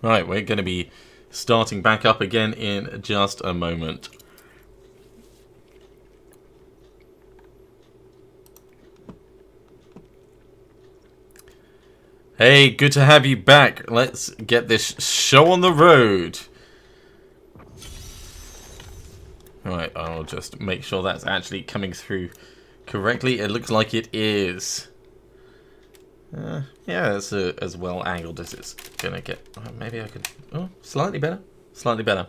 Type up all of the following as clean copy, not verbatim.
Right, we're going to be starting back up again in just a moment. Hey, good to have you back. Let's get this show on the road. Right, I'll just make sure that's actually coming through correctly. It looks like it is. Yeah, it's as well angled as it's gonna get. Maybe I could. Oh, slightly better. Slightly better.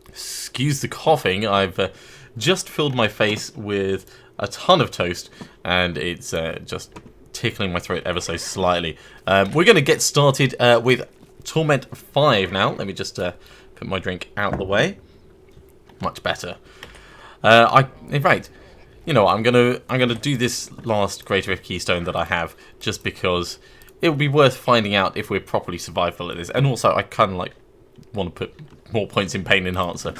Excuse the coughing. I've just filled my face with a ton of toast, and it's just tickling my throat ever so slightly. We're going to get started with Torment 5 now. Let me just put my drink out of the way. Much better. In fact, you know, I'm gonna do this last Greater Rift Keystone that I have, just because it would be worth finding out if we're properly survivable at this, and also I kind of like want to put more points in Pain Enhancer.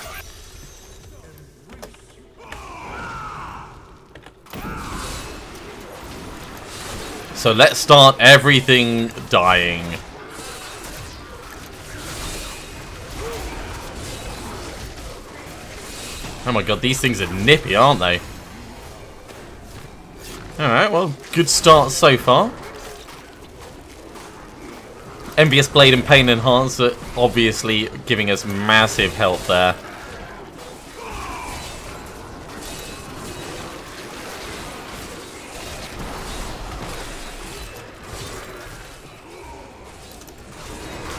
So let's start everything dying. Oh my god, these things are nippy, aren't they? Alright, well, good start so far. Envious Blade and Pain Enhancer obviously giving us massive help there.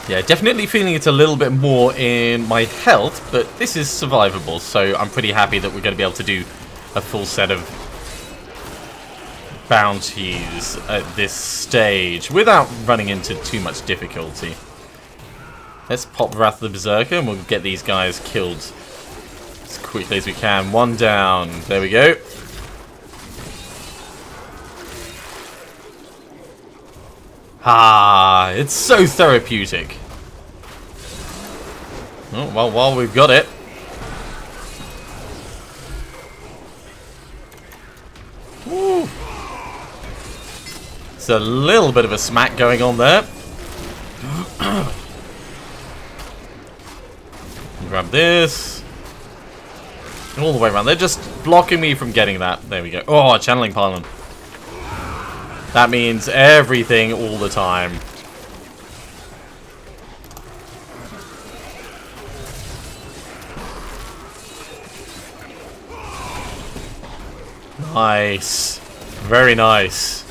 Yeah, definitely feeling it a little bit more in my health, but this is survivable, so I'm pretty happy that we're going to be able to do a full set of bounties at this stage without running into too much difficulty. Let's pop Wrath of the Berserker and we'll get these guys killed as quickly as we can. One down. There we go. Ah, it's so therapeutic. Oh, well, while we've got it. Woo. It's a little bit of a smack going on there. Grab this. All the way around. They're just blocking me from getting that. There we go. Oh, channeling pylon. That means everything all the time. Nice. Very nice.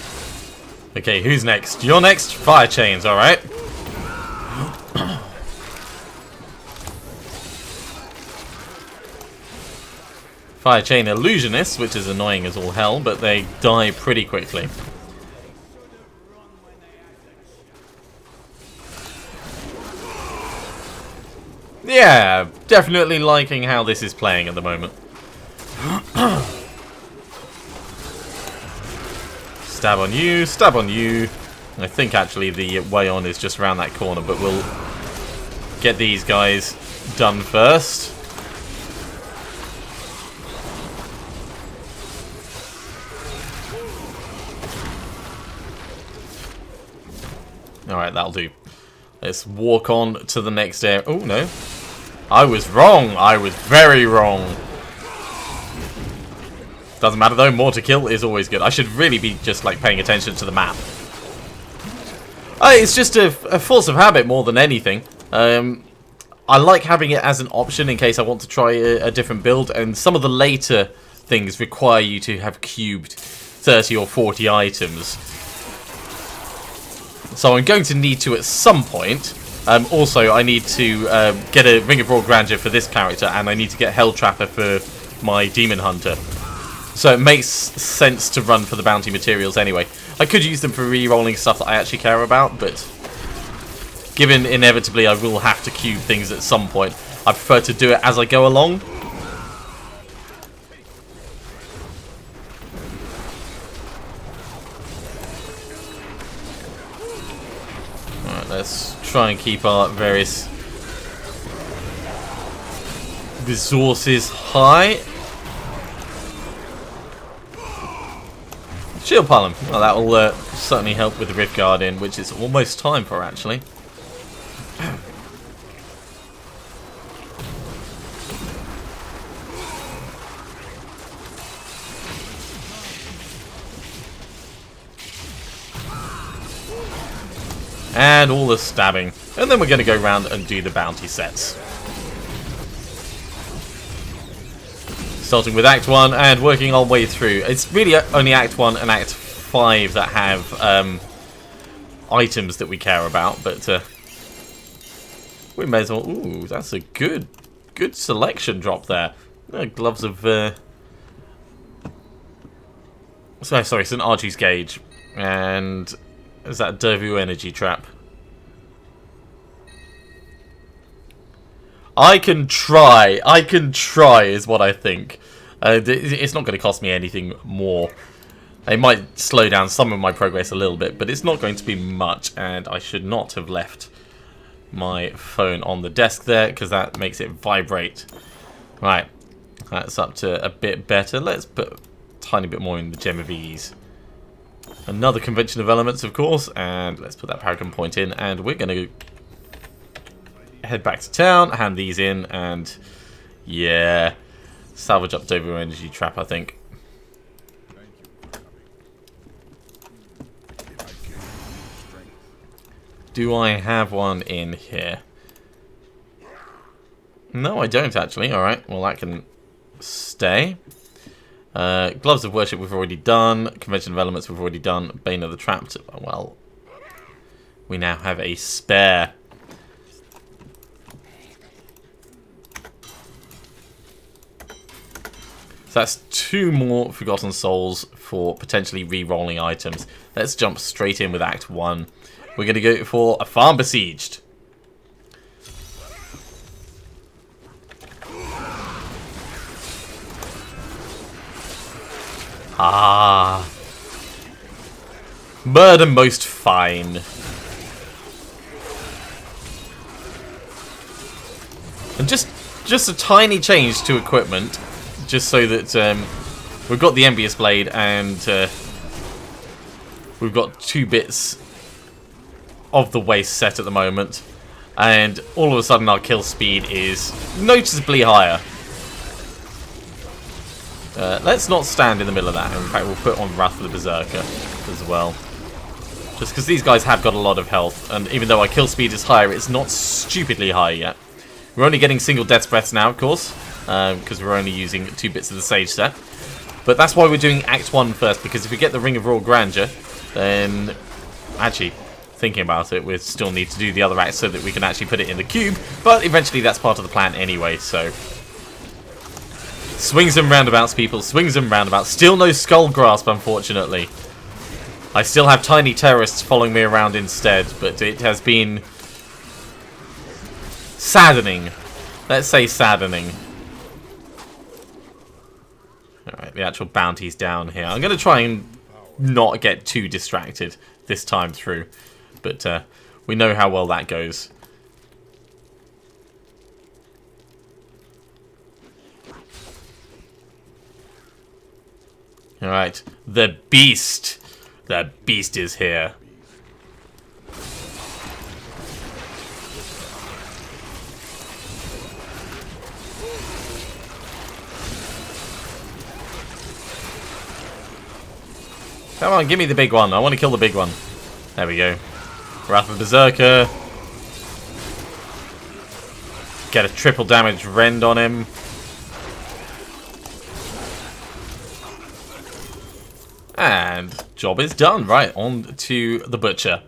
Okay, who's next? You're next. Fire chains, alright. Fire chain illusionists, which is annoying as all hell, but they die pretty quickly. Yeah, definitely liking how this is playing at the moment. Stab on you, stab on you. I think actually the way on is just around that corner, but we'll get these guys done first. Alright, that'll do. Let's walk on to the next area. Oh, no. I was wrong. I was very wrong. Doesn't matter though, more to kill is always good. I should really be just like paying attention to the map. It's just a force of habit more than anything. I like having it as an option in case I want to try a different build, and some of the later things require you to have cubed 30 or 40 items. So I'm going to need to at some point. Also, I need to get a Ring of Raw Grandeur for this character, and I need to get Hell Trapper for my Demon Hunter. So it makes sense to run for the bounty materials anyway. I could use them for re-rolling stuff that I actually care about, but given inevitably I will have to cube things at some point, I prefer to do it as I go along. Alright, let's try and keep our various resources high. Shield Pylon. Well, that will certainly help with the Rift Guardian, which is almost time for, actually. And all the stabbing. And then we're going to go around and do the bounty sets. Starting with Act 1 and working our way through. It's really only Act 1 and Act 5 that have items that we care about, but we may as well... Ooh, that's a good selection drop there. Gloves of... Sorry, it's an Archie's Gauge. And... is that a Dervu energy trap? I can try is what I think. It's not going to cost me anything more. It might slow down some of my progress a little bit, but it's not going to be much, and I should not have left my phone on the desk there, because that makes it vibrate. Right, that's up to a bit better. Let's put a tiny bit more in the Gem of Ease. Another convention of elements, of course, and let's put that Paragon point in, and we're going to head back to town, hand these in, and yeah, salvage up Dover Energy Trap, I think. Do I have one in here? No, I don't actually. Alright, well that can stay. Gloves of Worship we've already done. Convention of Elements we've already done. Bane of the Trapped, well, we now have a spare. So that's 2 more Forgotten Souls for potentially re-rolling items. Let's jump straight in with Act 1. We're going to go for a Farm Besieged. Ah. Murder Most Fine. And just a tiny change to equipment. Just so that we've got the Envious Blade and we've got 2 bits of the waist set at the moment, and all of a sudden our kill speed is noticeably higher. Let's not stand in the middle of that. In fact, we'll put on Wrath of the Berserker as well. Just because these guys have got a lot of health, and even though our kill speed is higher, it's not stupidly high yet. We're only getting single Death's Breaths now, of course, because we're only using 2 bits of the Sage set. But that's why we're doing Act 1 first, because if we get the Ring of Royal Grandeur, then... actually, thinking about it, we still need to do the other act so that we can actually put it in the cube, but eventually that's part of the plan anyway, so... swings and roundabouts, people. Swings and roundabouts. Still no Skull Grasp, unfortunately. I still have tiny terrorists following me around instead, but it has been... saddening. Let's say saddening. Alright, the actual bounty's down here. I'm going to try and not get too distracted this time through. But we know how well that goes. Alright, the beast. The beast is here. Come on, give me the big one. I want to kill the big one. There we go. Wrath of Berserker. Get a triple damage rend on him. And job is done. Right, on to the Butcher.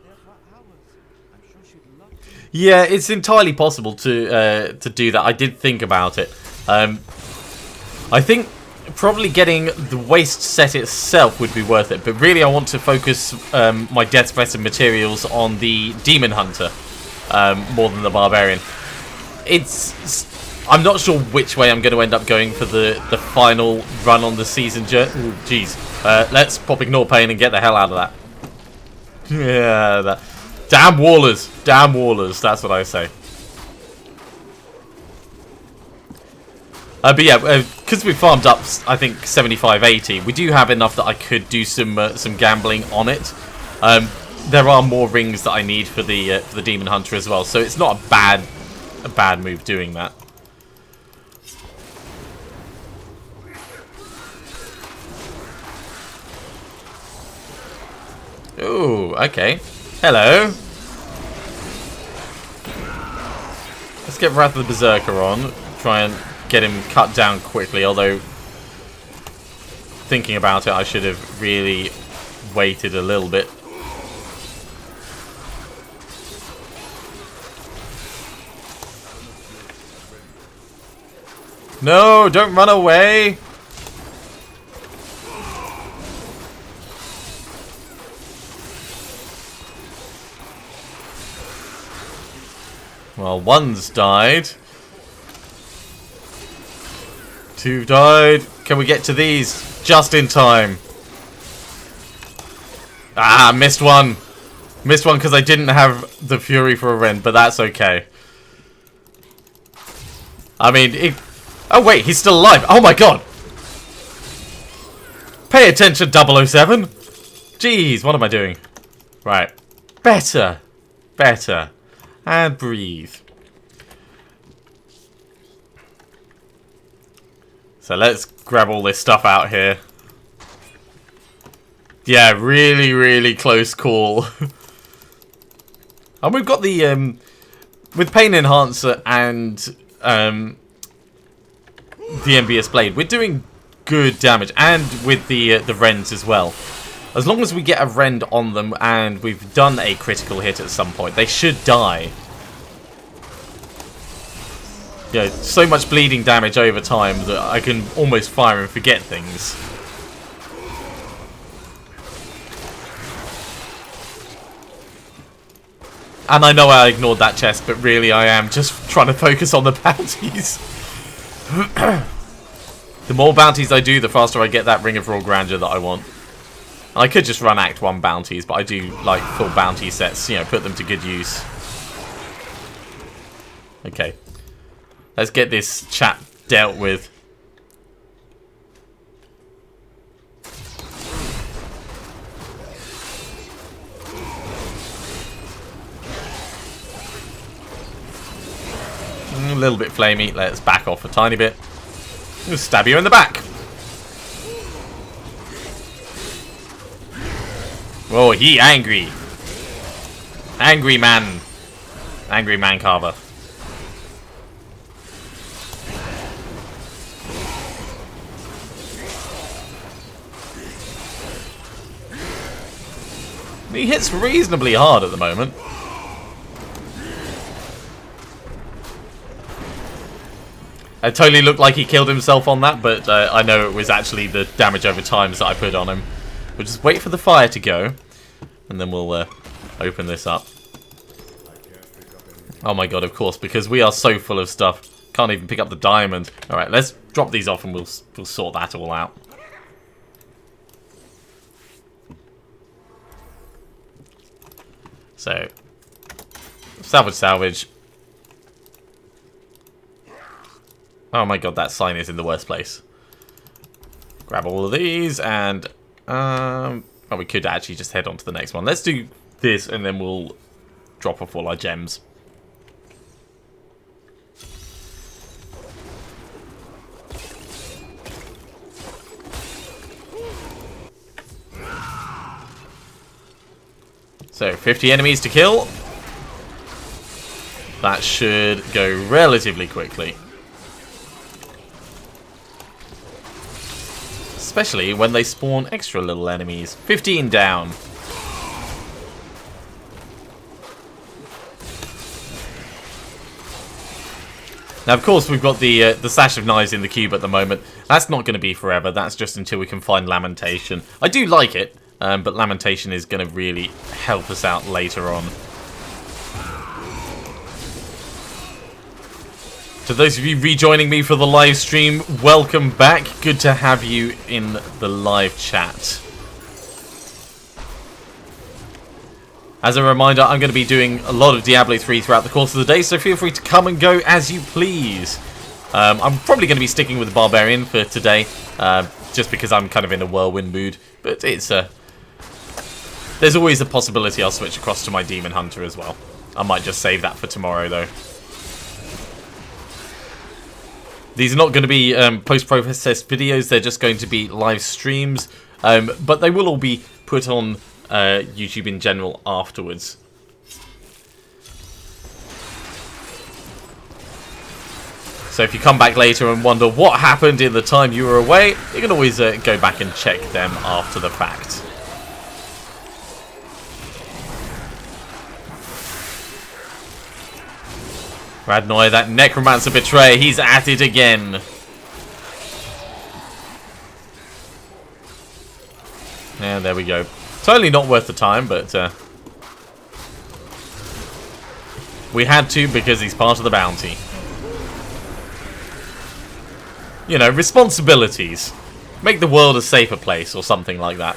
Yeah, it's entirely possible to do that. I did think about it. I think probably getting the waist set itself would be worth it, but really I want to focus my Death's Breath and materials on the Demon Hunter more than the Barbarian. I'm not sure which way I'm going to end up going for the final run on the season. Ooh, jeez. Let's pop Ignore Pain and get the hell out of that. Yeah, damn Wallers. Damn Wallers, that's what I say. But yeah, because we farmed up, I think 75, 80. We do have enough that I could do some gambling on it. There are more rings that I need for the Demon Hunter as well, so it's not a bad move doing that. Ooh, okay. Hello. Let's get Wrath of the Berserker on. Try and get him cut down quickly, although thinking about it, I should have really waited a little bit. No, don't run away! Well, one's died. Two died. Can we get to these just in time? Ah, missed one. Missed one because I didn't have the Fury for a rend, but that's okay. I mean, oh wait, he's still alive. Oh my god. Pay attention, 007. Jeez, what am I doing? Right. Better. Better. And breathe. So let's grab all this stuff out here. Yeah, really, really close call. And we've got the with Pain Enhancer and the Envious Blade, we're doing good damage, and with the Rends as well. As long as we get a rend on them and we've done a critical hit at some point, they should die. Yeah, so much bleeding damage over time that I can almost fire and forget things. And I know I ignored that chest, but really I am just trying to focus on the bounties. The more bounties I do, the faster I get that Ring of Raw Grandeur that I want. I could just run Act 1 bounties, but I do like full bounty sets, you know, put them to good use. Okay. Let's get this chap dealt with. A little bit flamey. Let's back off a tiny bit. I'll stab you in the back. Oh, he angry. Angry man. Angry man carver. He hits reasonably hard at the moment. It totally looked like he killed himself on that, but I know it was actually the damage over times that I put on him. We'll just wait for the fire to go, and then we'll open this up. Oh my god, of course, because we are so full of stuff. Can't even pick up the diamond. Alright, let's drop these off and we'll sort that all out. So, salvage. Oh my god, that sign is in the worst place. Grab all of these and... well, we could actually just head on to the next one. Let's do this and then we'll drop off all our gems. So, 50 enemies to kill. That should go relatively quickly. Especially when they spawn extra little enemies. 15 down. Now, of course, we've got the Sash of Knives in the cube at the moment. That's not going to be forever. That's just until we can find Lamentation. I do like it. But Lamentation is going to really help us out later on. To those of you rejoining me for the live stream, welcome back. Good to have you in the live chat. As a reminder, I'm going to be doing a lot of Diablo 3 throughout the course of the day, so feel free to come and go as you please. I'm probably going to be sticking with the Barbarian for today, just because I'm kind of in a whirlwind mood. But it's there's always a possibility I'll switch across to my Demon Hunter as well. I might just save that for tomorrow, though. These are not going to be post-processed videos. They're just going to be live streams. But they will all be put on YouTube in general afterwards. So if you come back later and wonder what happened in the time you were away, you can always go back and check them after the fact. Radnoy, that Necromancer Betrayer, he's at it again. And there we go. Totally not worth the time, but we had to because he's part of the bounty. You know, responsibilities. Make the world a safer place or something like that.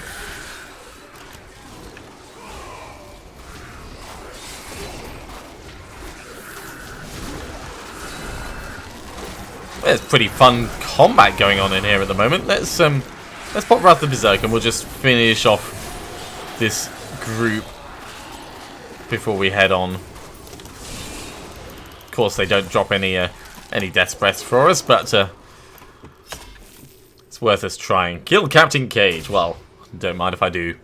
There's pretty fun combat going on in here at the moment. Let's pop Wrath of Berserk and we'll just finish off this group before we head on. Of course, they don't drop any death breaths for us, but it's worth us trying. Kill Captain Cage. Well, don't mind if I do.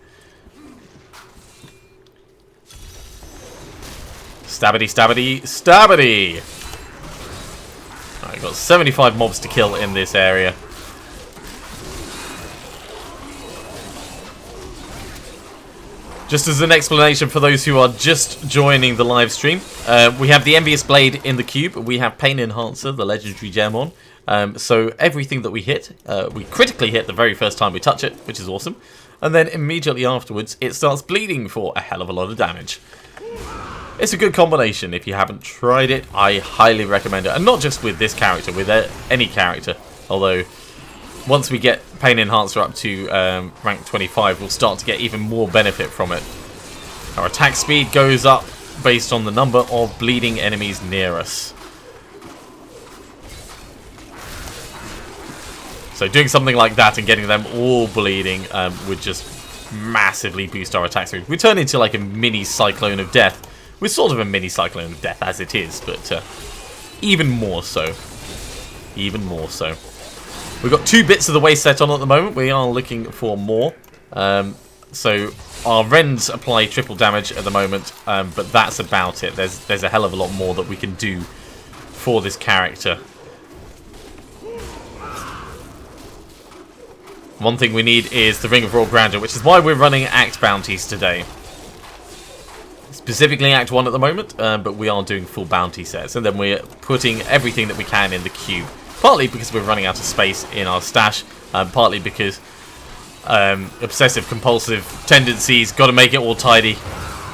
Stabbity, stabbity, stabbity! Alright, got 75 mobs to kill in this area. Just as an explanation for those who are just joining the live stream, we have the Envious Blade in the cube. We have Pain Enhancer, the legendary gem on. So everything that we hit, we critically hit the very first time we touch it, which is awesome. And then immediately afterwards, it starts bleeding for a hell of a lot of damage. It's a good combination. If you haven't tried it, I highly recommend it. And not just with this character, with any character. Although, once we get Pain Enhancer up to rank 25, we'll start to get even more benefit from it. Our attack speed goes up based on the number of bleeding enemies near us. So doing something like that and getting them all bleeding would just massively boost our attack speed. We turn into like a mini Cyclone of Death. We're sort of a mini Cyclone of Death as it is, but even more so. Even more so. We've got 2 bits of the way set on at the moment. We are looking for more. So our Rends apply triple damage at the moment, but that's about it. There's a hell of a lot more that we can do for this character. One thing we need is the Ring of Raw Grandeur, which is why we're running Act Bounties today. Specifically Act 1 at the moment, but we are doing full bounty sets. And then we're putting everything that we can in the cube. Partly because we're running out of space in our stash, partly because obsessive compulsive tendencies, got to make it all tidy,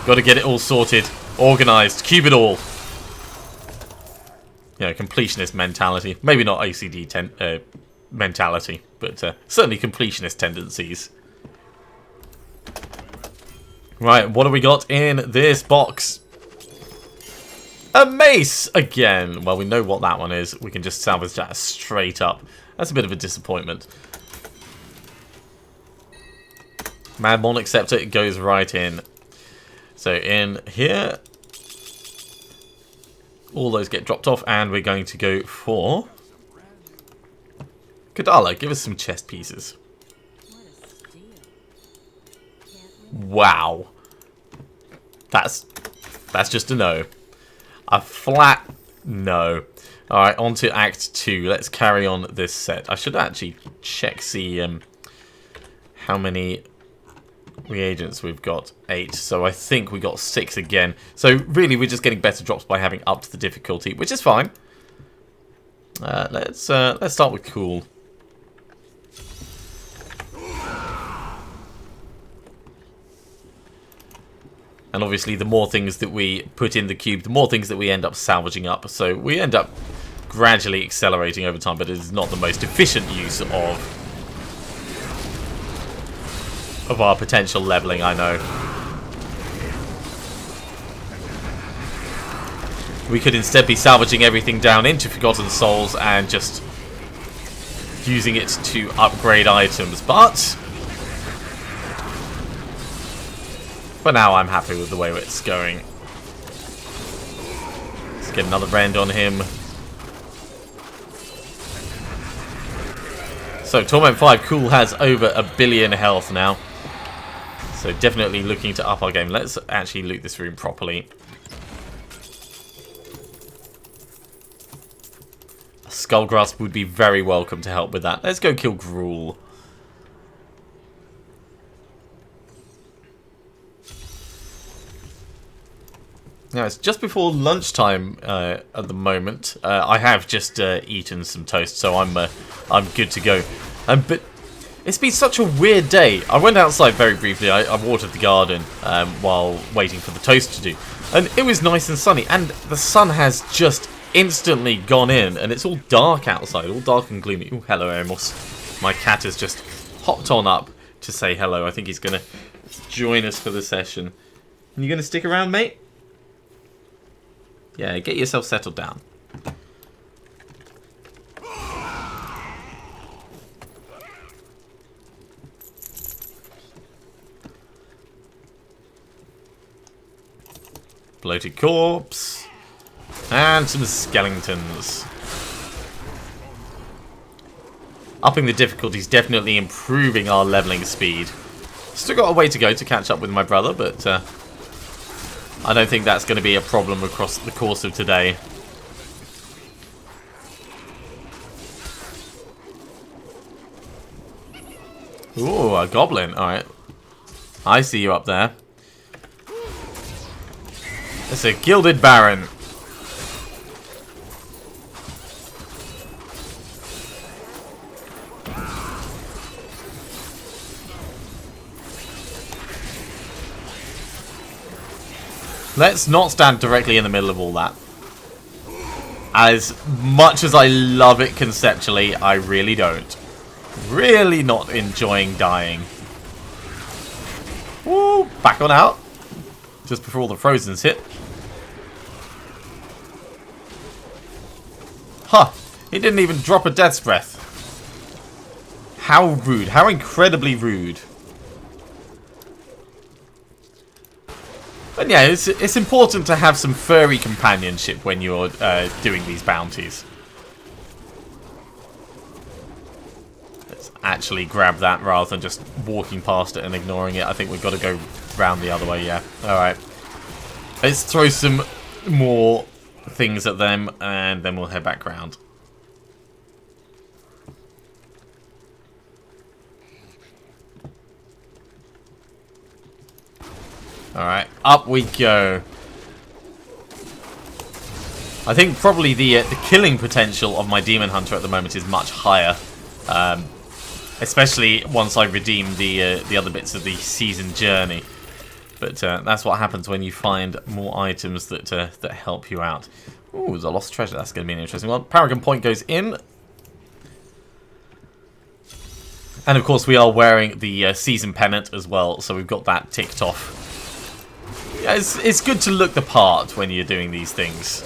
got to get it all sorted, organised, cube it all. You know, completionist mentality. Maybe not OCD mentality, but certainly completionist tendencies. Right, what have we got in this box? A mace again. Well, we know what that one is. We can just salvage that straight up. That's a bit of a disappointment. Mad Monarch Scepter goes right in. So in here, all those get dropped off, and we're going to go for Kadala. Give us some chest pieces. Wow. That's just a no. A flat no. Alright, on to Act 2. Let's carry on this set. I should actually check, see how many reagents we've got. 8. So I think we got 6 again. So really, we're just getting better drops by having upped the difficulty, which is fine. Let's start with cool. And obviously, the more things that we put in the cube, the more things that we end up salvaging up. So we end up gradually accelerating over time, but it is not the most efficient use of our potential leveling, I know. We could instead be salvaging everything down into Forgotten Souls and just using it to upgrade items, but for now I'm happy with the way it's going. Let's get another rend on him. So Torment 5 Cool has over 1 billion health now. So definitely looking to up our game. Let's actually loot this room properly. A Skullgrasp would be very welcome to help with that. Let's go kill Gruul. Now it's just before lunchtime at the moment. I have just eaten some toast, so I'm good to go. But it's been such a weird day. I went outside very briefly. I watered the garden while waiting for the toast to do, and it was nice and sunny. And the sun has just instantly gone in, and it's all dark outside, all dark and gloomy. Oh, hello, Amos. My cat has just hopped on up to say hello. I think he's gonna join us for the session. And you gonna stick around, mate? Yeah, get yourself settled down. Bloated corpse. And some skeletons. Upping the difficulty is definitely improving our leveling speed. Still got a way to go to catch up with my brother, but I don't think that's going to be a problem across the course of today. Ooh, a goblin. Alright. I see you up there. It's a gilded baron. Let's not stand directly in the middle of all that. As much as I love it conceptually, I really don't. Really not enjoying dying. Woo! Back on out. Just before all the Frozens hit. Huh. He didn't even drop a death's breath. How rude. How incredibly rude. But yeah, it's important to have some furry companionship when you're doing these bounties. Let's actually grab that rather than just walking past it and ignoring it. I think we've got to go round the other way, yeah. Alright. Let's throw some more things at them and then we'll head back round. Alright, up we go. I think probably the killing potential of my Demon Hunter at the moment is much higher. Especially once I redeem the other bits of the season journey. But that's what happens when you find more items that help you out. Ooh, there's a lost treasure. That's going to be an interesting one. Paragon Point goes in. And of course we are wearing the season pennant as well, so we've got that ticked off. Yeah, it's good to look the part when you're doing these things.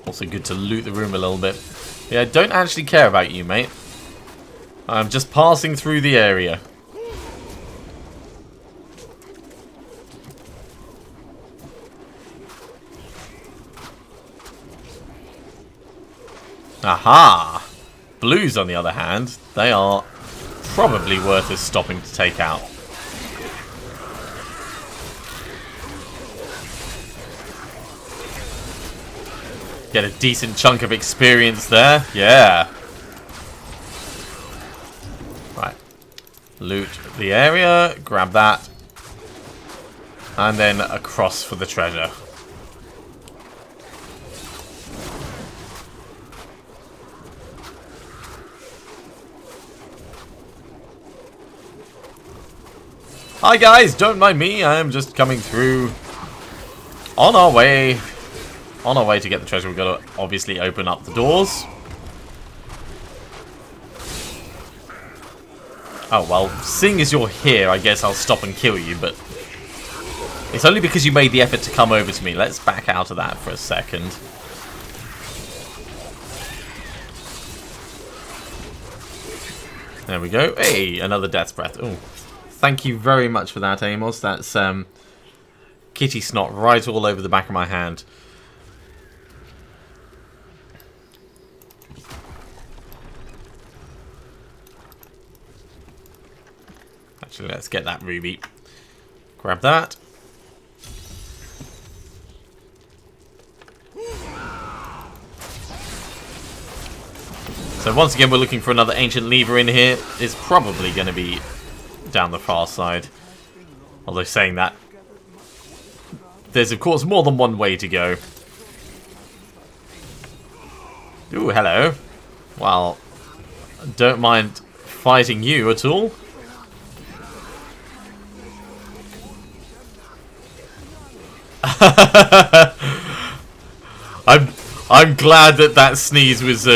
Also good to loot the room a little bit. Yeah, I don't actually care about you, mate. I'm just passing through the area. Aha! Blues, on the other hand, they are probably worth us stopping to take out. Get a decent chunk of experience there. Yeah. Right. Loot the area. Grab that. And then across for the treasure. Hi guys, don't mind me, I am just coming through. On our way to get the treasure, we've got to obviously open up the doors. Oh, well, seeing as you're here, I guess I'll stop and kill you, but it's only because you made the effort to come over to me. Let's back out of that for a second. There we go. Hey, another Death's Breath. Oh, thank you very much for that, Amos. That's kitty snot right all over the back of my hand. Actually, let's get that ruby. Grab that. So once again, we're looking for another ancient lever in here. It's probably going to be down the far side. Although saying that, there's of course more than one way to go. Ooh, hello. Well, don't mind fighting you at all. I'm glad that that sneeze was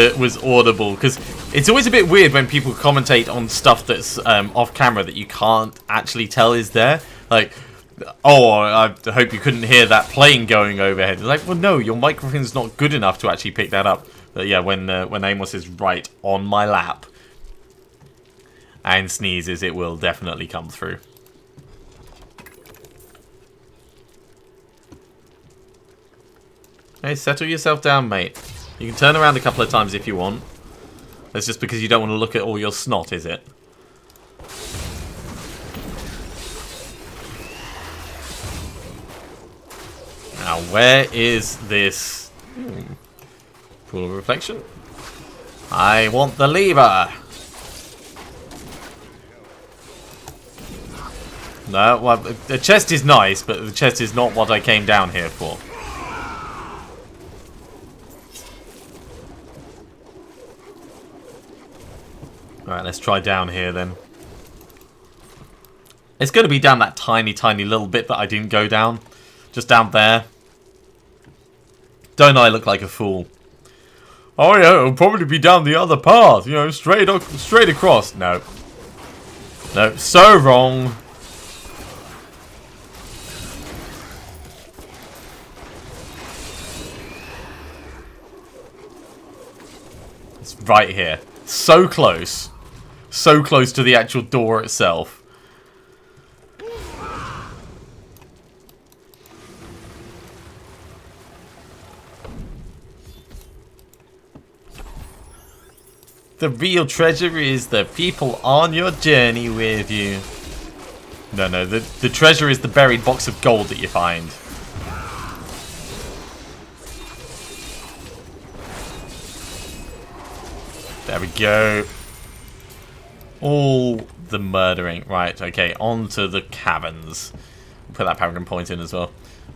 audible, because it's always a bit weird when people commentate on stuff that's off camera that you can't actually tell is there. Like, oh, I hope you couldn't hear that plane going overhead. It's like, well, no, your microphone's not good enough to actually pick that up. But yeah, when Amos is right on my lap and sneezes, it will definitely come through. Hey, settle yourself down, mate. You can turn around a couple of times if you want. That's just because you don't want to look at all your snot, is it? Now, where is this pool of reflection? I want the lever. No, well, the chest is nice, but the chest is not what I came down here for. Alright, let's try down here then. It's going to be down that tiny, tiny little bit that I didn't go down. Just down there. Don't I look like a fool? Oh yeah, it'll probably be down the other path. You know, straight across. No. No, so wrong. It's right here. So close. So close to the actual door itself. The real treasure is the people on your journey with you. No, the treasure is the buried box of gold that you find. There we go. All the murdering. Right, okay, on to the caverns. Put that paragon point in as well.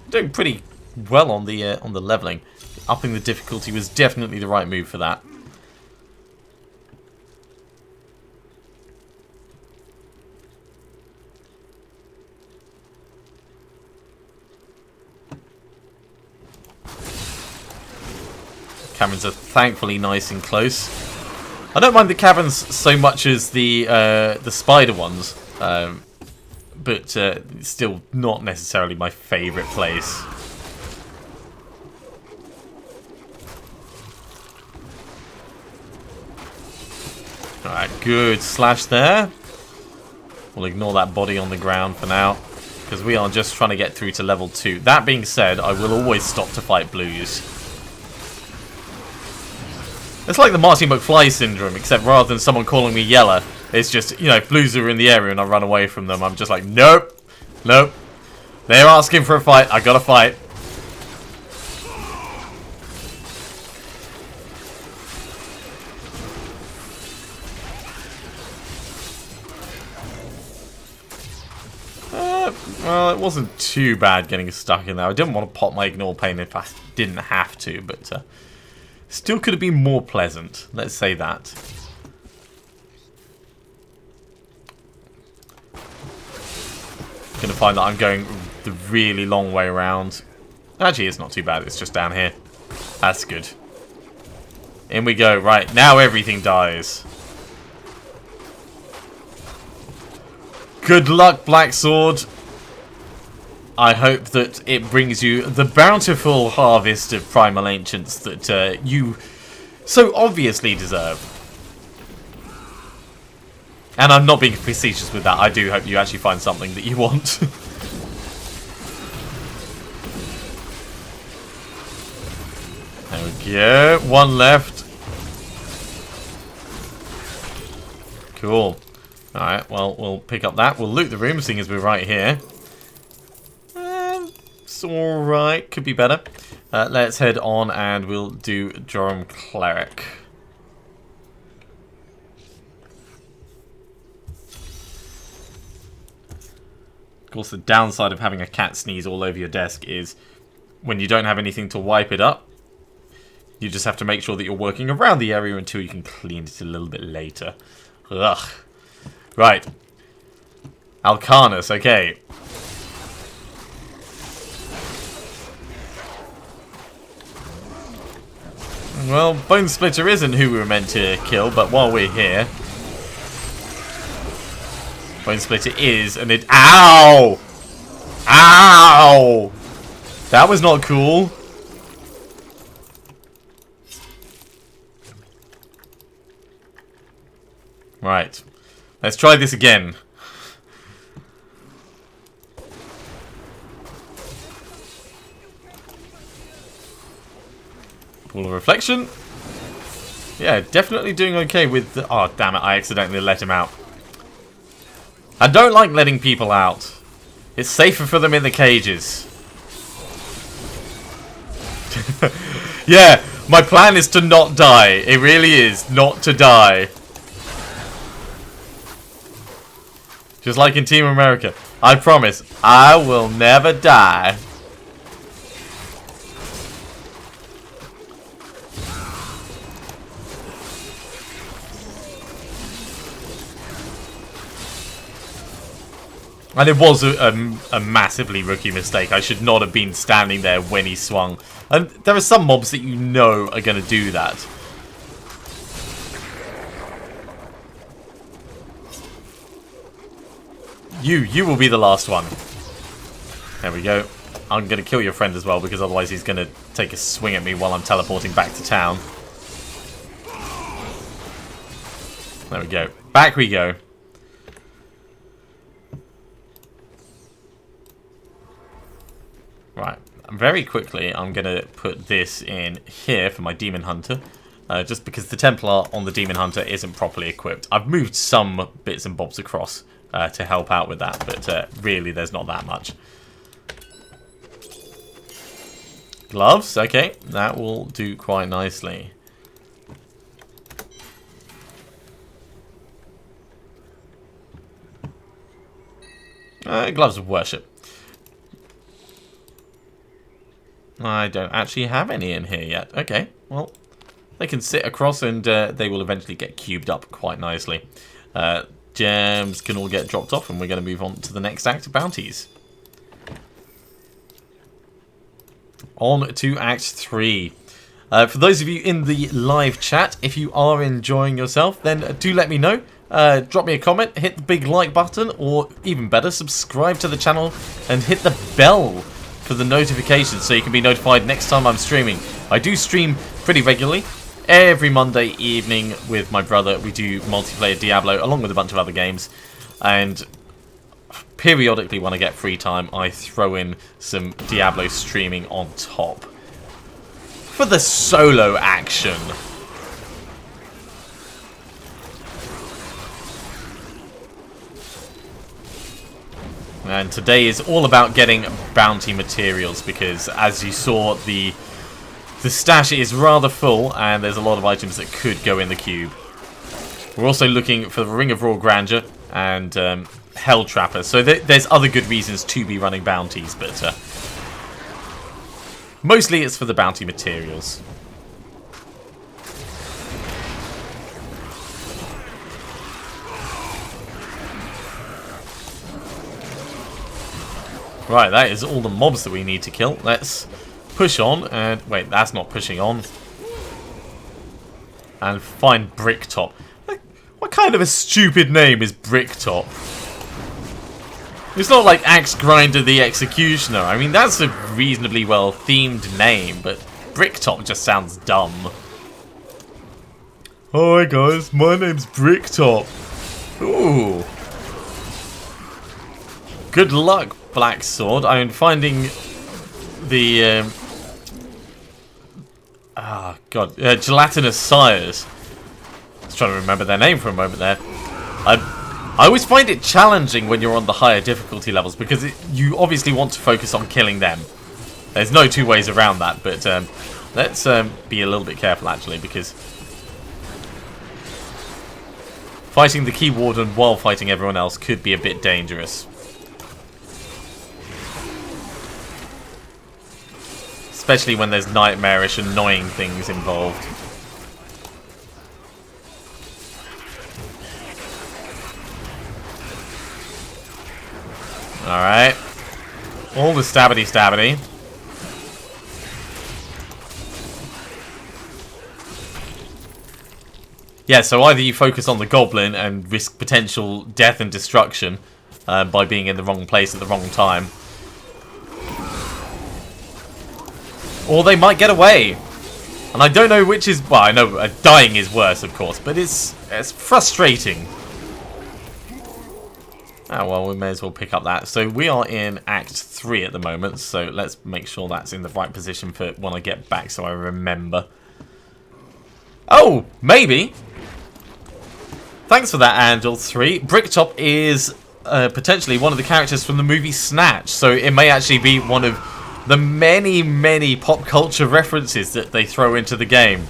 Doing pretty well on the leveling. Upping the difficulty was definitely the right move for that. Caverns are thankfully nice and close. I don't mind the caverns so much as the spider ones, but still not necessarily my favourite place. Alright, good slash there. We'll ignore that body on the ground for now, because we are just trying to get through to level 2. That being said, I will always stop to fight blues. It's like the Marty McFly syndrome, except rather than someone calling me Yeller, it's just, you know, blues are in the area and I run away from them. I'm just like, nope, nope. They're asking for a fight, I gotta fight. Well, it wasn't too bad getting stuck in there. I didn't want to pop my ignore pain if I didn't have to, but still could have been more pleasant. Let's say that. Gonna find that I'm going the really long way around. Actually, it's not too bad. It's just down here. That's good. In we go. Right, now everything dies. Good luck, Black Sword. I hope that it brings you the bountiful harvest of Primal Ancients that you so obviously deserve. And I'm not being facetious with that. I do hope you actually find something that you want. There we go. One left. Cool. Alright, well, we'll pick up that. We'll loot the room, seeing as we're right here. It's alright. Could be better. Let's head on and we'll do Joram Cleric. Of course, the downside of having a cat sneeze all over your desk is when you don't have anything to wipe it up, you just have to make sure that you're working around the area until you can clean it a little bit later. Ugh. Right. Alcanus, okay. Well, Bone Splitter isn't who we were meant to kill, but while we're here... Bone Splitter is, and it... Ow! Ow! That was not cool. Right. Let's try this again. Pool of Reflection. Yeah, definitely doing okay with the... Oh, damn it. I accidentally let him out. I don't like letting people out. It's safer for them in the cages. Yeah, my plan is to not die. It really is not to die. Just like in Team America. I promise, I will never die. And it was a massively rookie mistake. I should not have been standing there when he swung. And there are some mobs that you know are going to do that. You will be the last one. There we go. I'm going to kill your friend as well, because otherwise he's going to take a swing at me while I'm teleporting back to town. There we go. Back we go. Right. Very quickly, I'm going to put this in here for my Demon Hunter. Just because the Templar on the Demon Hunter isn't properly equipped. I've moved some bits and bobs across to help out with that, but really there's not that much. Gloves, okay, that will do quite nicely. Gloves of Worship. I don't actually have any in here yet. Okay, well, they can sit across and they will eventually get cubed up quite nicely. Gems can all get dropped off, and we're going to move on to the next act of bounties. On to Act 3. For those of you in the live chat, if you are enjoying yourself, then do let me know. Drop me a comment, hit the big like button, or even better, subscribe to the channel and hit the bell for the notifications so you can be notified next time I'm streaming. I do stream pretty regularly. Every Monday evening with my brother, we do multiplayer Diablo along with a bunch of other games, and periodically when I get free time I throw in some Diablo streaming on top for the solo action. And today is all about getting bounty materials, because as you saw, the stash is rather full, and there's a lot of items that could go in the cube. We're also looking for the Ring of Raw Grandeur and Hell Trapper, so there's other good reasons to be running bounties, but mostly it's for the bounty materials. Right, that is all the mobs that we need to kill. Let's push on, and wait, that's not pushing on. And find Bricktop. What kind of a stupid name is Bricktop? It's not like Axe Grinder the Executioner. I mean, that's a reasonably well-themed name, but Bricktop just sounds dumb. Hi guys, my name's Bricktop. Ooh. Good luck, Black Sword. I'm finding the... Gelatinous Sires. I was trying to remember their name for a moment there. I always find it challenging when you're on the higher difficulty levels because you obviously want to focus on killing them. There's no two ways around that, but let's be a little bit careful actually, because fighting the Key Warden while fighting everyone else could be a bit dangerous. Especially when there's nightmarish, annoying things involved. Alright. All the stabbity. Yeah, so either you focus on the goblin and risk potential death and destruction by being in the wrong place at the wrong time. Or they might get away. And I don't know which is... Well, I know dying is worse, of course, but it's frustrating. Oh, well, we may as well pick up that. So we are in Act 3 at the moment, so let's make sure that's in the right position for when I get back so I remember. Oh, maybe. Thanks for that, Angel 3. Bricktop is potentially one of the characters from the movie Snatch, so it may actually be one of the many, many pop culture references that they throw into the game.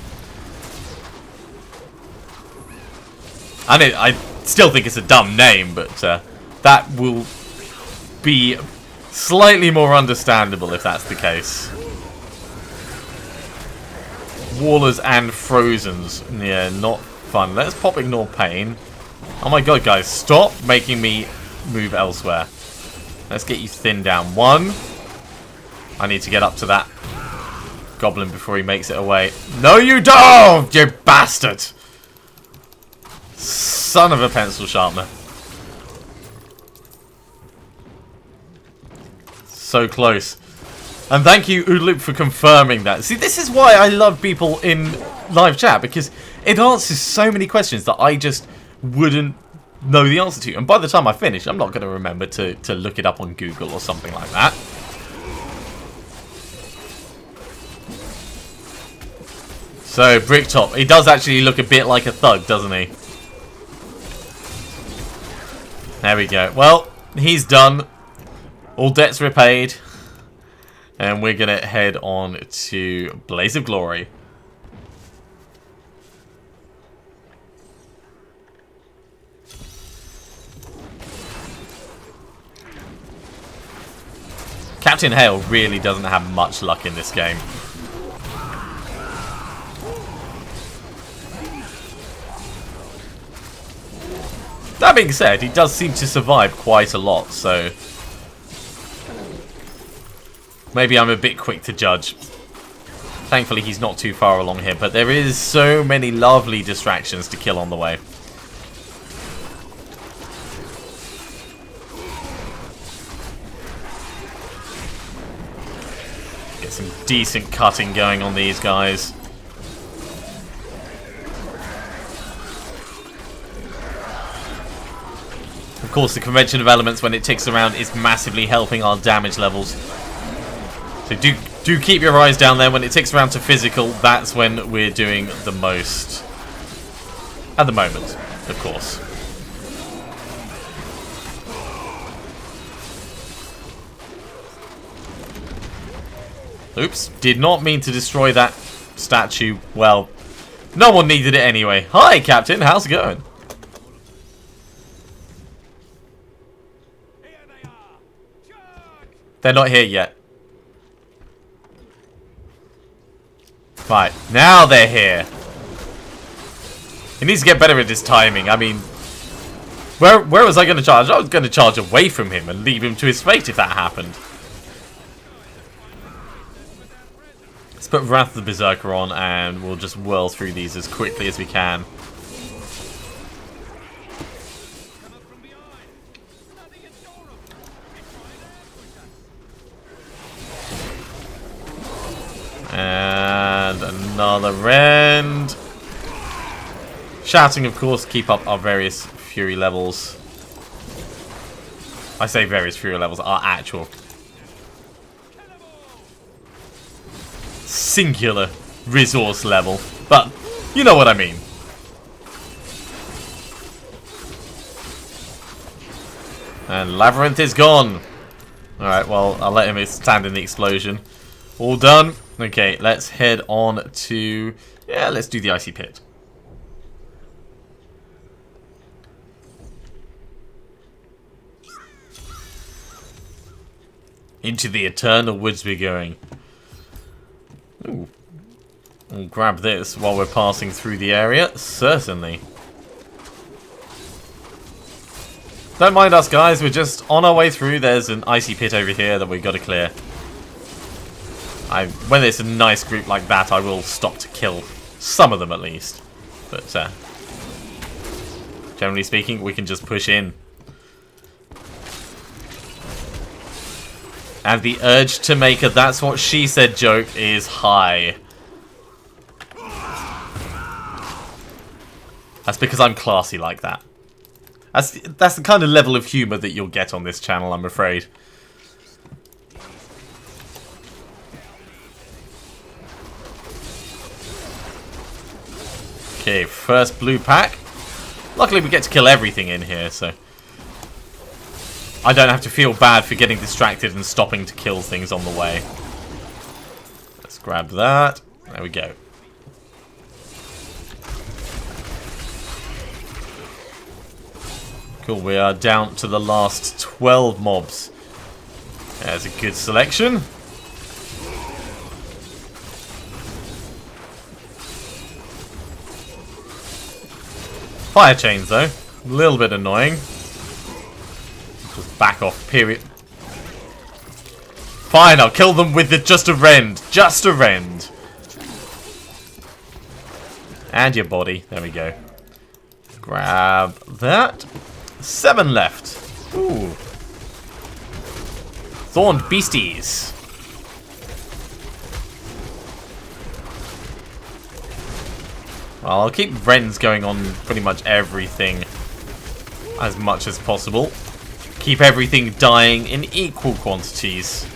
And I still think it's a dumb name, but that will be slightly more understandable if that's the case. Wallers and Frozens. Yeah, not fun. Let's pop Ignore Pain. Oh my god, guys. Stop making me move elsewhere. Let's get you thinned down. 1. I need to get up to that goblin before he makes it away. No, you don't! You bastard! Son of a pencil sharpener. So close. And thank you, Oodloop, for confirming that. See, this is why I love people in live chat, because it answers so many questions that I just wouldn't know the answer to. And by the time I finish, I'm not going to remember to look it up on Google or something like that. So, Bricktop, he does actually look a bit like a thug, doesn't he? There we go. Well, he's done. All debts repaid. And we're going to head on to Blaze of Glory. Captain Hale really doesn't have much luck in this game. That being said, he does seem to survive quite a lot, so maybe I'm a bit quick to judge. Thankfully, he's not too far along here, but there is so many lovely distractions to kill on the way. Get some decent cutting going on these guys. Of course, the convention of elements, when it ticks around, is massively helping our damage levels. So do keep your eyes down there. When it ticks around to physical, that's when we're doing the most. At the moment, of course. Oops, did not mean to destroy that statue. Well, no one needed it anyway. Hi, Captain, how's it going? They're not here yet. Right, now they're here. He needs to get better at his timing. I mean, where was I going to charge? I was going to charge away from him and leave him to his fate if that happened. Let's put Wrath of the Berserker on and we'll just whirl through these as quickly as we can. Another rend. Shouting, of course, keep up our various fury levels. I say various fury levels, our actual singular resource level. But, you know what I mean. And Labyrinth is gone. Alright, well, I'll let him stand in the explosion. All done. Okay, let's head on to... yeah, let's do the Icy Pit. Into the Eternal Woods we're going. Ooh. We'll grab this while we're passing through the area. Certainly. Don't mind us, guys. We're just on our way through. There's an icy pit over here that we've got to clear. When it's a nice group like that, I will stop to kill some of them at least. But generally speaking, we can just push in. And the urge to make a "that's what she said" joke is high. That's because I'm classy like that. That's the kind of level of humour that you'll get on this channel, I'm afraid. Okay, first blue pack. Luckily we get to kill everything in here, so I don't have to feel bad for getting distracted and stopping to kill things on the way. Let's grab that. There we go. Cool, we are down to the last 12 mobs. There's a good selection. Fire chains, though. A little bit annoying. Just back off, period. Fine, I'll kill them with just a rend. Just a rend. And your body. There we go. Grab that. 7 left. Ooh. Thorned beasties. Well, I'll keep rends going on pretty much everything as much as possible. Keep everything dying in equal quantities.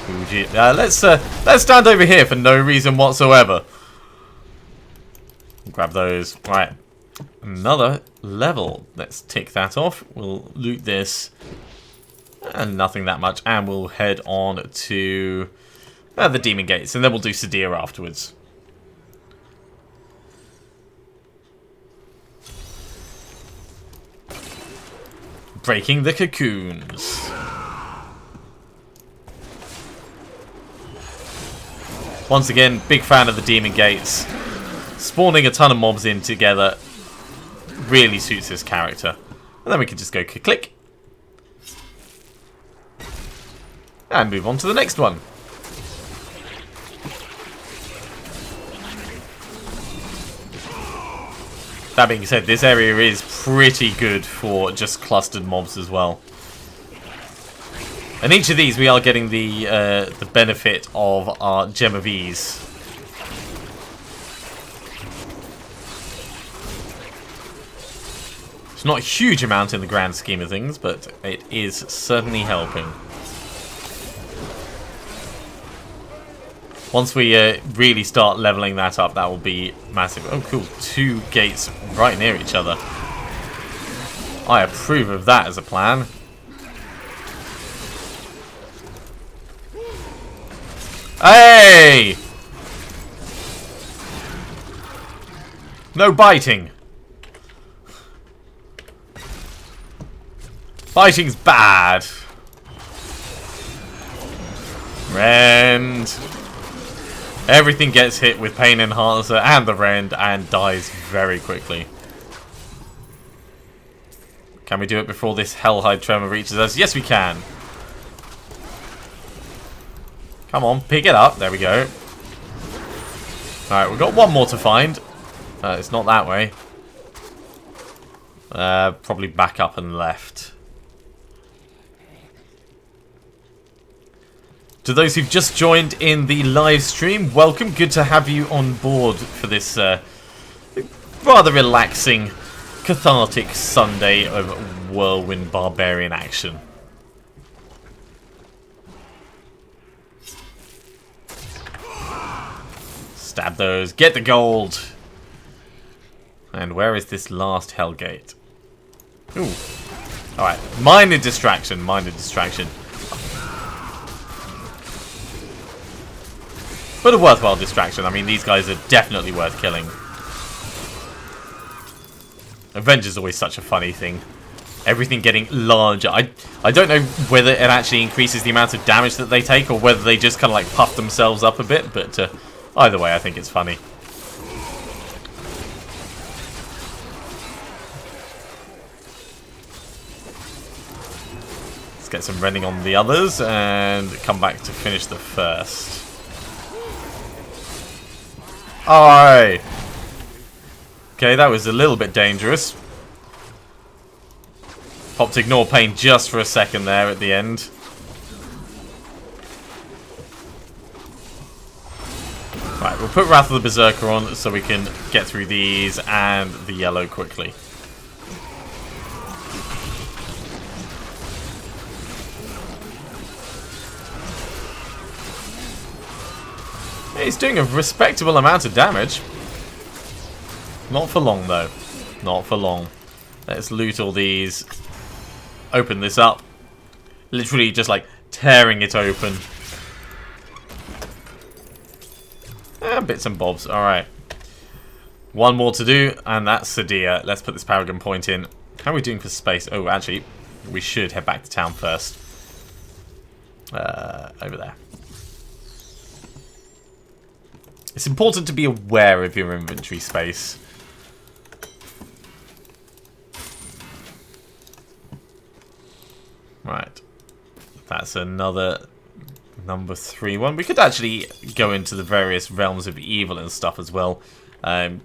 Ooh, let's stand over here for no reason whatsoever. Grab those. Right. Another level. Let's tick that off. We'll loot this. And nothing that much. And we'll head on to the Demon Gates. And then we'll do Sadir afterwards. Breaking the cocoons. Once again, big fan of the Demon Gates. Spawning a ton of mobs in together really suits this character. And then we can just go click. And move on to the next one. That being said, this area is pretty good for just clustered mobs as well. And each of these we are getting the benefit of our Gem of Ease. It's not a huge amount in the grand scheme of things, but it is certainly helping. Once we really start leveling that up, that will be massive. Oh, cool. 2 gates right near each other. I approve of that as a plan. Hey! No biting. Biting's bad. Rend. Everything gets hit with Pain Enhancer and the Rend and dies very quickly. Can we do it before this Hellhide Tremor reaches us? Yes, we can. Come on, pick it up. There we go. Alright, we've got one more to find. It's not that way. Probably back up and left. To those who've just joined in the live stream, welcome. Good to have you on board for this rather relaxing, cathartic Sunday of whirlwind barbarian action. Stab those. Get the gold. And where is this last Hellgate? Ooh. Alright. Minor distraction. Minor distraction. But a worthwhile distraction. I mean, these guys are definitely worth killing. Avenger's always such a funny thing. Everything getting larger. I don't know whether it actually increases the amount of damage that they take or whether they just kind of like puff themselves up a bit. But either way, I think it's funny. Let's get some rending on the others and come back to finish the first. Alright. Okay, that was a little bit dangerous. Popped ignore pain just for a second there at the end. Right, we'll put Wrath of the Berserker on so we can get through these and the yellow quickly. He's doing a respectable amount of damage. Not for long, though. Not for long. Let's loot all these. Open this up. Literally just like tearing it open. Bits and bobs. Alright. One more to do, and that's Sadia. Let's put this Paragon point in. How are we doing for space? Oh, actually, we should head back to town first. Over there. It's important to be aware of your inventory space. Right. That's another number 3 one. We could actually go into the various realms of evil and stuff as well. Not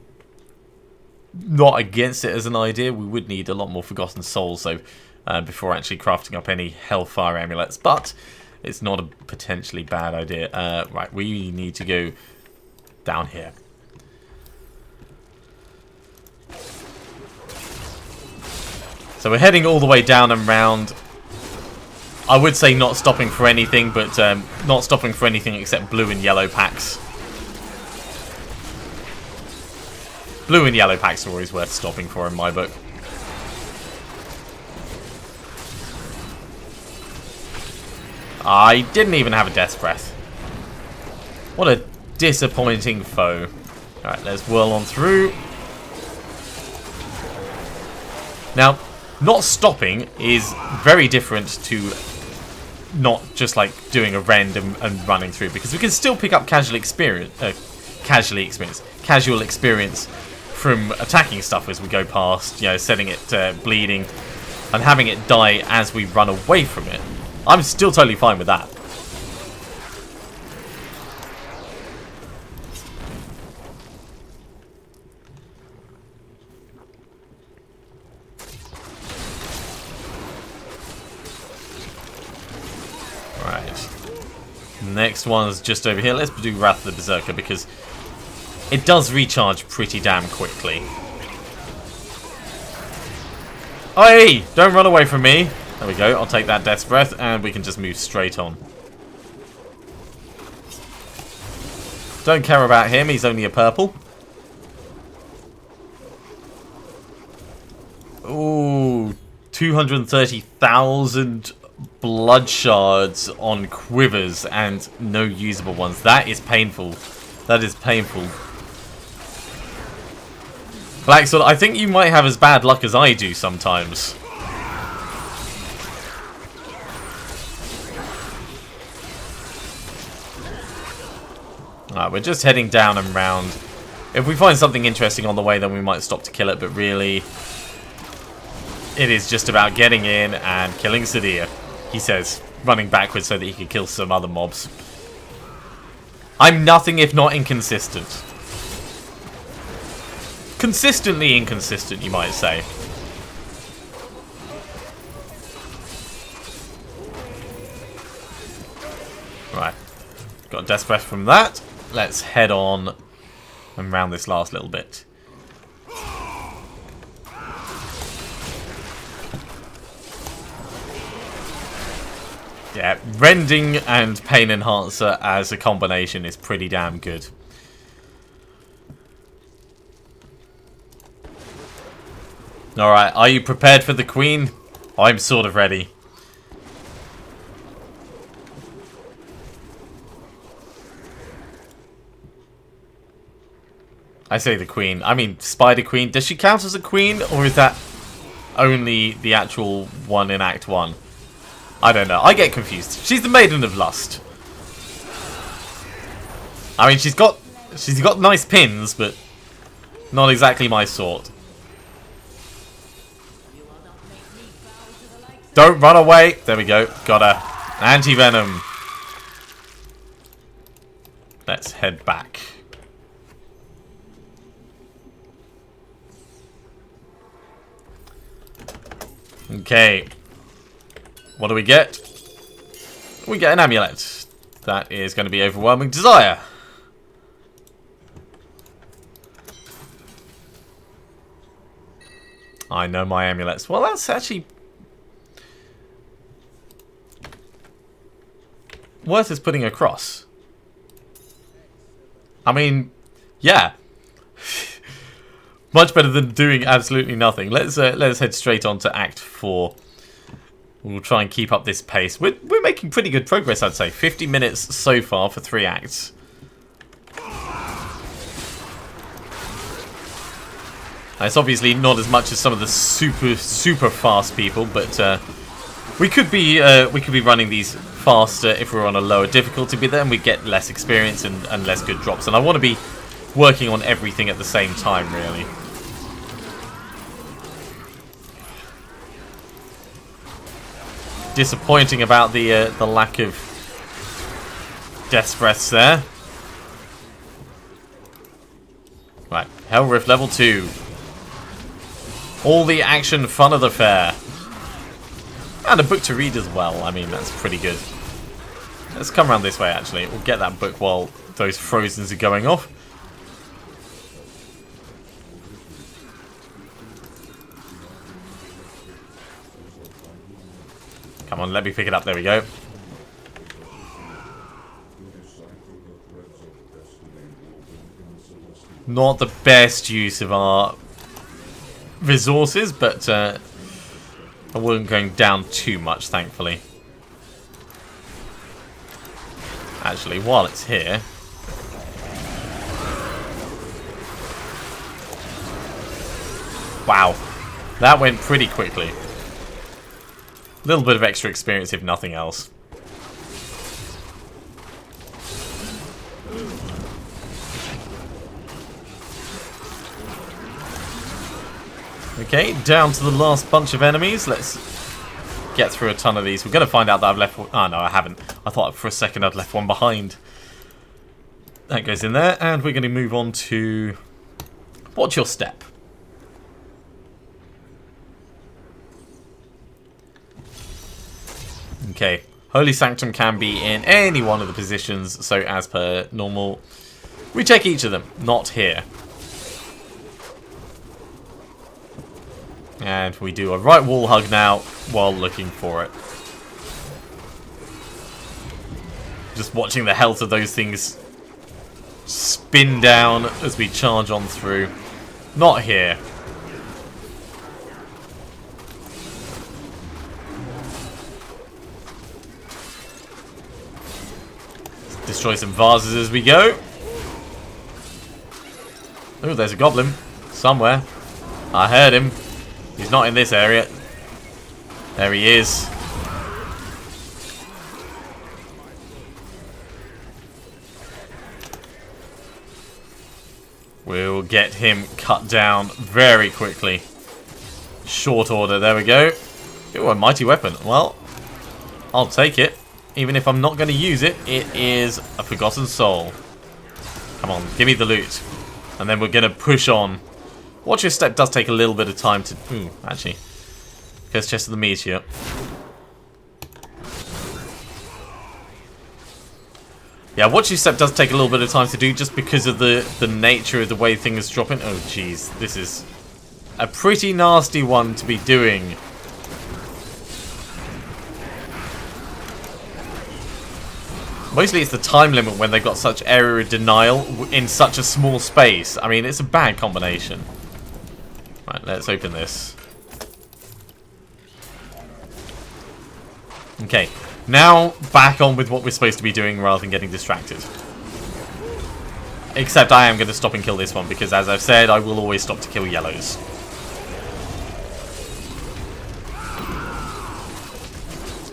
against it as an idea. We would need a lot more Forgotten Souls though, before actually crafting up any Hellfire amulets. But it's not a potentially bad idea. Right, we need to go down here. So we're heading all the way down and round. I would say not stopping for anything, but not stopping for anything except blue and yellow packs. Blue and yellow packs are always worth stopping for in my book. I didn't even have a Death's Breath. What a disappointing foe. Alright, let's whirl on through. Now, not stopping is very different to not just like doing a rend and running through, because we can still pick up casual experience from attacking stuff as we go past, you know, setting it bleeding and having it die as we run away from it. I'm still totally fine with that. Next one's just over here. Let's do Wrath of the Berserker because it does recharge pretty damn quickly. Hey! Don't run away from me. There we go. I'll take that Death's Breath and we can just move straight on. Don't care about him. He's only a purple. Ooh, 230,000 blood shards on quivers and no usable ones. That is painful. That is painful. Black Sword, I think you might have as bad luck as I do sometimes. Alright, we're just heading down and round. If we find something interesting on the way, then we might stop to kill it, but really, it is just about getting in and killing Sadia. He says, running backwards so that he can kill some other mobs. I'm nothing if not inconsistent. Consistently inconsistent, you might say. Right. Death Breath from that. Let's head on and round this last little bit. Yeah, Rending and Pain Enhancer as a combination is pretty damn good. Alright, are you prepared for the Queen? I'm sort of ready. I say the Queen. I mean, Spider Queen. Does she count as a queen, or is that only the actual one in Act 1? I don't know. I get confused. She's the Maiden of Lust. I mean, she's got nice pins, but not exactly my sort. Don't run away. There we go. Got her. Anti-venom. Let's head back. Okay. What do we get? We get an amulet. That is going to be Overwhelming Desire. I know my amulets. Well, that's actually worth us putting across. I mean, yeah. Much better than doing absolutely nothing. Let's head straight on to Act 4. We'll try and keep up this pace. We're making pretty good progress, I'd say. 50 minutes so far for 3 acts. It's obviously not as much as some of the super fast people, but we could be running these faster if we're on a lower difficulty. But then we get less experience and less good drops. And I want to be working on everything at the same time, really. Disappointing about the lack of Death Breaths there. Right, Hell Rift level 2. All the action, fun of the fair. And a book to read as well. I mean, that's pretty good. Let's come around this way, actually. We'll get that book while those Frozens are going off. Come on, let me pick it up. There we go. Not the best use of our resources, but I wasn't going down too much, thankfully. Actually, while it's here, wow, that went pretty quickly. A little bit of extra experience, if nothing else. Okay, down to the last bunch of enemies. Let's get through a ton of these. We're going to find out that I've left one. Oh, no, I haven't. I thought for a second I'd left one behind. That goes in there. And we're going to move on to Watch Your Step. Okay. Holy Sanctum can be in any one of the positions. So as per normal, we check each of them. Not here. And we do a right wall hug now while looking for it. Just watching the health of those things spin down as we charge on through. Not here. Let's destroy some vases as we go. Oh, there's a goblin somewhere. I heard him. He's not in this area. There he is. We'll get him cut down very quickly. Short order. There we go. Ooh, a mighty weapon. Well, I'll take it. Even if I'm not going to use it, it is a Forgotten Soul. Come on, give me the loot. And then we're going to push on. Watch Your Step does take a little bit of time to... Ooh, actually. Curse Chest of the Meteor. Yeah, watching step does take a little bit of time to do just because of the nature of the way things drop in. Oh, jeez. This is a pretty nasty one to be doing. Mostly it's the time limit when they've got such area denial in such a small space. I mean, it's a bad combination. Right, let's open this. Okay, now back on with what we're supposed to be doing rather than getting distracted. Except I am going to stop and kill this one because, as I've said, I will always stop to kill yellows.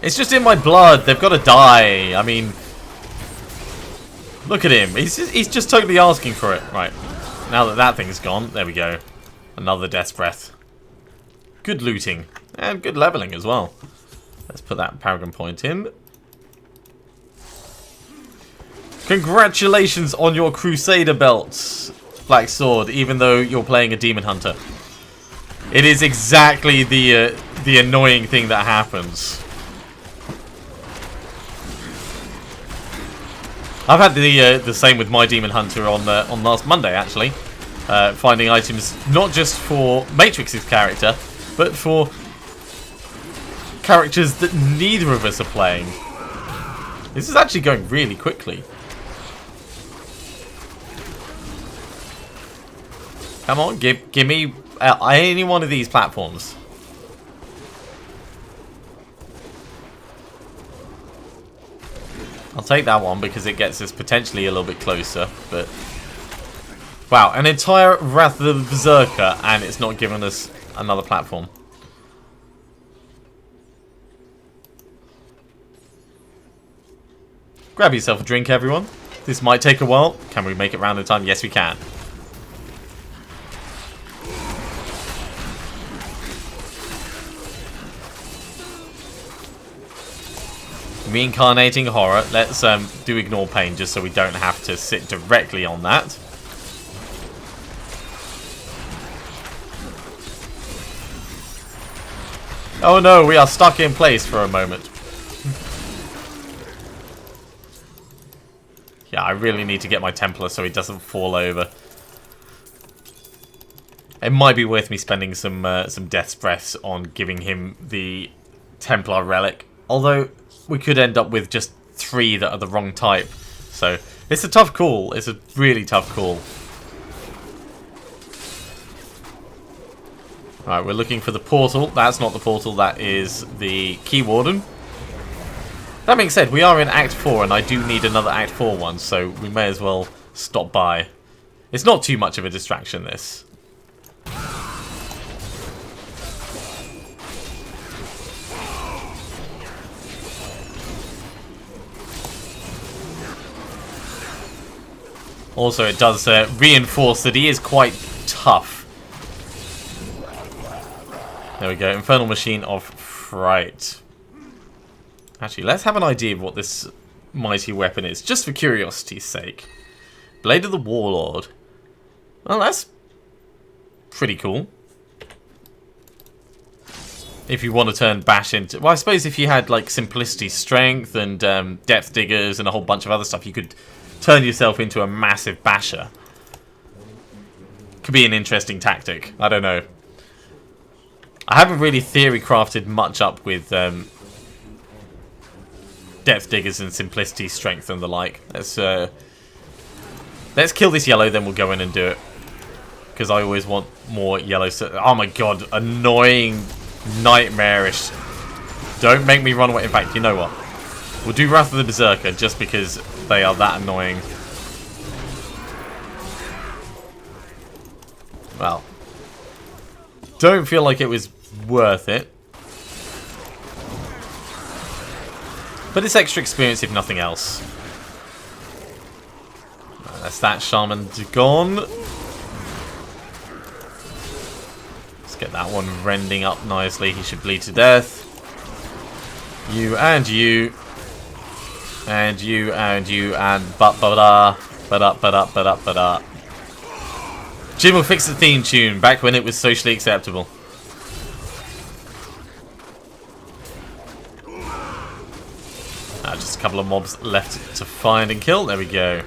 It's just in my blood. They've got to die. I mean, look at him. He's just totally asking for it. Right, now that that thing's gone, there we go. Another Death's Breath. Good looting. And good leveling as well. Let's put that Paragon Point in. Congratulations on your Crusader belt, Black Sword, even though you're playing a Demon Hunter. It is exactly the annoying thing that happens. I've had the same with my Demon Hunter on last Monday, actually. Finding items not just for Matrix's character, but for characters that neither of us are playing. This is actually going really quickly. Come on, give me any one of these platforms. I'll take that one because it gets us potentially a little bit closer, but wow, an entire Wrath of the Berserker and it's not giving us another platform. Grab yourself a drink, everyone. This might take a while. Can we make it round in time? Yes, we can. Reincarnating horror. Let's do ignore pain just so we don't have to sit directly on that. Oh no, we are stuck in place for a moment. Yeah, I really need to get my Templar so he doesn't fall over. It might be worth me spending some Death's Breaths on giving him the Templar relic. Although we could end up with just 3 that are the wrong type. So it's a tough call. It's a really tough call. Right, we're looking for the portal. That's not the portal. That is the Key Warden. That being said, we are in Act 4 and I do need another Act 4 one, so we may as well stop by. It's not too much of a distraction, this. Also, it does reinforce that he is quite tough. There we go, Infernal Machine of Fright. Actually, let's have an idea of what this mighty weapon is, just for curiosity's sake. Blade of the Warlord. Well, that's pretty cool. If you want to turn Bash into... Well, I suppose if you had, like, Simplicity Strength and Depth Diggers and a whole bunch of other stuff, you could turn yourself into a massive basher. Could be an interesting tactic. I don't know. I haven't really theory crafted much up with Depth Diggers and Simplicity Strength and the like. Let's kill this yellow, then we'll go in and do it. Because I always want more yellow. Oh my god, annoying, nightmarish. Don't make me run away. In fact, you know what? We'll do Wrath of the Berserker just because they are that annoying. Well, don't feel like it was worth it. But it's extra experience if nothing else. Right, that's that shaman gone. Let's get that one rending up nicely. He should bleed to death. You and you. And you and you and ba-ba-da. Ba-da-ba-da-ba-da-ba-da. Jim will fix the theme tune back when it was socially acceptable. couple of mobs left to find and kill. There we go.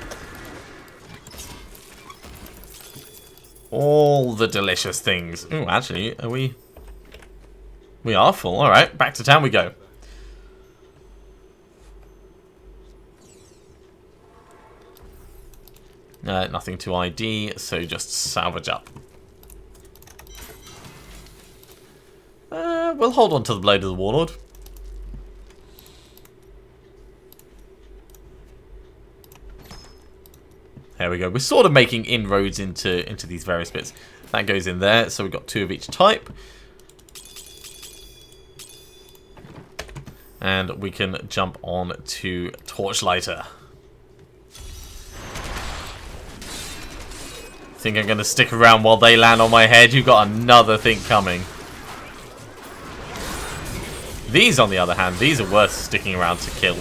All the delicious things. Ooh, actually, are we... We are full. Alright, back to town we go. Nothing to ID, so just salvage up. We'll hold on to the Blade of the Warlord. There we go. We're sort of making inroads into these various bits. That goes in there, so we've got 2 of each type. And we can jump on to Torchlighter. Think I'm going to stick around while they land on my head? You've got another thing coming. These, on the other hand, these are worth sticking around to kill.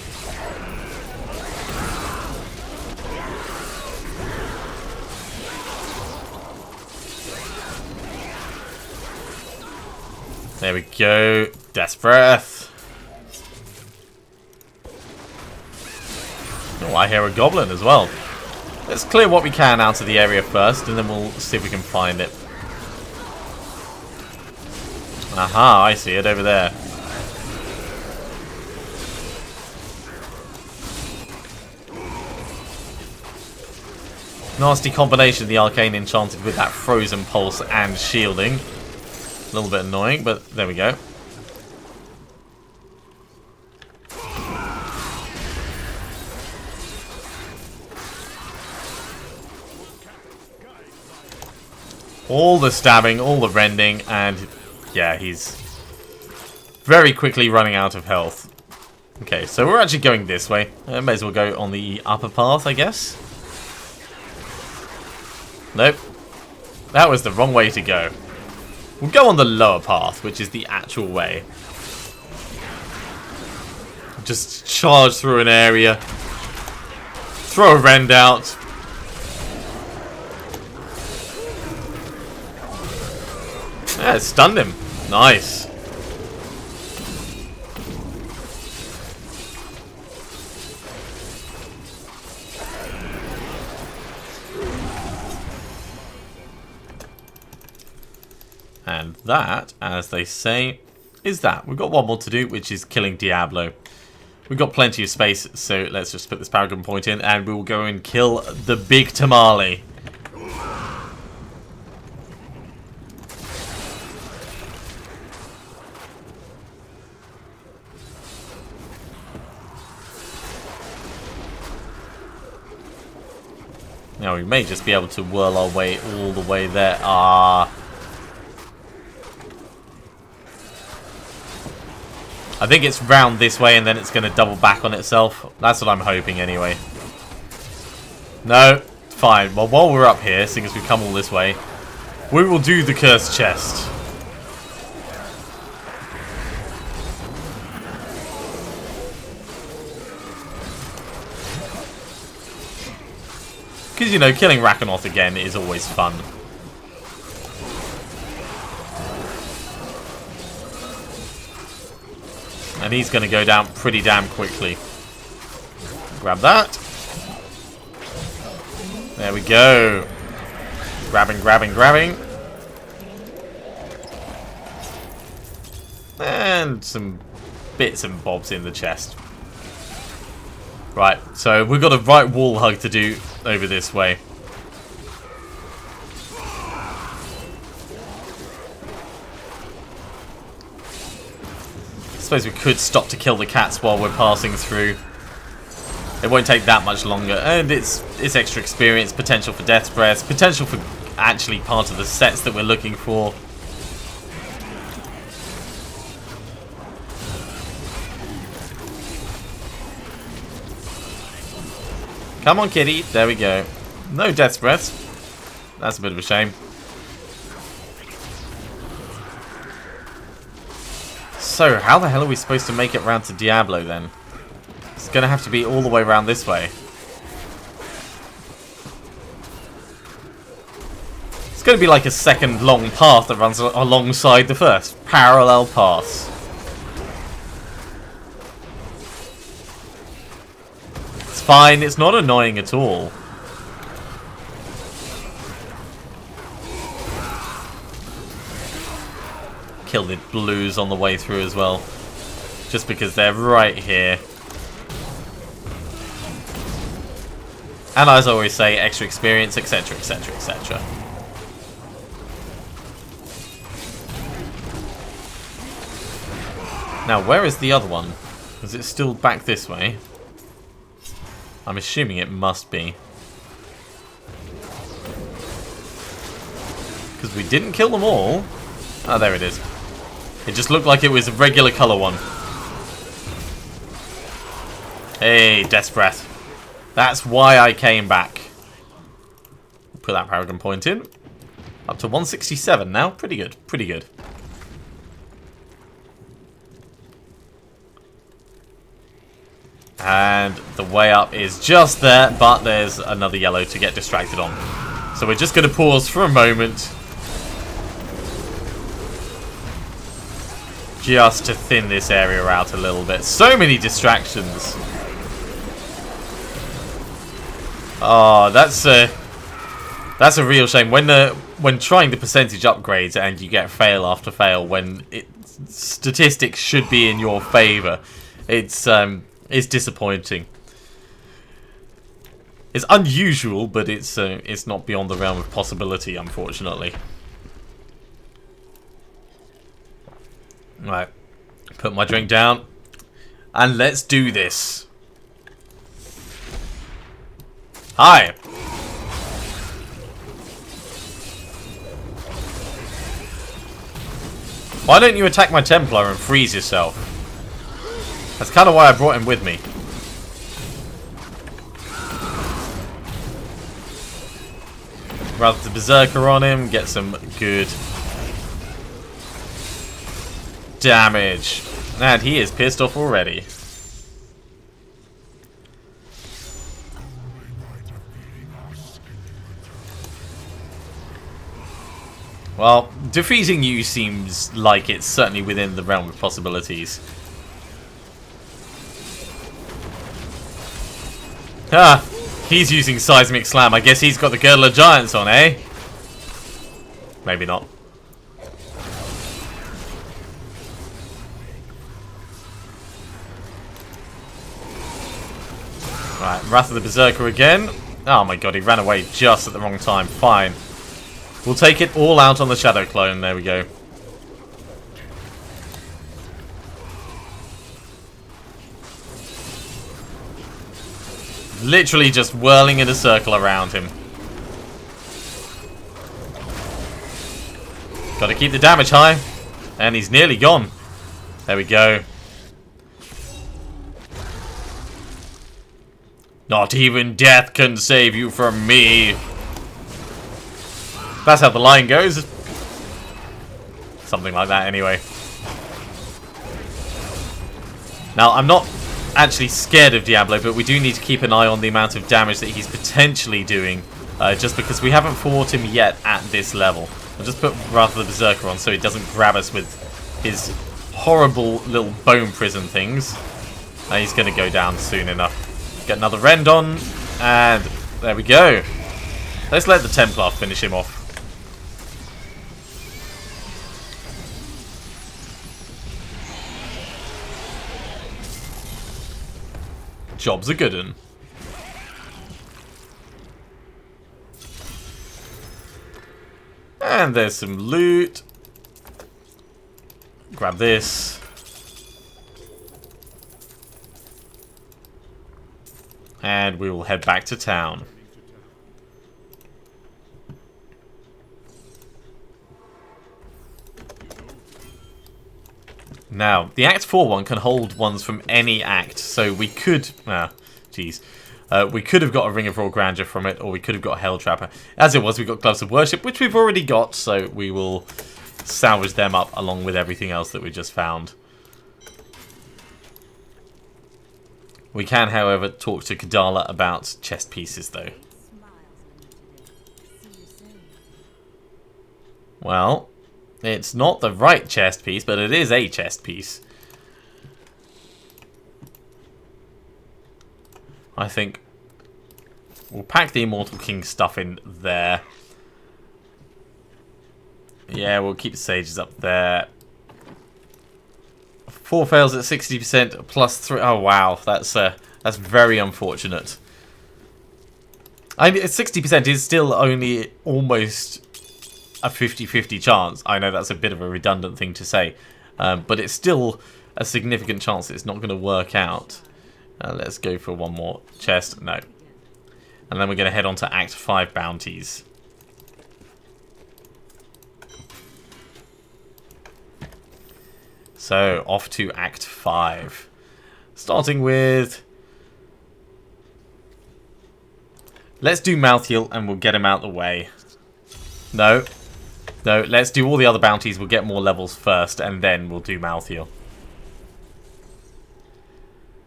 There we go. Death's Breath. Oh, I hear a goblin as well. Let's clear what we can out of the area first, and then we'll see if we can find it. Aha, I see it over there. Nasty combination of the Arcane Enchanted with that Frozen Pulse and shielding. A little bit annoying, but there we go. All the stabbing, all the rending, and yeah, he's very quickly running out of health. Okay, so we're actually going this way. May as well go on the upper path, I guess. Nope. That was the wrong way to go. We'll go on the lower path, which is the actual way. Just charge through an area. Throw a rend out. Yeah, it stunned him. Nice. And that, as they say, is that. We've got one more to do, which is killing Diablo. We've got plenty of space, so let's just put this Paragon Point in, and we will go and kill the big tamale. Now we may just be able to whirl our way all the way there. I think it's round this way and then it's going to double back on itself. That's what I'm hoping anyway. No, fine. Well, while we're up here, seeing as we've come all this way, we will do the cursed chest. Because, you know, killing Rakanoth again is always fun. And he's going to go down pretty damn quickly. Grab that. There we go. Grabbing, grabbing, grabbing. And some bits and bobs in the chest. Right, so we've got a right wall hug to do over this way. I suppose we could stop to kill the cats while we're passing through. It won't take that much longer, and it's extra experience, potential for Death's Breath, potential for actually part of the sets that we're looking for. Come on, kitty. There we go. No Death's Breaths. That's a bit of a shame. So, how the hell are we supposed to make it round to Diablo then? It's going to have to be all the way around this way. It's going to be like a second long path that runs alongside the first. Parallel paths. fine. It's not annoying at all. Kill the blues on the way through as well. Just because they're right here. And as I always say, extra experience, etc, etc, etc. Now, where is the other one? Is it still back this way? I'm assuming it must be. Because we didn't kill them all. Oh, there it is. It just looked like it was a regular colour one. Hey, Death's Breath. That's why I came back. Put that Paragon point in. Up to 167 now. Pretty good. Pretty good. And the way up is just there, but there's another yellow to get distracted on. So we're just going to pause for a moment. Just to thin this area out a little bit. So many distractions. Oh, that's a real shame. When trying the percentage upgrades and you get fail after fail, when statistics should be in your favour, it's disappointing. It's unusual, but it's not beyond the realm of possibility, unfortunately. Right, put my drink down, and let's do this. Hi. Why don't you attack my Templar and freeze yourself? That's kind of why I brought him with me. Rather the Berserker on him, get some good damage. And he is pissed off already. Well, defeating you seems like it's certainly within the realm of possibilities. Ah, he's using Seismic Slam. I guess he's got the Girdle of Giants on, eh? Maybe not. Right, Wrath of the Berserker again. Oh my god, he ran away just at the wrong time. Fine. We'll take it all out on the Shadow Clone. There we go. Literally just whirling in a circle around him. Gotta keep the damage high. And he's nearly gone. There we go. Not even death can save you from me. That's how the line goes. Something like that, anyway. Now, I'm not actually scared of Diablo, but we do need to keep an eye on the amount of damage that he's potentially doing, just because we haven't fought him yet at this level. I'll just put Wrath of the Berserker on so he doesn't grab us with his horrible little bone prison things. He's going to go down soon enough. Get another Rend on, and there we go. Let's let the Templar finish him off. Job's a good un. And there's some loot. Grab this. And we will head back to town. Now, the Act 4 one can hold ones from any act, so we could... we could have got a Ring of Raw Grandeur from it, or we could have got a Hell Trapper. As it was, we got Gloves of Worship, which we've already got, so we will salvage them up along with everything else that we just found. We can, however, talk to Kadala about chest pieces, though. Well, it's not the right chest piece, but it is a chest piece. I think we'll pack the Immortal King stuff in there. Yeah, we'll keep the sages up there. 4 fails at 60% plus 3. Oh wow, that's very unfortunate. I mean, 60% is still only almost a 50-50 chance. I know that's a bit of a redundant thing to say, but it's still a significant chance that it's not going to work out. Let's go for one more chest. No. And then we're going to head on to Act 5 bounties. So, off to Act 5. Starting with... let's do Malthael and we'll get him out of the way. No. No, let's do all the other bounties. We'll get more levels first and then we'll do Malthael.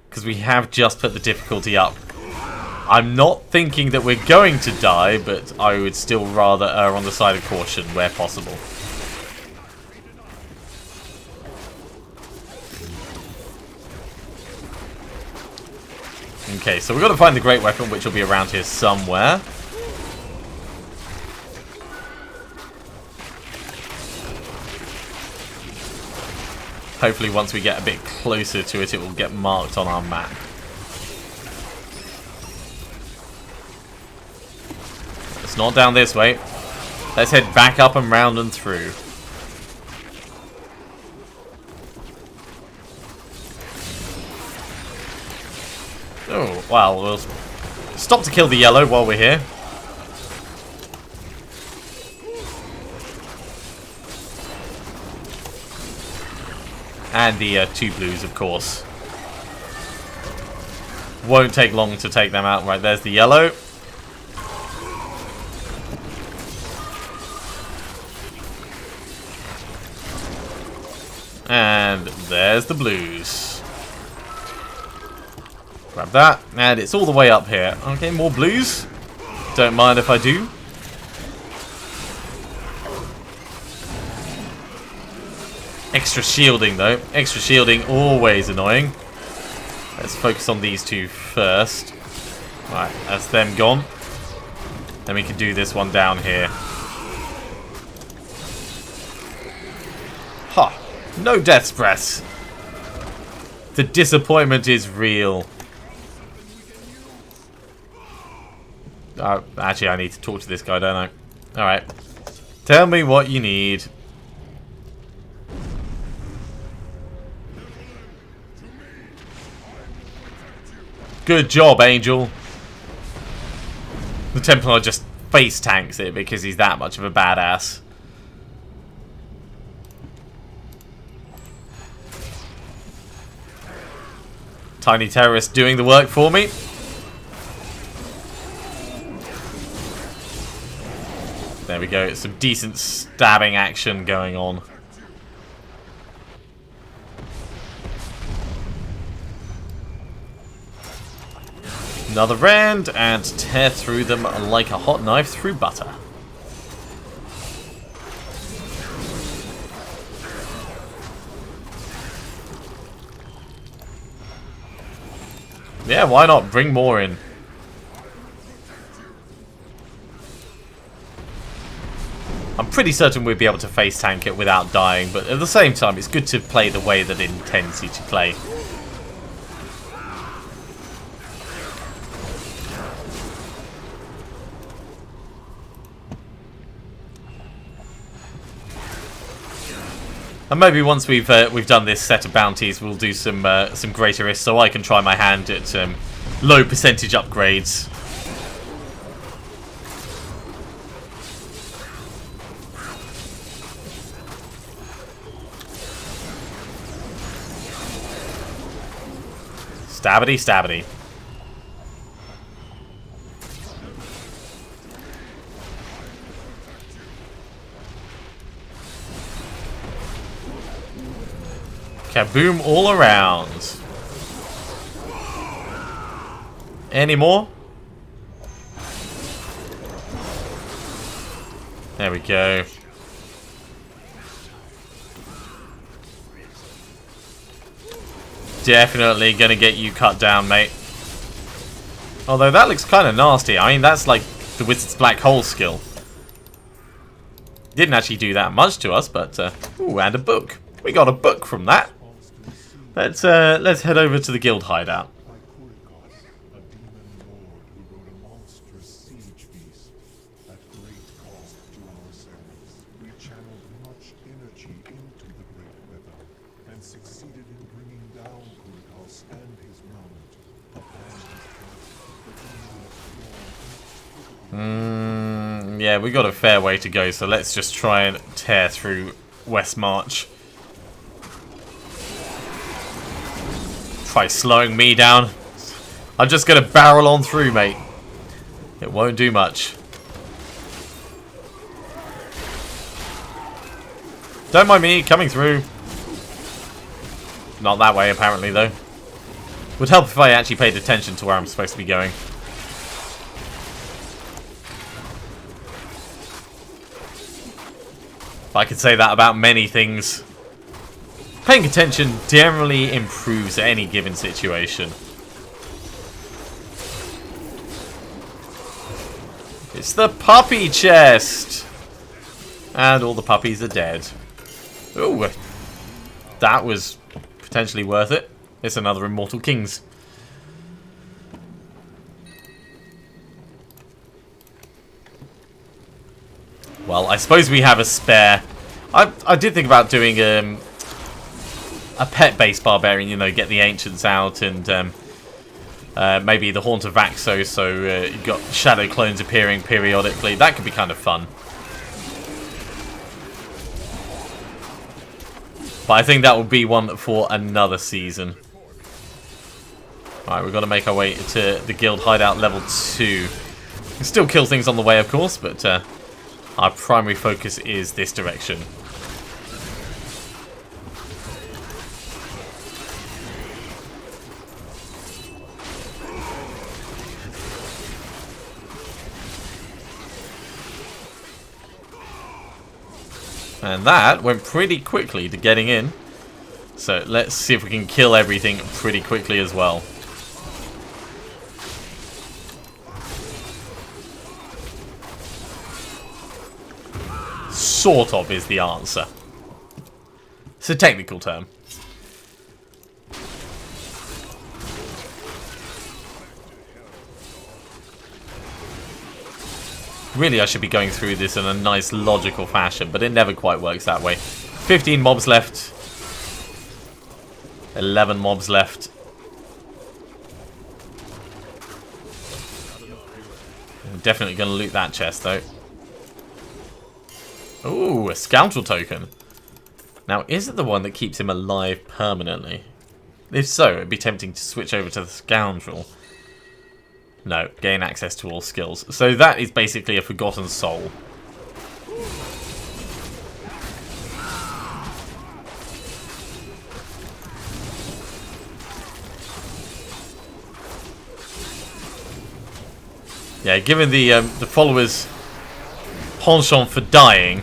Because we have just put the difficulty up. I'm not thinking that we're going to die, but I would still rather err on the side of caution where possible. Okay, so we've got to find the great weapon, which will be around here somewhere. Hopefully once we get a bit closer to it, it will get marked on our map. It's not down this way. Let's head back up and round and through. Oh, well, we'll stop to kill the yellow while we're here. And the 2 blues, of course. Won't take long to take them out. Right, there's the yellow. And there's the blues. Grab that. And it's all the way up here. Okay, more blues. Don't mind if I do. Extra shielding, though. Extra shielding, always annoying. Let's focus on these 2 first. Right, that's them gone. Then we can do this one down here. Ha! No death's breaths. The disappointment is real. Actually, I need to talk to this guy, don't I? Alright. Tell me what you need. Good job, Angel. The Templar just face tanks it because he's that much of a badass. Tiny terrorist doing the work for me. There we go. Some decent stabbing action going on. Another round and tear through them like a hot knife through butter. Yeah, why not? Bring more in. I'm pretty certain we'd be able to face tank it without dying, but at the same time, it's good to play the way that it intends you to play. And maybe once we've done this set of bounties, we'll do some greater risks, so I can try my hand at low percentage upgrades. Stabbity, stabbity. Kaboom all around. Any more? There we go. Definitely gonna get you cut down, mate. Although that looks kind of nasty. I mean, that's like the Wizard's Black Hole skill. Didn't actually do that much to us, but... ooh, and a book. We got a book from that. Let's head over to the guild hideout. Yeah, we got a fair way to go, so let's just try and tear through West March. Try slowing me down. I'm just gonna barrel on through, mate. It won't do much. Don't mind me coming through. Not that way, apparently, though. Would help if I actually paid attention to where I'm supposed to be going. I could say that about many things. Paying attention generally improves any given situation. It's the puppy chest! And all the puppies are dead. Ooh, that was potentially worth it. It's another Immortal Kings. Well, I suppose we have a spare. I did think about doing a pet-based barbarian, you know, get the ancients out and maybe the Haunt of Vaxo, so you've got shadow clones appearing periodically. That could be kind of fun. But I think that will be one for another season. Alright, we've got to make our way to the guild hideout level 2. We can still kill things on the way, of course, but our primary focus is this direction. And that went pretty quickly to getting in. So let's see if we can kill everything pretty quickly as well. Sort of is the answer. It's a technical term. Really, I should be going through this in a nice, logical fashion, but it never quite works that way. 15 mobs left. 11 mobs left. I'm definitely going to loot that chest, though. Ooh, a scoundrel token. Now, is it the one that keeps him alive permanently? If so, it'd be tempting to switch over to the scoundrel. No, gain access to all skills. So that is basically a forgotten soul. Yeah, given the followers' penchant for dying,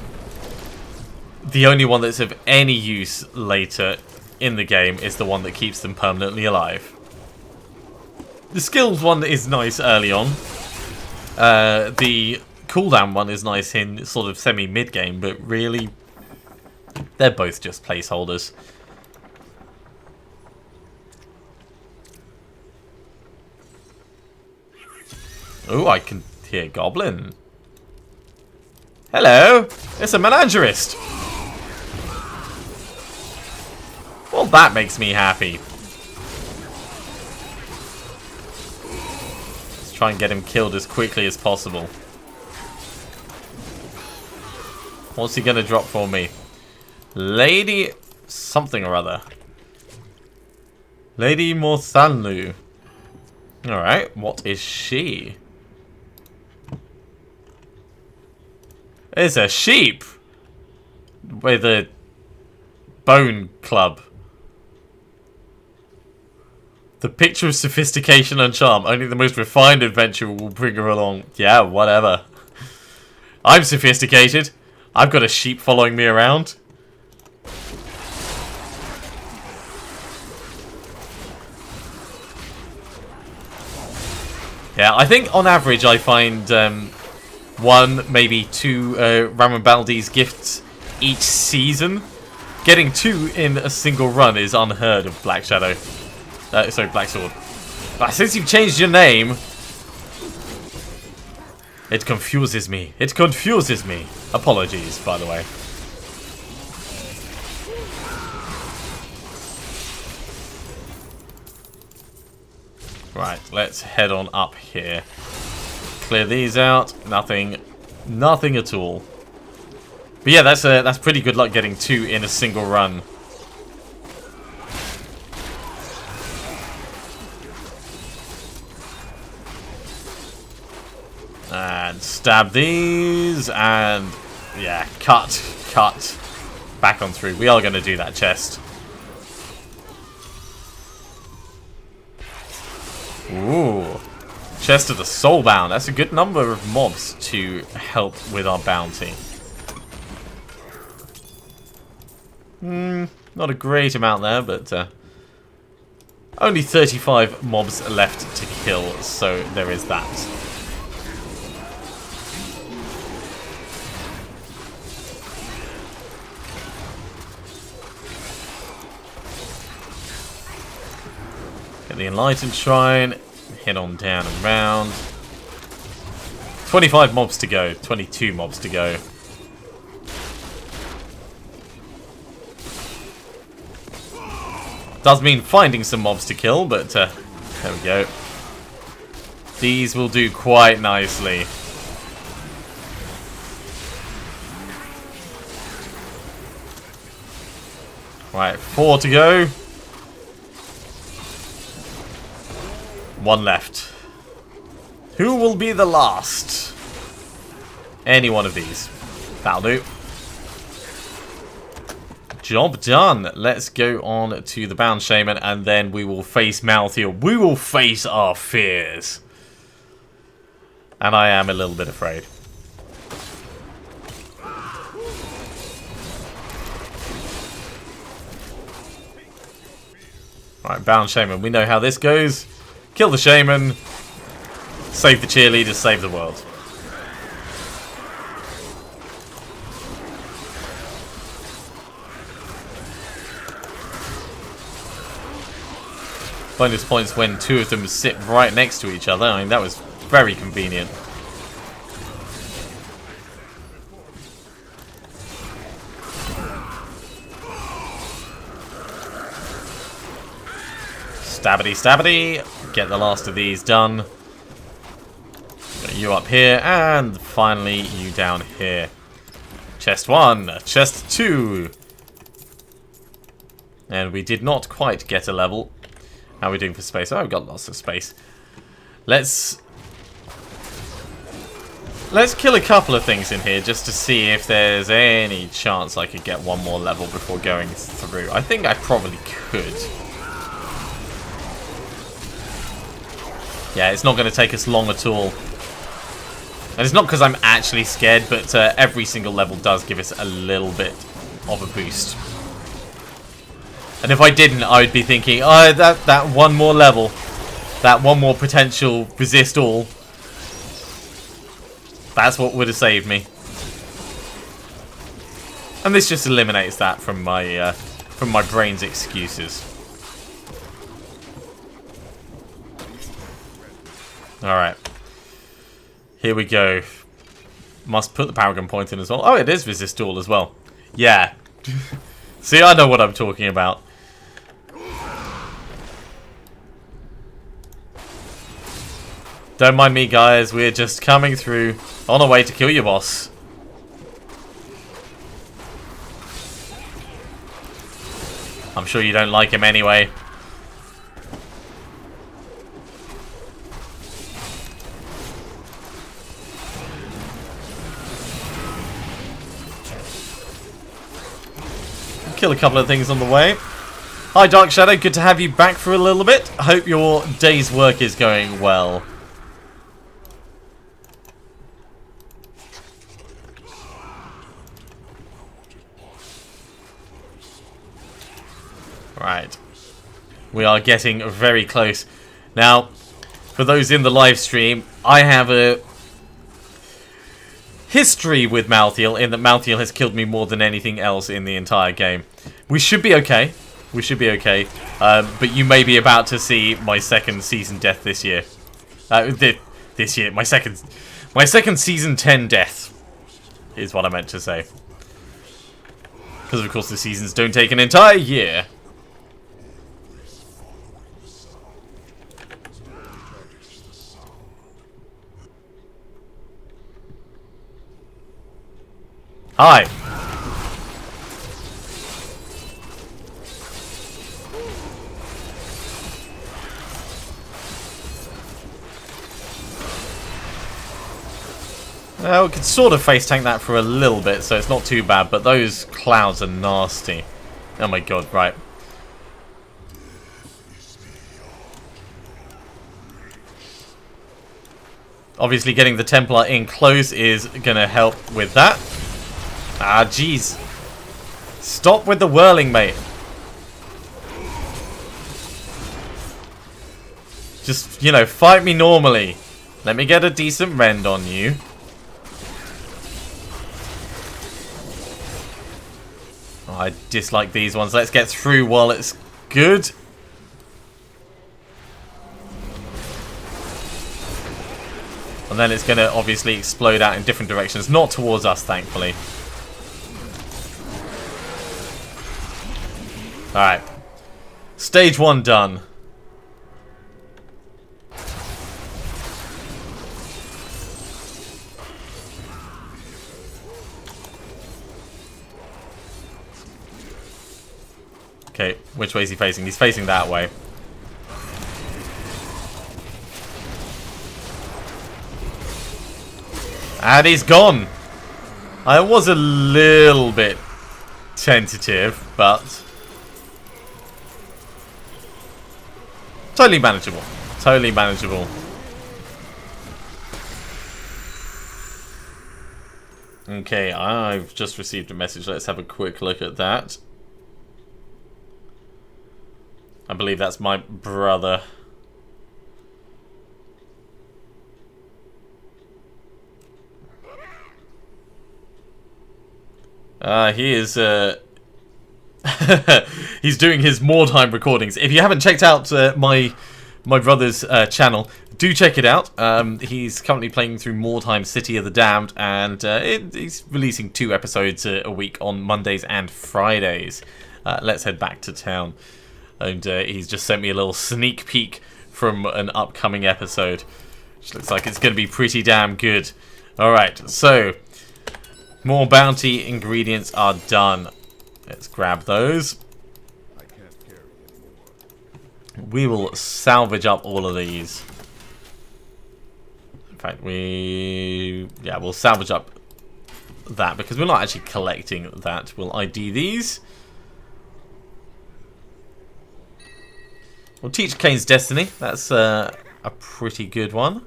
the only one that's of any use later in the game is the one that keeps them permanently alive. The skills one is nice early on. The cooldown one is nice in sort of semi-mid game, but really, they're both just placeholders. Oh, I can hear Goblin. Hello, it's a menagerist. Well, that makes me happy. Let's try and get him killed as quickly as possible. What's he gonna drop for me? Lady something or other. Lady Morthanlu. Alright, what is she? It's a sheep with a bone club. The picture of sophistication and charm. Only the most refined adventurer will bring her along. Yeah, whatever. I'm sophisticated. I've got a sheep following me around. Yeah, I think on average I find one, maybe two Rambaldi's gifts each season. Getting two in a single run is unheard of, Black Shadow. Sorry, Black Sword. But since you've changed your name, it confuses me. It confuses me. Apologies, by the way. Right, let's head on up here. Clear these out. Nothing at all. But yeah, that's pretty good luck getting two in a single run. And stab these, and yeah, cut. Back on through. We are going to do that chest. Ooh. Chest of the Soulbound. That's a good number of mobs to help with our bounty. Not a great amount there, but only 35 mobs left to kill, so there is that. Get the Enlightened Shrine, head on down and round. 25 mobs to go, 22 mobs to go. Does mean finding some mobs to kill, but there we go. These will do quite nicely. Right, 4 to go. 1 left. Who will be the last? Any one of these. That'll do. Job done. Let's go on to the Bound Shaman, and then we will face Malthael. We will face our fears. And I am a little bit afraid. Right, Bound Shaman. We know how this goes. Kill the Shaman. Save the cheerleaders. Save the world. Bonus points when two of them sit right next to each other. I mean, that was very convenient. Stabbity, stabbity. Get the last of these done. Got you up here, and finally you down here. Chest 1, chest 2. And we did not quite get a level. How are we doing for space? Oh, we've got lots of space. Let's kill a couple of things in here just to see if there's any chance I could get one more level before going through. I think I probably could. Yeah, it's not going to take us long at all. And it's not because I'm actually scared, but every single level does give us a little bit of a boost. And if I didn't, I would be thinking, oh, that one more level, that one more potential resist all, that's what would have saved me. And this just eliminates that from my brain's excuses. Alright. Here we go. Must put the Paragon point in as well. Oh, it is resist all as well. Yeah. See, I know what I'm talking about. Don't mind me, guys. We're just coming through on our way to kill your boss. I'm sure you don't like him anyway. Kill a couple of things on the way. Hi, Dark Shadow. Good to have you back for a little bit. I hope your day's work is going well. Right. We are getting very close. Now, for those in the live stream, I have a history with Malthael in that Malthael has killed me more than anything else in the entire game. We should be okay. We should be okay. But you may be about to see my second season death this year. This year, my second season 10 death is what I meant to say. Because of course the seasons don't take an entire year. Hi. Well, we could sort of face tank that for a little bit, so it's not too bad, but those clouds are nasty. Oh my god, right. Obviously getting the Templar in close is going to help with that. Ah, jeez. Stop with the whirling, mate. Just, you know, fight me normally. Let me get a decent rend on you. Oh, I dislike these ones. Let's get through while it's good. And then it's going to obviously explode out in different directions. Not towards us, thankfully. Alright. Stage 1 done. Okay, which way is he facing? He's facing that way. And he's gone. I was a little bit tentative, but totally manageable. Totally manageable. Okay, I've just received a message. Let's have a quick look at that. I believe that's my brother. He is, he's doing his Mordheim recordings. If you haven't checked out my brother's channel, do check it out. He's currently playing through Mordheim City of the Damned, and he's releasing 2 episodes a week on Mondays and Fridays. Let's head back to town. And he's just sent me a little sneak peek from an upcoming episode, which looks like it's going to be pretty damn good. Alright, so more bounty ingredients are done. Let's grab those. We will salvage up all of these. In fact, we'll salvage up that because we're not actually collecting that. We'll ID these. We'll teach Kane's Destiny. That's a pretty good one.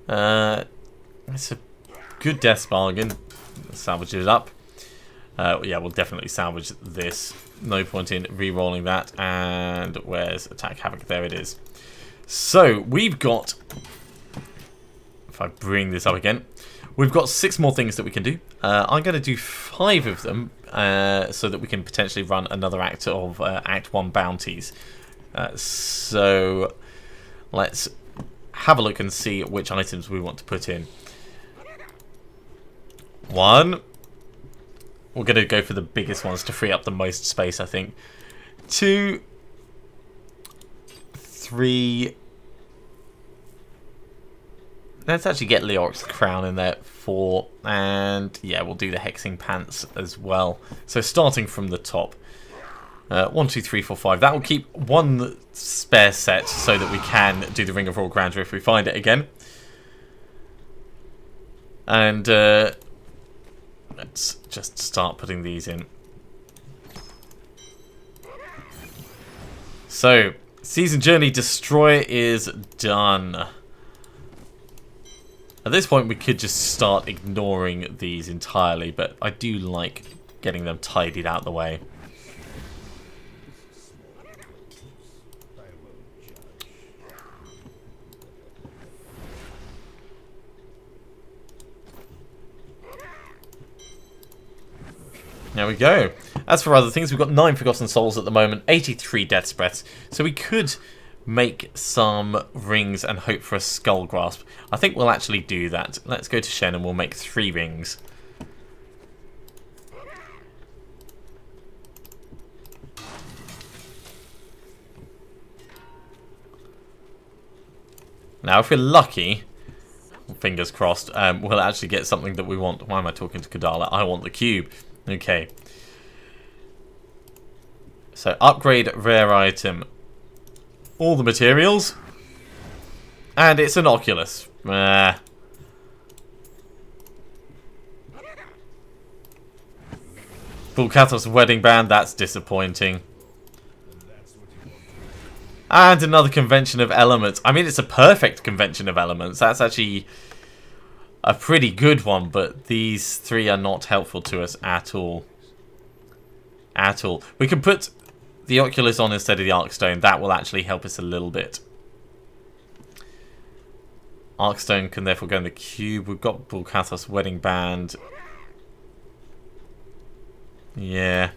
It's a good death bargain. Salvage it up. Yeah, we'll definitely salvage this. No point in re-rolling that. And where's Attack Havoc? There it is. So, we've got... If I bring this up again. We've got 6 more things that we can do. I'm going to do 5 of them. So that we can potentially run another act of Act 1 bounties. So let's have a look and see which items we want to put in. 1. We're going to go for the biggest ones to free up the most space, I think. 2. 3. Let's actually get Leoric's crown in there. 4. And yeah, we'll do the hexing pants as well. So starting from the top. 1, 2, 3, 4, 5. That will keep 1 spare set so that we can do the Ring of Royal Grandeur if we find it again. And let's just start putting these in. So, Season Journey Destroyer is done. At this point we could just start ignoring these entirely, but I do like getting them tidied out the way. There we go. As for other things, we've got 9 Forgotten Souls at the moment, 83 Death's Breaths. So we could make some rings and hope for a Skull Grasp. I think we'll actually do that. Let's go to Shen and we'll make 3 rings. Now, if we're lucky, fingers crossed, we'll actually get something that we want. Why am I talking to Kadala? I want the cube. Okay. So, upgrade rare item. All the materials. And it's an Oculus. Vulkathos wedding band, that's disappointing. And another convention of elements. I mean, it's a perfect convention of elements. That's actually a pretty good one, but these 3 are not helpful to us at all. At all. We can put the Oculus on instead of the Arkstone. That will actually help us a little bit. Arkstone can therefore go in the cube. We've got Vulkathos wedding band. Yeah.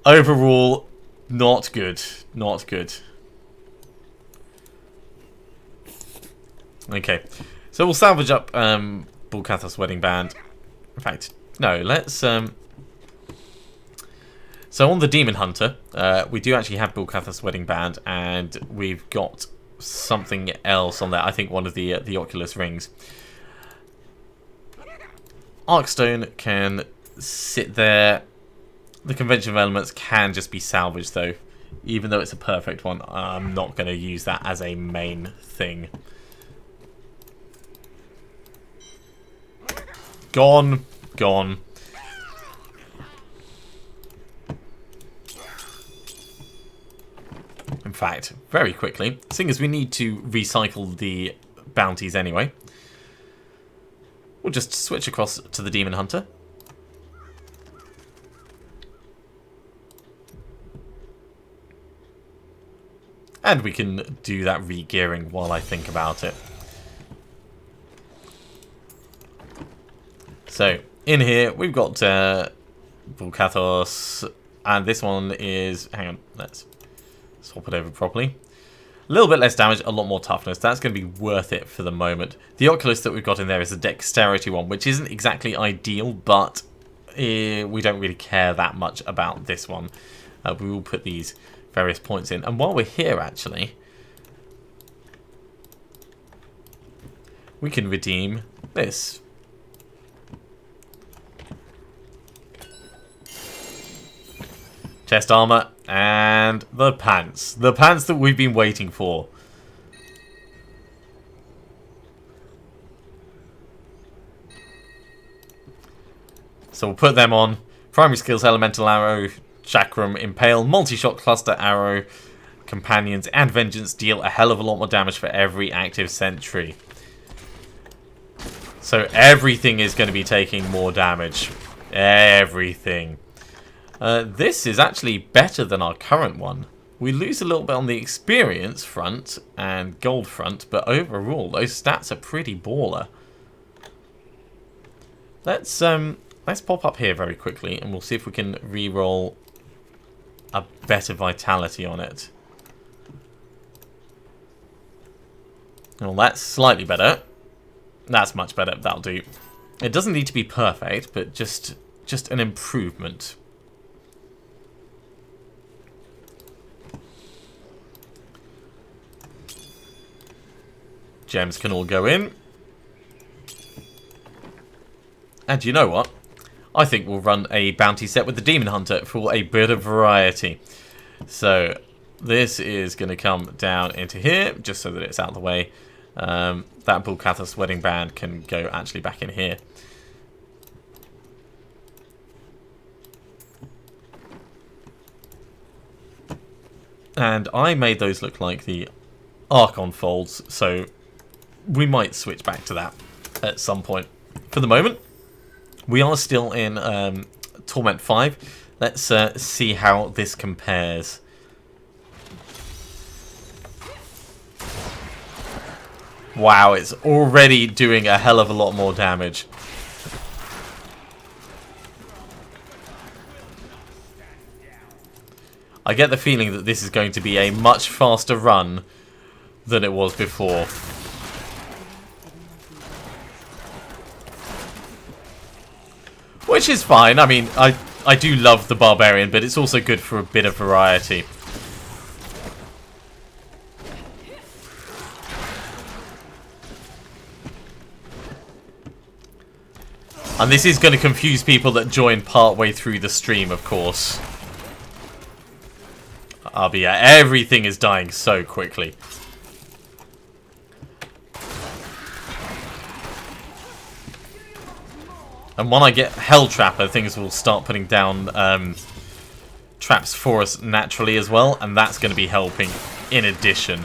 Overall, not good. Not good. Okay. So we'll salvage up Vulkathos wedding band. In fact, no, let's... So on the Demon Hunter, we do actually have Vulkathos wedding band, and we've got something else on there. I think one of the Oculus rings. Arkstone can sit there. The Convention of Elements can just be salvaged, though. Even though it's a perfect one, I'm not going to use that as a main thing. Gone. Gone. In fact, very quickly, seeing as we need to recycle the bounties anyway, we'll just switch across to the Demon Hunter. And we can do that re-gearing while I think about it. So, in here, we've got Vulkathos, and this one is... Hang on, let's swap it over properly. A little bit less damage, a lot more toughness. That's going to be worth it for the moment. The Oculus that we've got in there is a dexterity one, which isn't exactly ideal, but we don't really care that much about this one. We will put these various points in. And while we're here, actually, we can redeem this. Chest armor and the pants. The pants that we've been waiting for. So we'll put them on. Primary skills, elemental arrow, chakram, impale, multi-shot cluster arrow, companions, and vengeance deal a hell of a lot more damage for every active sentry. So everything is going to be taking more damage. Everything. This is actually better than our current one. We lose a little bit on the experience front and gold front, but overall those stats are pretty baller. Let's pop up here very quickly and we'll see if we can re-roll a better vitality on it. Well, that's slightly better. That's much better. That'll do. It doesn't need to be perfect, but just an improvement. Gems can all go in. And you know what? I think we'll run a bounty set with the Demon Hunter for a bit of variety. So this is going to come down into here, just so that it's out of the way. That Vulkathos wedding band can go actually back in here. And I made those look like the Archon folds, so we might switch back to that at some point. For the moment, we are still in Torment 5. Let's see how this compares. Wow, it's already doing a hell of a lot more damage. I get the feeling that this is going to be a much faster run than it was before. Which is fine. I mean, I do love the Barbarian, but it's also good for a bit of variety. And this is going to confuse people that join partway through the stream, of course. But yeah, everything is dying so quickly. And when I get Hell Trapper, things will start putting down traps for us naturally as well, and that's going to be helping in addition.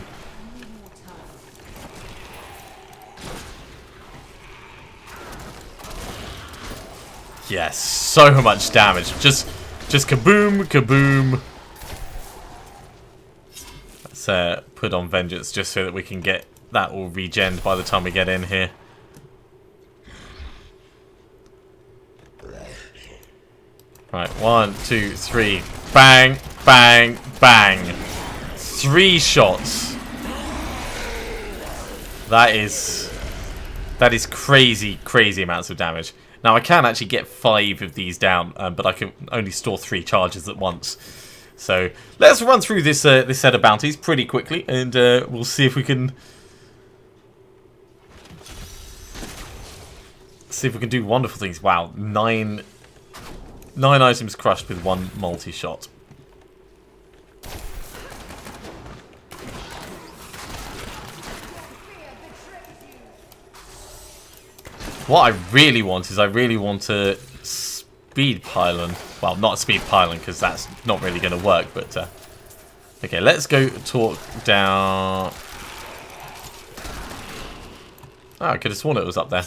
Yes, so much damage. Just kaboom, kaboom. Let's put on Vengeance just so that we can get that all regened by the time we get in here. Right, 1, 2, 3. Bang, bang, bang. 3 shots. That is crazy, crazy amounts of damage. Now, I can actually get 5 of these down, but I can only store 3 charges at once. So, let's run through this this set of bounties pretty quickly, and we'll see if we can... do wonderful things. Wow, 9 items crushed with 1 multi-shot. What I really want is I really want a speed pylon. Well, not a speed pylon because that's not really going to work. But okay, let's go talk down. Oh, I could have sworn it was up there.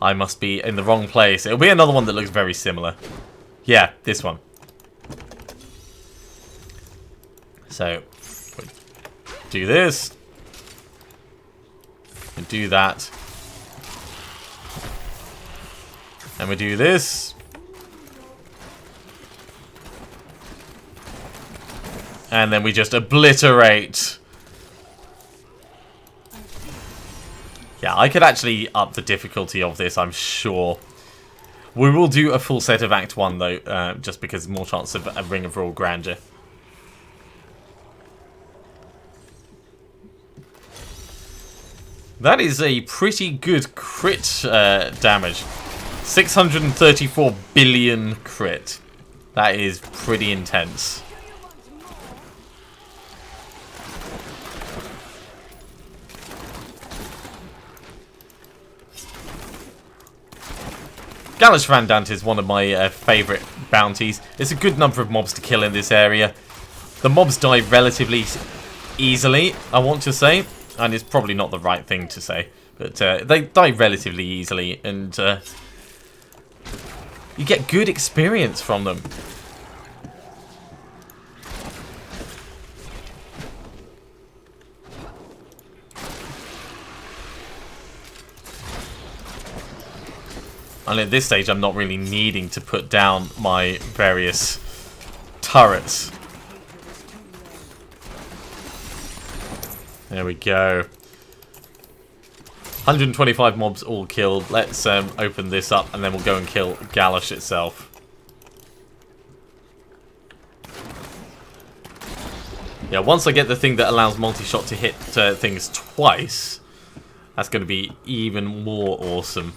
I must be in the wrong place. It'll be another one that looks very similar. Yeah, this one. So, do this. And do that. And we do this. And then we just obliterate. Yeah, I could actually up the difficulty of this, I'm sure. We will do a full set of Act 1, though, just because more chance of a Ring of Royal Grandeur. That is a pretty good crit damage. 634 billion crit. That is pretty intense. Galish Vandant is one of my favourite bounties. There's a good number of mobs to kill in this area. The mobs die relatively easily, I want to say. And it's probably not the right thing to say. But they die relatively easily. And you get good experience from them. And at this stage, I'm not really needing to put down my various turrets. There we go. 125 mobs all killed. Let's open this up and then we'll go and kill Galish itself. Yeah, once I get the thing that allows multi-shot to hit things twice, that's going to be even more awesome.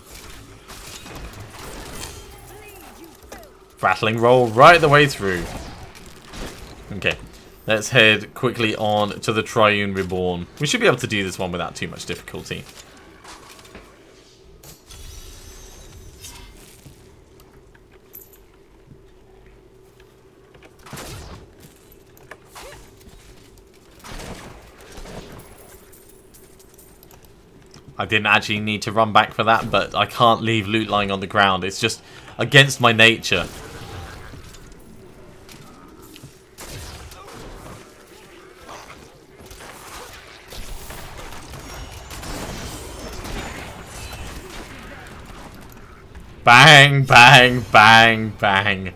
Rattling roll right the way through. Okay, let's head quickly on to the Triune Reborn. We should be able to do this one without too much difficulty. I didn't actually need to run back for that, but I can't leave loot lying on the ground. It's just against my nature. Bang, bang, bang, bang.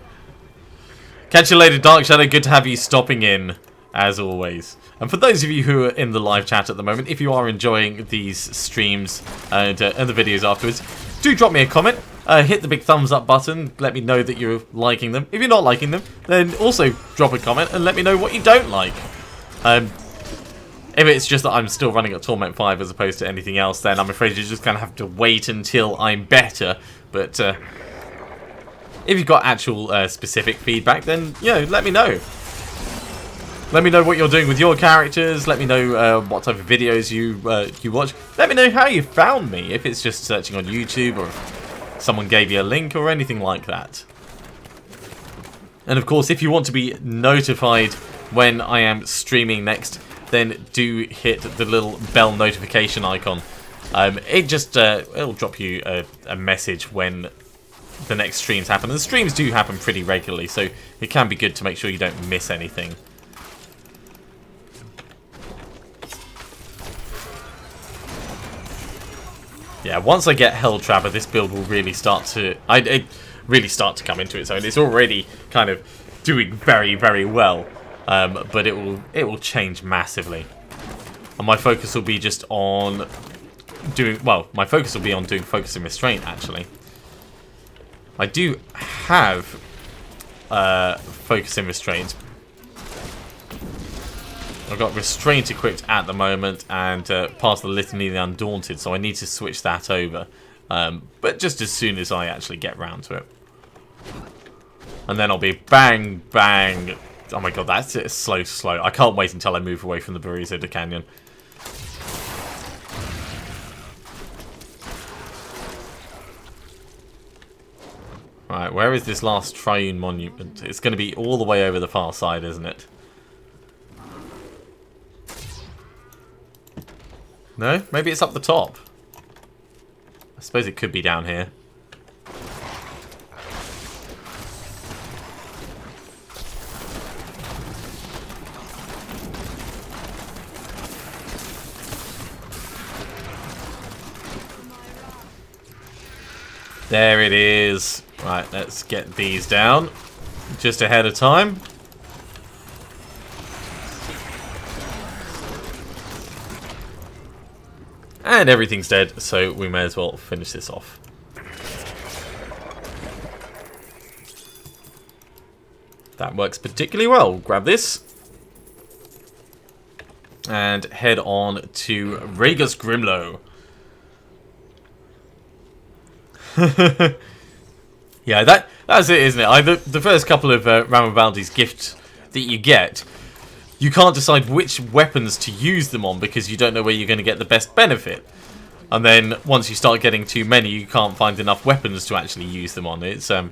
Catch you later, Dark Shadow. Good to have you stopping in, as always. And for those of you who are in the live chat at the moment, if you are enjoying these streams and the videos afterwards, do drop me a comment. Hit the big thumbs up button. Let me know that you're liking them. If you're not liking them, then also drop a comment and let me know what you don't like. If it's just that I'm still running at Torment 5 as opposed to anything else, then I'm afraid you're just going to have to wait until I'm better. But if you've got actual specific feedback, then, you know, let me know. Let me know what you're doing with your characters. Let me know what type of videos you watch. Let me know how you found me, if it's just searching on YouTube or if someone gave you a link or anything like that. And of course, if you want to be notified when I am streaming next, then do hit the little bell notification icon. It just it'll drop you a message when the next streams happen. And the streams do happen pretty regularly, so it can be good to make sure you don't miss anything. Yeah, once I get Hell Trapper, this build will really start to come into its own. It's already kind of doing very, very well. But it will change massively, and my focus will be just on doing my focus will be on doing focus and restraint. Actually, I do have focus and restraint. I've got restraint equipped at the moment and past the Litany of the Undaunted, so I need to switch that over. But just as soon as I actually get round to it, and then I'll be bang bang. Oh my god, that's it. Slow. I can't wait until I move away from the Barizo de Canyon. Right, where is this last triune monument? It's going to be all the way over the far side, isn't it? No? Maybe it's up the top. I suppose it could be down here. There it is. Right, let's get these down just ahead of time. And everything's dead, so we may as well finish this off. That works particularly well. Grab this. And head on to Rhaegus Grimlow. Yeah, that's it, isn't it? The first couple of Ram Bounties gifts that you get, you can't decide which weapons to use them on because you don't know where you're going to get the best benefit. And then once you start getting too many, you can't find enough weapons to actually use them on. It's a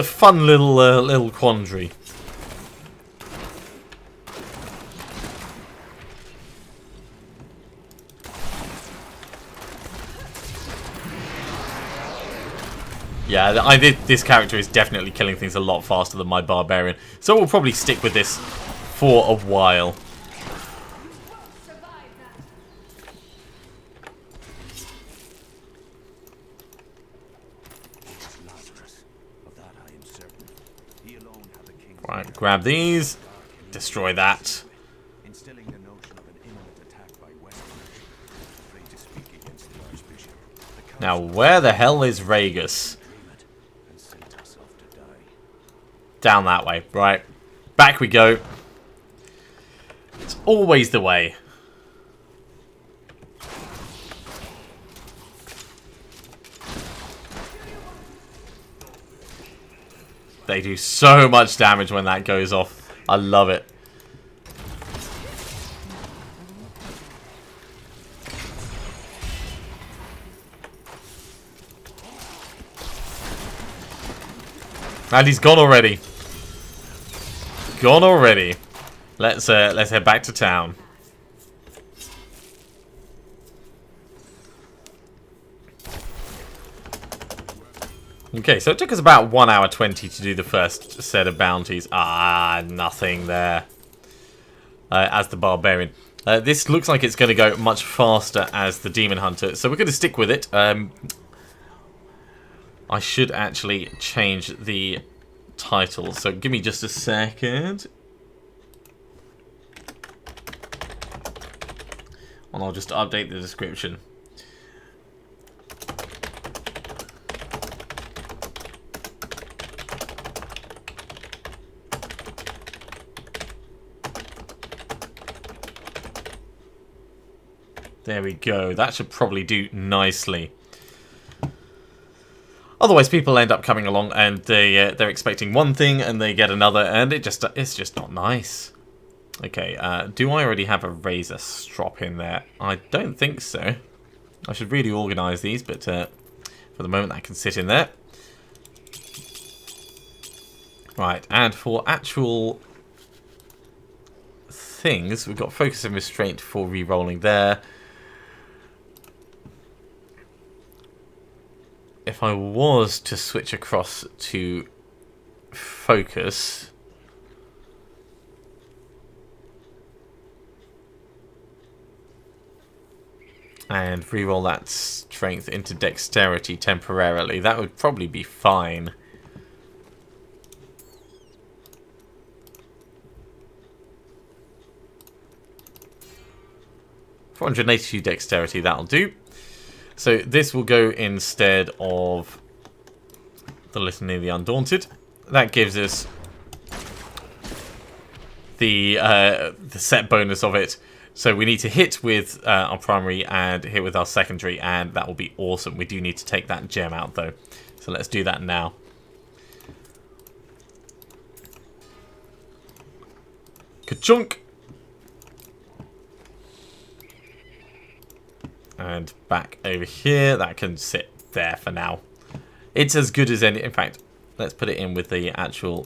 fun little quandary. Yeah, this character is definitely killing things a lot faster than my Barbarian, so we'll probably stick with this for a while. Right, grab these, destroy that. Now, where the hell is Rhaegus? Down that way. Right. Back we go. It's always the way. They do so much damage when that goes off. I love it. And he's gone already. Gone already. Let's head back to town. Okay, so it took us about 1 hour 20 to do the first set of bounties. Ah, nothing there. As the Barbarian. This looks like it's going to go much faster as the Demon Hunter, so we're going to stick with it. I should actually change the title. So give me just a second. And I'll just update the description. There we go. That should probably do nicely. Otherwise, people end up coming along and they're expecting one thing and they get another, and it's just not nice. Okay, do I already have a razor strop in there? I don't think so. I should really organise these, but for the moment that can sit in there. Right, and for actual things, we've got focus and restraint for re-rolling there. If I was to switch across to focus, and reroll that strength into dexterity temporarily, that would probably be fine. $482 dexterity, that'll do. So this will go instead of the Litany of the Undaunted. That gives us the set bonus of it. So we need to hit with our primary and hit with our secondary, and that will be awesome. We do need to take that gem out though. So let's do that now. Ka-chunk! And back over here, that can sit there for now. It's as good as any. In fact, let's put it in with the actual.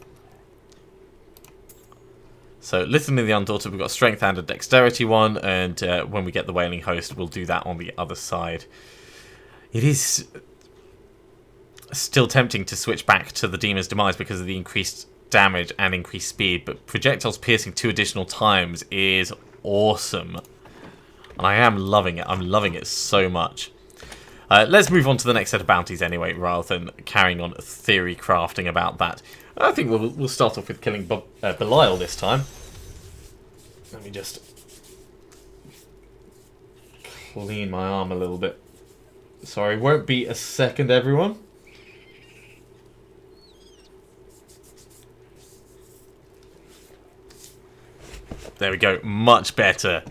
So, Litany of the Undaunted, we've got strength and a dexterity one, and when we get the Wailing Host, we'll do that on the other side. It is still tempting to switch back to the Demon's Demise because of the increased damage and increased speed, but projectiles piercing 2 additional times is awesome. And I am loving it. I'm loving it so much. Let's move on to the next set of bounties anyway, rather than carrying on theory crafting about that. I think we'll start off with killing Belial this time. Let me just clean my arm a little bit. Sorry, won't be a second, everyone. There we go. Much better.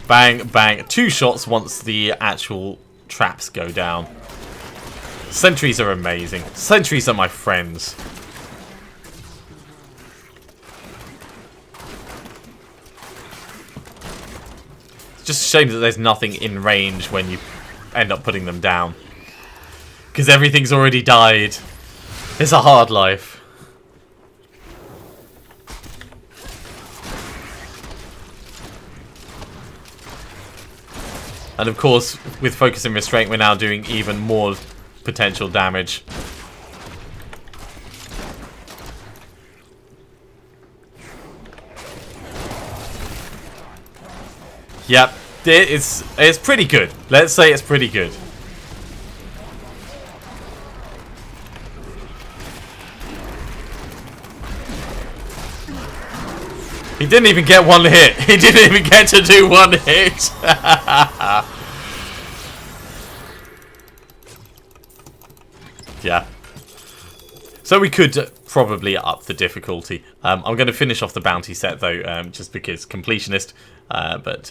Bang, bang. 2 shots once the actual traps go down. Sentries are amazing. Sentries are my friends. It's just a shame that there's nothing in range when you end up putting them down. Because everything's already died. It's a hard life. And of course, with focus and restraint, we're now doing even more potential damage. Yep, it's pretty good. Let's say it's pretty good. He didn't even get one hit. He didn't even get to do one hit. Yeah. So we could probably up the difficulty. I'm going to finish off the bounty set though, just because completionist. But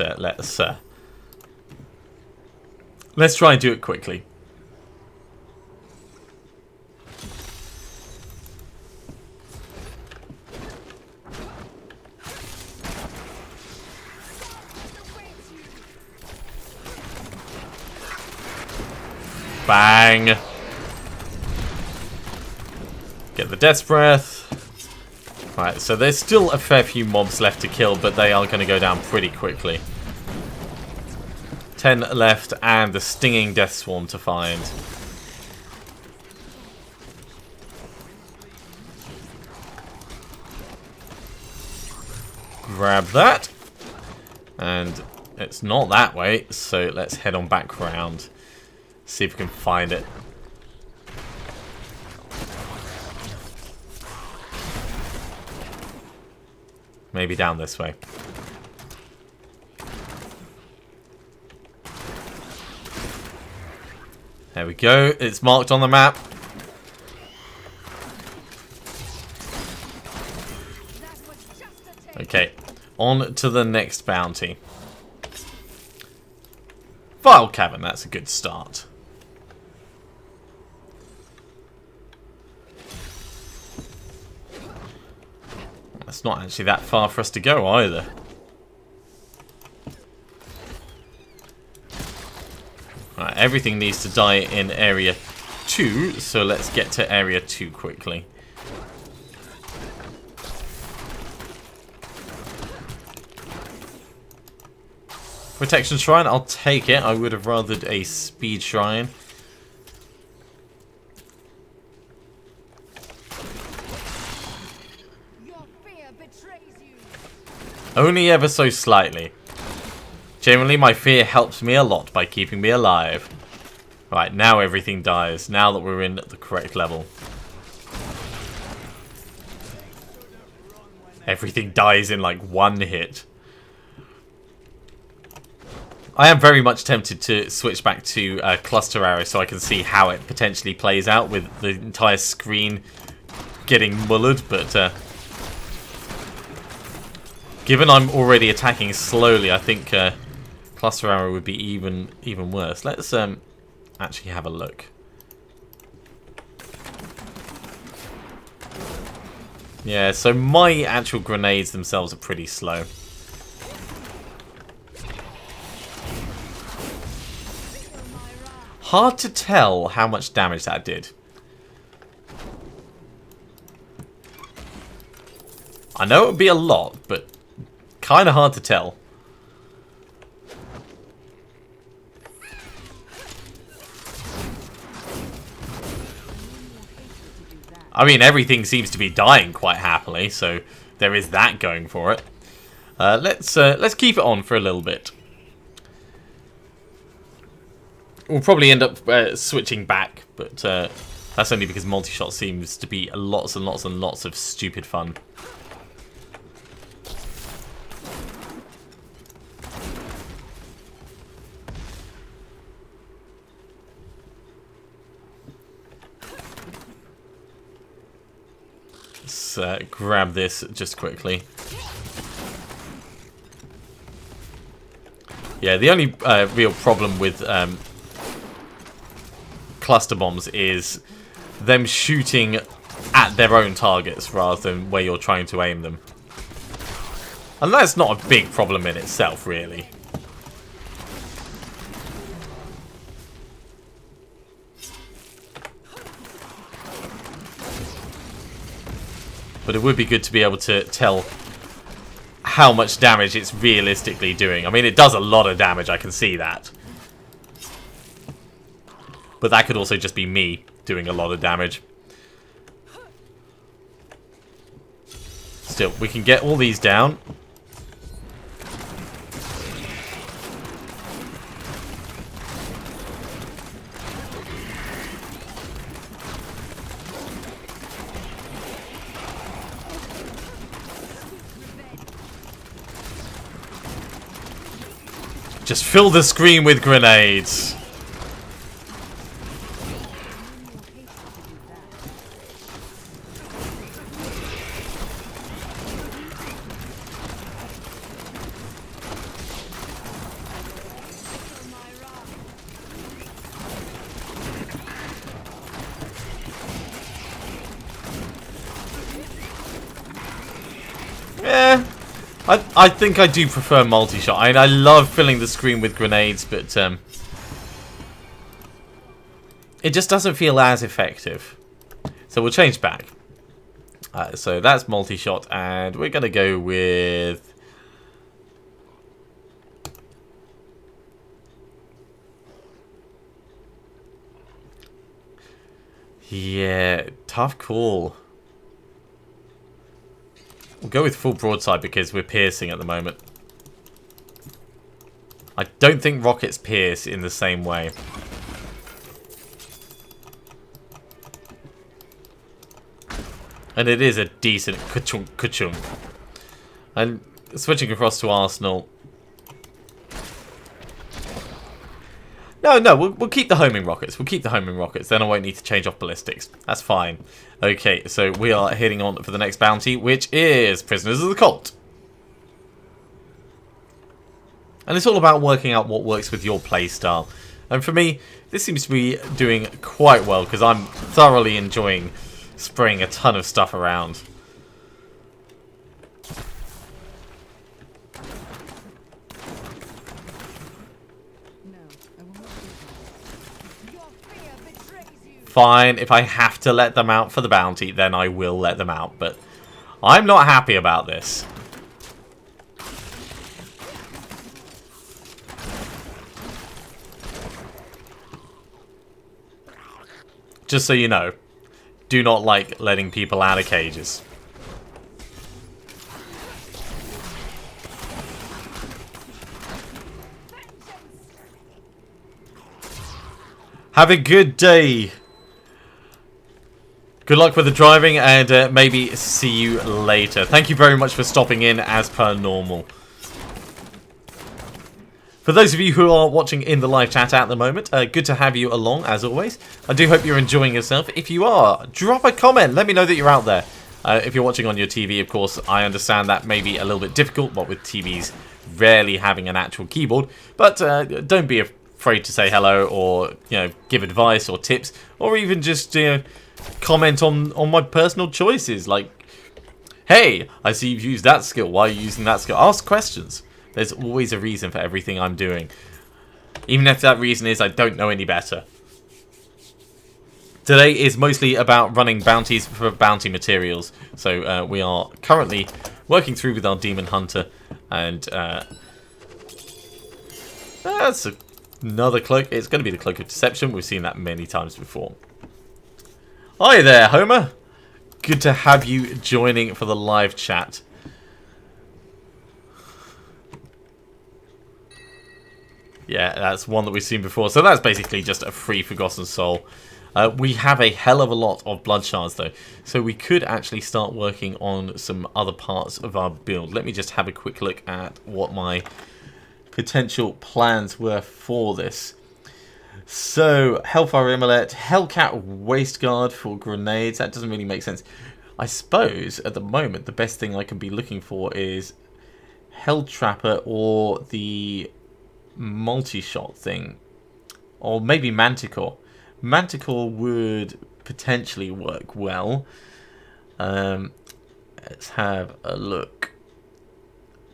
let's try and do it quickly. Bang! Get the Death's Breath. Right, so there's still a fair few mobs left to kill, but they are going to go down pretty quickly. 10 left, and the Stinging Death Swarm to find. Grab that. And it's not that way, so let's head on back round. See if we can find it. Maybe down this way. There we go. It's marked on the map. Okay, on to the next bounty. Vile Cavern, that's a good start. It's not actually that far for us to go either. Right, everything needs to die in area 2, so let's get to area 2 quickly. Protection Shrine, I'll take it. I would have rathered a Speed Shrine. Only ever so slightly. Generally, my fear helps me a lot by keeping me alive. Right, now everything dies. Now that we're in the correct level. Everything dies in like one hit. I am very much tempted to switch back to cluster arrow so I can see how it potentially plays out with the entire screen getting mullered, but given I'm already attacking slowly, I think cluster arrow would be even worse. Let's actually have a look. Yeah, so my actual grenades themselves are pretty slow. Hard to tell how much damage that did. I know it would be a lot, but kind of hard to tell. I mean, everything seems to be dying quite happily, so there is that going for it. Let's keep it on for a little bit. We'll probably end up switching back, but that's only because multi-shot seems to be lots and lots and lots of stupid fun. Let's grab this just quickly. Yeah, the only real problem with cluster bombs is them shooting at their own targets rather than where you're trying to aim them. And that's not a big problem in itself, really. But it would be good to be able to tell how much damage it's realistically doing. I mean, it does a lot of damage, I can see that. But that could also just be me doing a lot of damage. Still, we can get all these down. Just fill the screen with grenades. I think I do prefer multi-shot. I mean, I love filling the screen with grenades, but it just doesn't feel as effective. So we'll change back. So that's multi-shot, and we're going to go with... Yeah, tough call. We'll go with full broadside because we're piercing at the moment. I don't think rockets pierce in the same way. And it is a decent ka-chunk, ka-chunk. And switching across to Arsenal. No, we'll keep the homing rockets. We'll keep the homing rockets. Then I won't need to change off ballistics. That's fine. Okay, so we are heading on for the next bounty, which is Prisoners of the Cult. And it's all about working out what works with your playstyle. And for me, this seems to be doing quite well, because I'm thoroughly enjoying spraying a ton of stuff around. Fine, if I have to let them out for the bounty, then I will let them out. But I'm not happy about this. Just so you know, do not like letting people out of cages. Have a good day. Good luck with the driving, and maybe see you later. Thank you very much for stopping in as per normal. For those of you who are watching in the live chat at the moment, good to have you along as always. I do hope you're enjoying yourself. If you are, drop a comment. Let me know that you're out there. If you're watching on your TV, of course, I understand that may be a little bit difficult, what with TVs rarely having an actual keyboard. But don't be afraid to say hello, or give advice or tips, or even just comment on my personal choices. Like, hey, I see you've used that skill. Why are you using that skill? Ask questions. There's always a reason for everything I'm doing. Even if that reason is I don't know any better. Today is mostly about running bounties for bounty materials. So we are currently working through with our Demon Hunter. And that's another cloak. It's going to be the Cloak of Deception. We've seen that many times before. Hi there, Homer. Good to have you joining for the live chat. Yeah, that's one that we've seen before. So that's basically just a free Forgotten Soul. We have a hell of a lot of blood shards, though. So we could actually start working on some other parts of our build. Let me just have a quick look at what my potential plans were for this. So, Hellfire Amulet, Hellcat Waistguard for grenades. That doesn't really make sense. I suppose, at the moment, the best thing I can be looking for is Hell Trapper or the multi-shot thing, or maybe Manticore. Manticore would potentially work well. Let's have a look.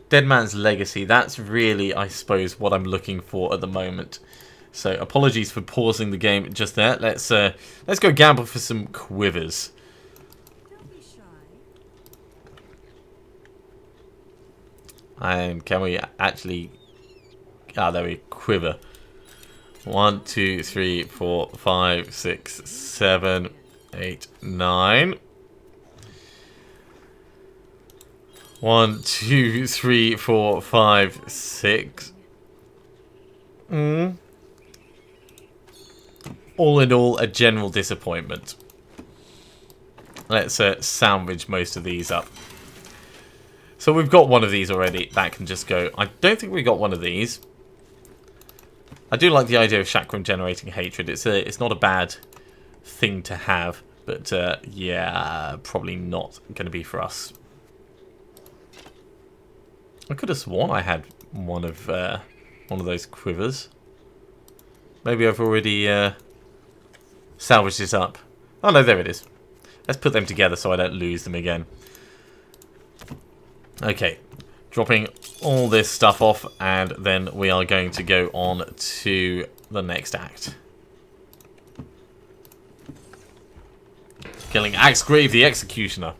Dead Man's Legacy, that's really, I suppose, what I'm looking for at the moment. So apologies for pausing the game just there. Let's go gamble for some quivers. And can we actually... Ah, there we quiver. 1, 2, 3, 4, 5, 6, 7, 8, 9. 1, 2, 3, 4, 5, 6. All in all, a general disappointment. Let's salvage most of these up. So we've got one of these already. That can just go. I don't think we got one of these. I do like the idea of chakram generating hatred. It's not a bad thing to have, but yeah, probably not going to be for us. I could have sworn I had one of those quivers. Maybe I've already salvaged this up. Oh no, there it is. Let's put them together so I don't lose them again. Okay. Dropping all this stuff off, and then we are going to go on to the next act. Killing Axegrave the Executioner.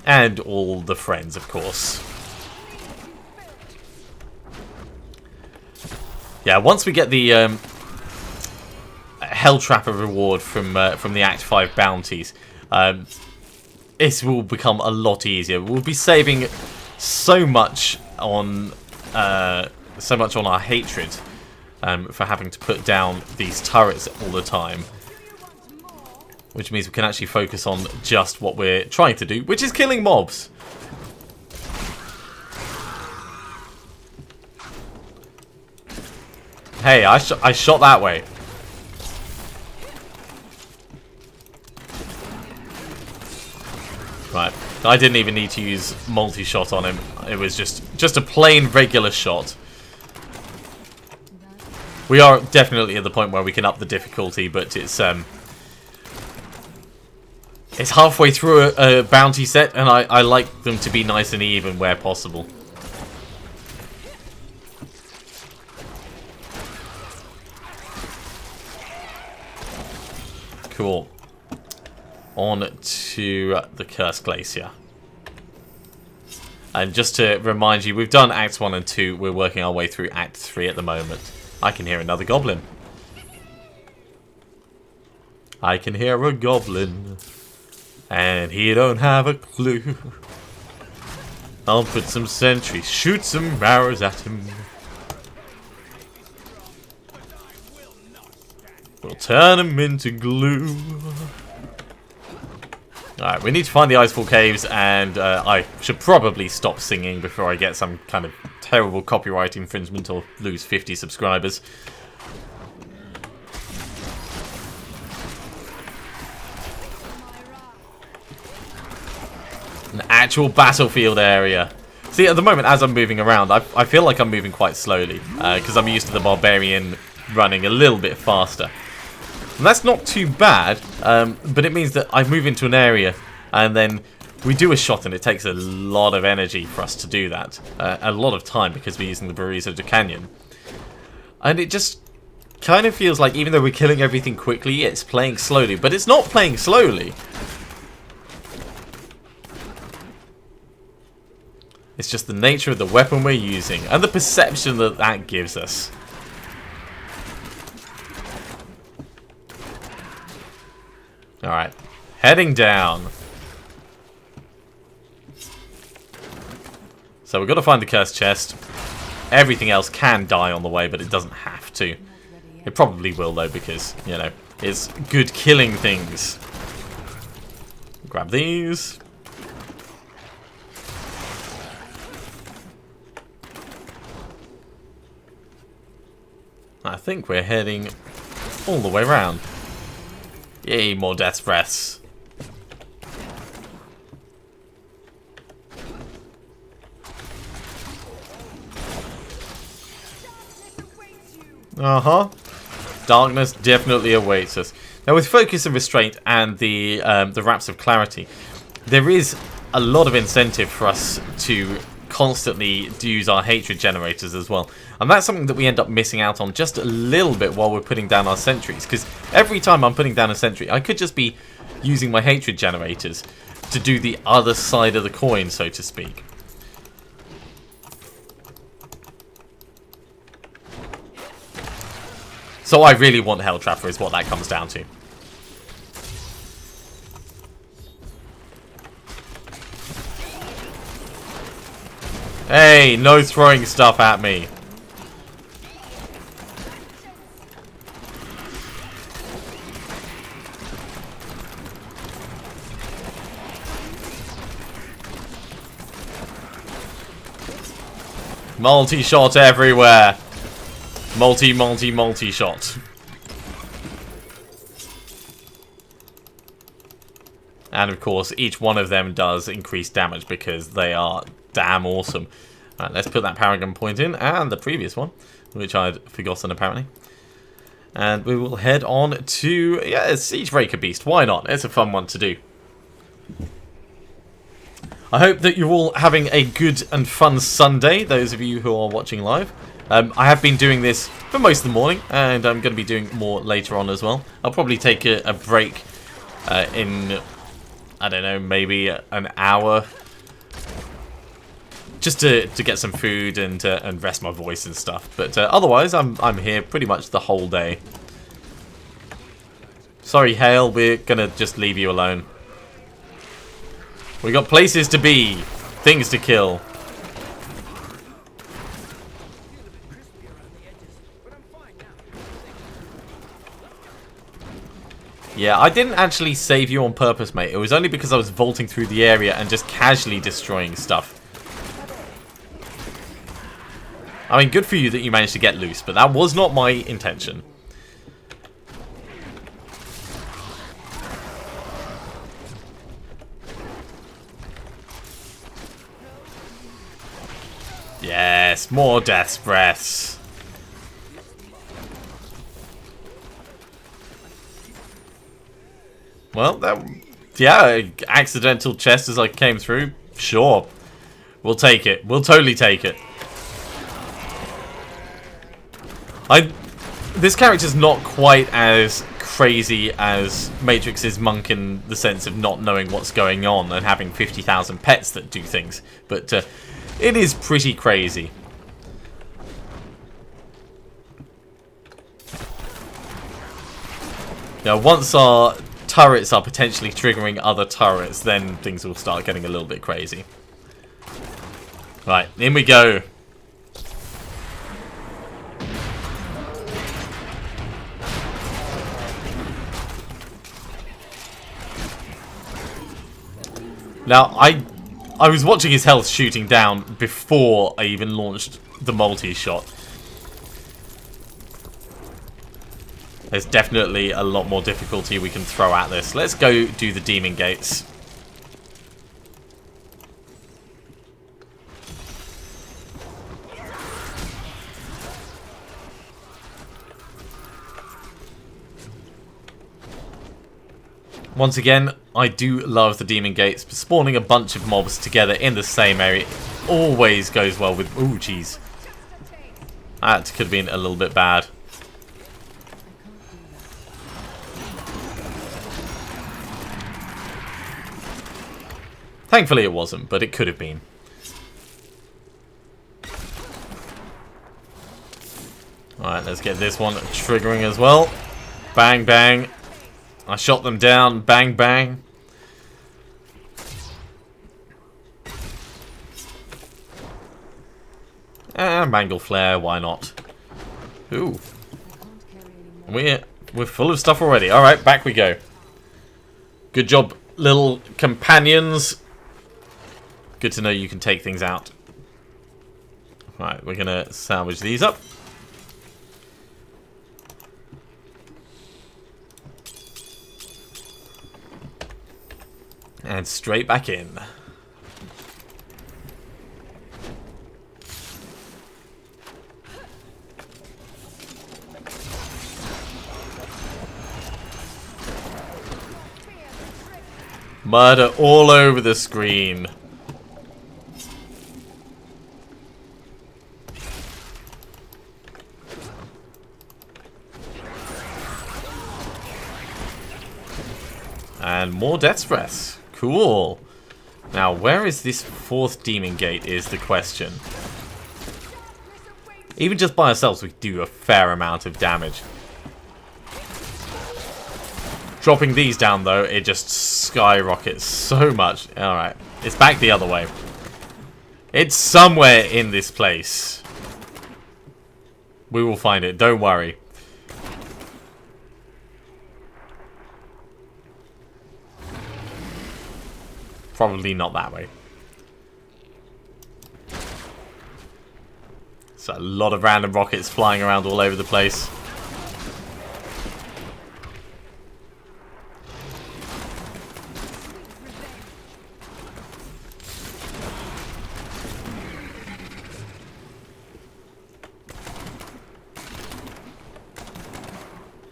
And all the friends, of course. Yeah, once we get the Hell Trapper reward from the Act 5 bounties, this will become a lot easier. We'll be saving so much on our hatred for having to put down these turrets all the time. Which means we can actually focus on just what we're trying to do, which is killing mobs. Hey, I shot that way. Right. I didn't even need to use multi-shot on him. It was just a plain regular shot. We are definitely at the point where we can up the difficulty, but it's halfway through a bounty set, and I like them to be nice and even where possible. Cool. On to the Cursed Glacier. And just to remind you, we've done Acts 1 and 2. We're working our way through Act 3 at the moment. I can hear another goblin. I can hear a goblin. And he don't have a clue. I'll put some sentries, shoot some arrows at him. We'll turn him into glue. Alright, we need to find the Icefall Caves, and I should probably stop singing before I get some kind of terrible copyright infringement or lose 50 subscribers. An actual battlefield area. See, at the moment, as I'm moving around, I feel like I'm moving quite slowly, because I'm used to the Barbarian running a little bit faster. And that's not too bad, but it means that I move into an area and then we do a shot, and it takes a lot of energy for us to do that. A lot of time, because we're using the Barizo de Canyon. And it just kind of feels like, even though we're killing everything quickly, it's playing slowly. But it's not playing slowly. It's just the nature of the weapon we're using and the perception that that gives us. Alright, heading down. So we've got to find the cursed chest. Everything else can die on the way, but it doesn't have to. It probably will, though, because, you know, it's good killing things. Grab these. I think we're heading all the way around. Yay, more death's breaths. Darkness definitely awaits us. Now, with Focus and Restraint and the Wraps of Clarity, there is a lot of incentive for us to constantly use our hatred generators as well. And that's something that we end up missing out on just a little bit while we're putting down our sentries. Because every time I'm putting down a sentry, I could just be using my hatred generators to do the other side of the coin, so to speak. So I really want Hell Trapper is what that comes down to. Hey, no throwing stuff at me. Multi-shot everywhere. Multi-shot. And of course, each one of them does increase damage because they are damn awesome. Right, let's put that Paragon point in, and the previous one, which I'd forgotten apparently. And we will head on to, yeah, Siege Breaker Beast. Why not? It's a fun one to do. I hope that you're all having a good and fun Sunday, those of you who are watching live. I have been doing this for most of the morning, and I'm going to be doing more later on as well. I'll probably take a break in, I don't know, maybe an hour, just to get some food and rest my voice and stuff. But otherwise, I'm here pretty much the whole day. Sorry, Hale, we're going to just leave you alone. We got places to be, things to kill. Yeah, I didn't actually save you on purpose, mate. It was only because I was vaulting through the area and just casually destroying stuff. I mean, good for you that you managed to get loose, but that was not my intention. Yes, more death's breaths. Well, that, yeah, accidental chest as I came through. Sure. We'll take it. We'll totally take it. This character's not quite as crazy as Matrix's monk in the sense of not knowing what's going on and having 50,000 pets that do things. But it is pretty crazy. Now, once our turrets are potentially triggering other turrets, then things will start getting a little bit crazy. Right, in we go. Now, I was watching his health shooting down before I even launched the multi-shot. There's definitely a lot more difficulty we can throw at this. Let's go do the demon gates. Once again, I do love the demon gates. Spawning a bunch of mobs together in the same area always goes well with... Ooh, jeez. That could have been a little bit bad. Thankfully it wasn't, but it could have been. Alright, let's get this one triggering as well. Bang, bang. I shot them down. Bang, bang. Mangle flare, why not? Ooh. We're full of stuff already. Alright, back we go. Good job, little companions. Good to know you can take things out. Right, we're gonna salvage these up. And straight back in. Murder all over the screen. And more death's breaths. Cool. Now, where is this fourth demon gate is the question. Even just by ourselves, we do a fair amount of damage. Dropping these down, though, it just skyrockets so much. Alright, it's back the other way. It's somewhere in this place. We will find it, don't worry. Probably not that way. So a lot of random rockets flying around all over the place.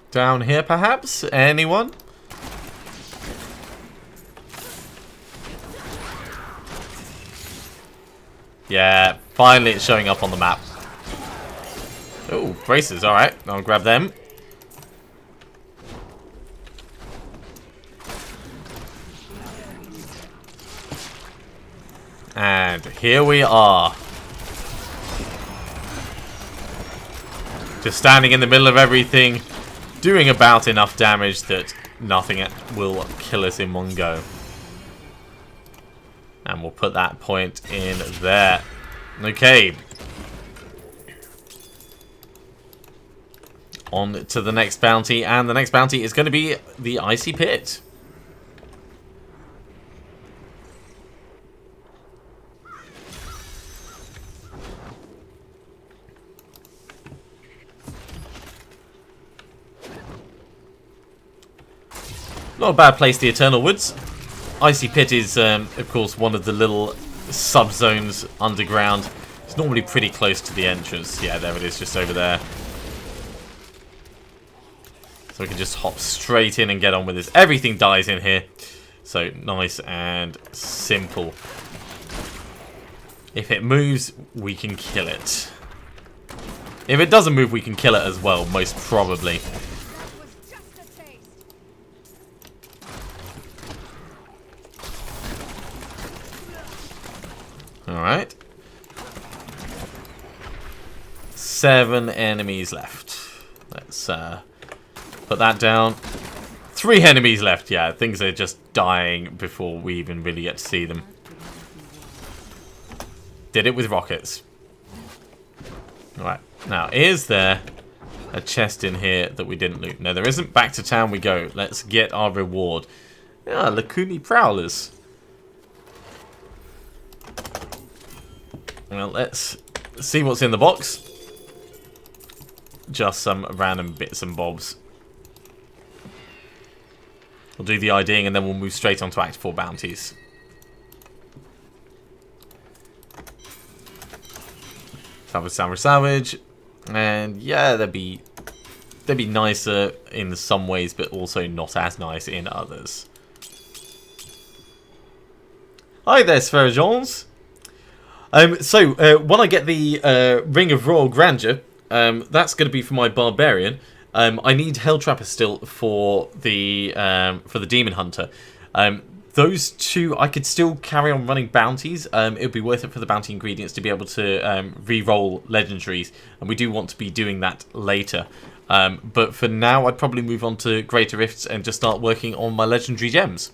Down here, perhaps? Anyone? Yeah, finally it's showing up on the map. Oh, braces, alright. I'll grab them. And here we are. Just standing in the middle of everything, doing about enough damage that nothing will kill us in one go. And we'll put that point in there. Okay. on to the next bounty, and the next bounty is going to be the Icy Pit. Not a bad place, the Eternal Woods. Icy Pit is, of course, one of the little sub-zones underground. It's normally pretty close to the entrance. Yeah, there it is, just over there. So we can just hop straight in and get on with this. Everything dies in here. So, nice and simple. If it moves, we can kill it. If it doesn't move, we can kill it as well, most probably. Alright. 7 enemies left. Let's put that down. 3 enemies left. Yeah, things are just dying before we even really get to see them. Did it with rockets. Alright. Now, is there a chest in here that we didn't loot? No, there isn't. Back to town we go. Let's get our reward. Yeah, Lakuni Prowlers. Well, let's see what's in the box. Just some random bits and bobs. We'll do the IDing and then we'll move straight on to Act 4 bounties. Salvage. And yeah, they'd be nicer in some ways, but also not as nice in others. Hi there, Spheragens. When I get the Ring of Royal Grandeur, that's going to be for my Barbarian. I need Helltrapper still for the Demon Hunter. Those two, I could still carry on running bounties. It would be worth it for the bounty ingredients to be able to re-roll legendaries, and we do want to be doing that later. But for now, I'd probably move on to Greater Rifts and just start working on my legendary gems.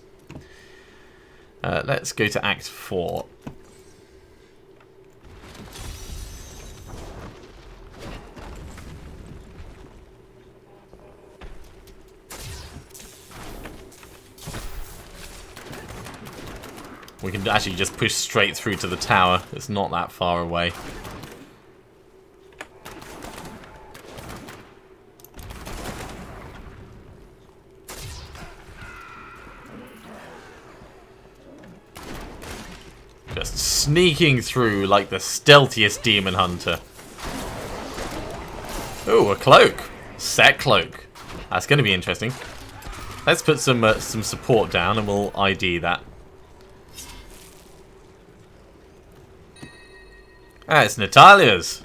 Let's go to Act 4. We can actually just push straight through to the tower. It's not that far away. Just sneaking through like the stealthiest Demon Hunter. Ooh, a cloak. Set cloak. That's going to be interesting. Let's put some support down and we'll ID that. Ah, it's Natalia's.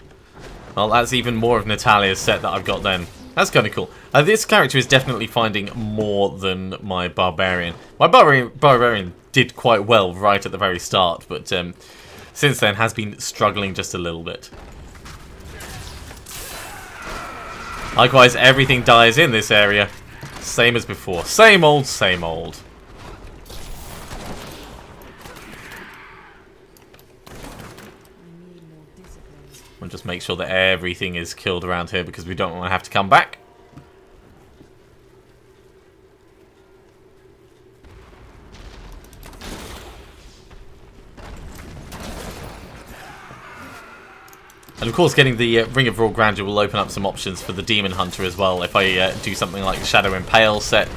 Well, that's even more of Natalia's set that I've got then. That's kind of cool. This character is definitely finding more than my Barbarian. My Barbarian did quite well right at the very start, but since then has been struggling just a little bit. Likewise, everything dies in this area. Same as before. Same old, same old. We'll just make sure that everything is killed around here because we don't want to have to come back. And of course, getting the Ring of Royal Grandeur will open up some options for the Demon Hunter as well. If I do something like the Shadow Impale set,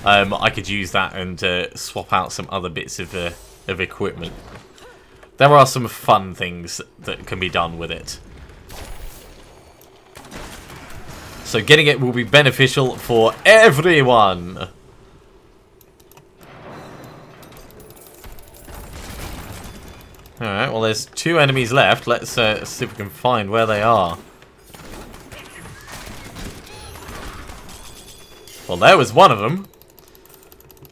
I could use that and swap out some other bits of equipment. There are some fun things that can be done with it. So getting it will be beneficial for everyone. Alright, well there's 2 enemies left. Let's see if we can find where they are. Well, there was one of them.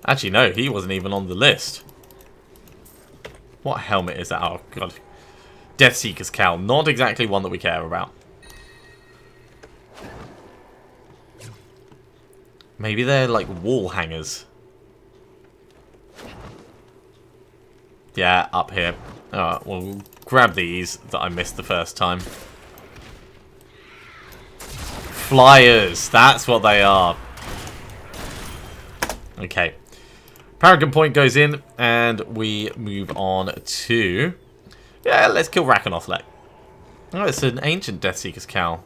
Actually, no, he wasn't even on the list. What helmet is that? Oh, God. Deathseeker's Cowl. Not exactly one that we care about. Maybe they're like wall hangers. Yeah, up here. Alright, well, we'll grab these that I missed the first time. flyers. That's what they are. Okay. Paragon point goes in, and we move on to... Yeah, let's kill Rakanothlek. Oh, it's an ancient Deathseeker's cowl.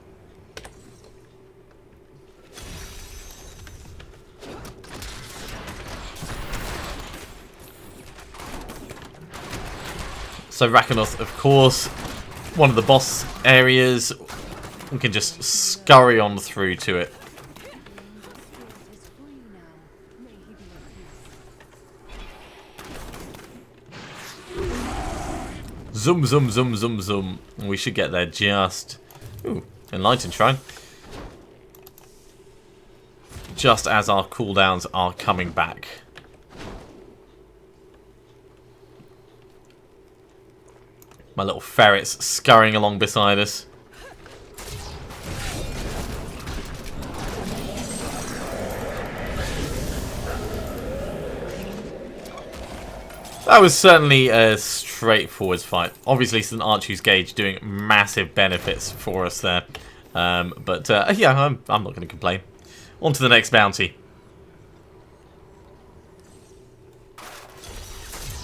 So Rakanoth, of course, one of the boss areas. We can just scurry on through to it. Zoom, zoom, zoom, zoom, zoom. We should get there just... Ooh, Enlightened Shrine. Just as our cooldowns are coming back. My little ferrets scurrying along beside us. That was certainly a straightforward fight. Obviously, St. Archie's Gauge doing massive benefits for us there. Yeah, I'm not going to complain. On to the next bounty.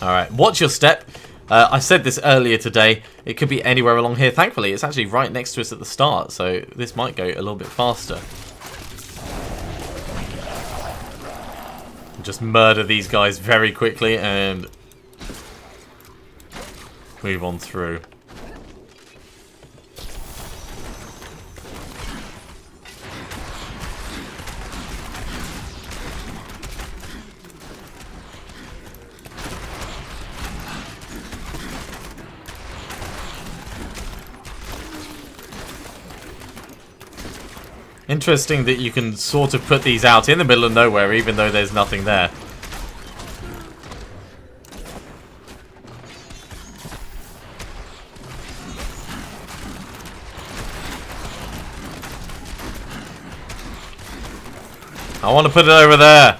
Alright, watch your step. I said this earlier today. It could be anywhere along here. Thankfully, it's actually right next to us at the start, so this might go a little bit faster. Just murder these guys very quickly and move on through. Interesting that you can sort of put these out in the middle of nowhere even though there's nothing there. I want to put it over there.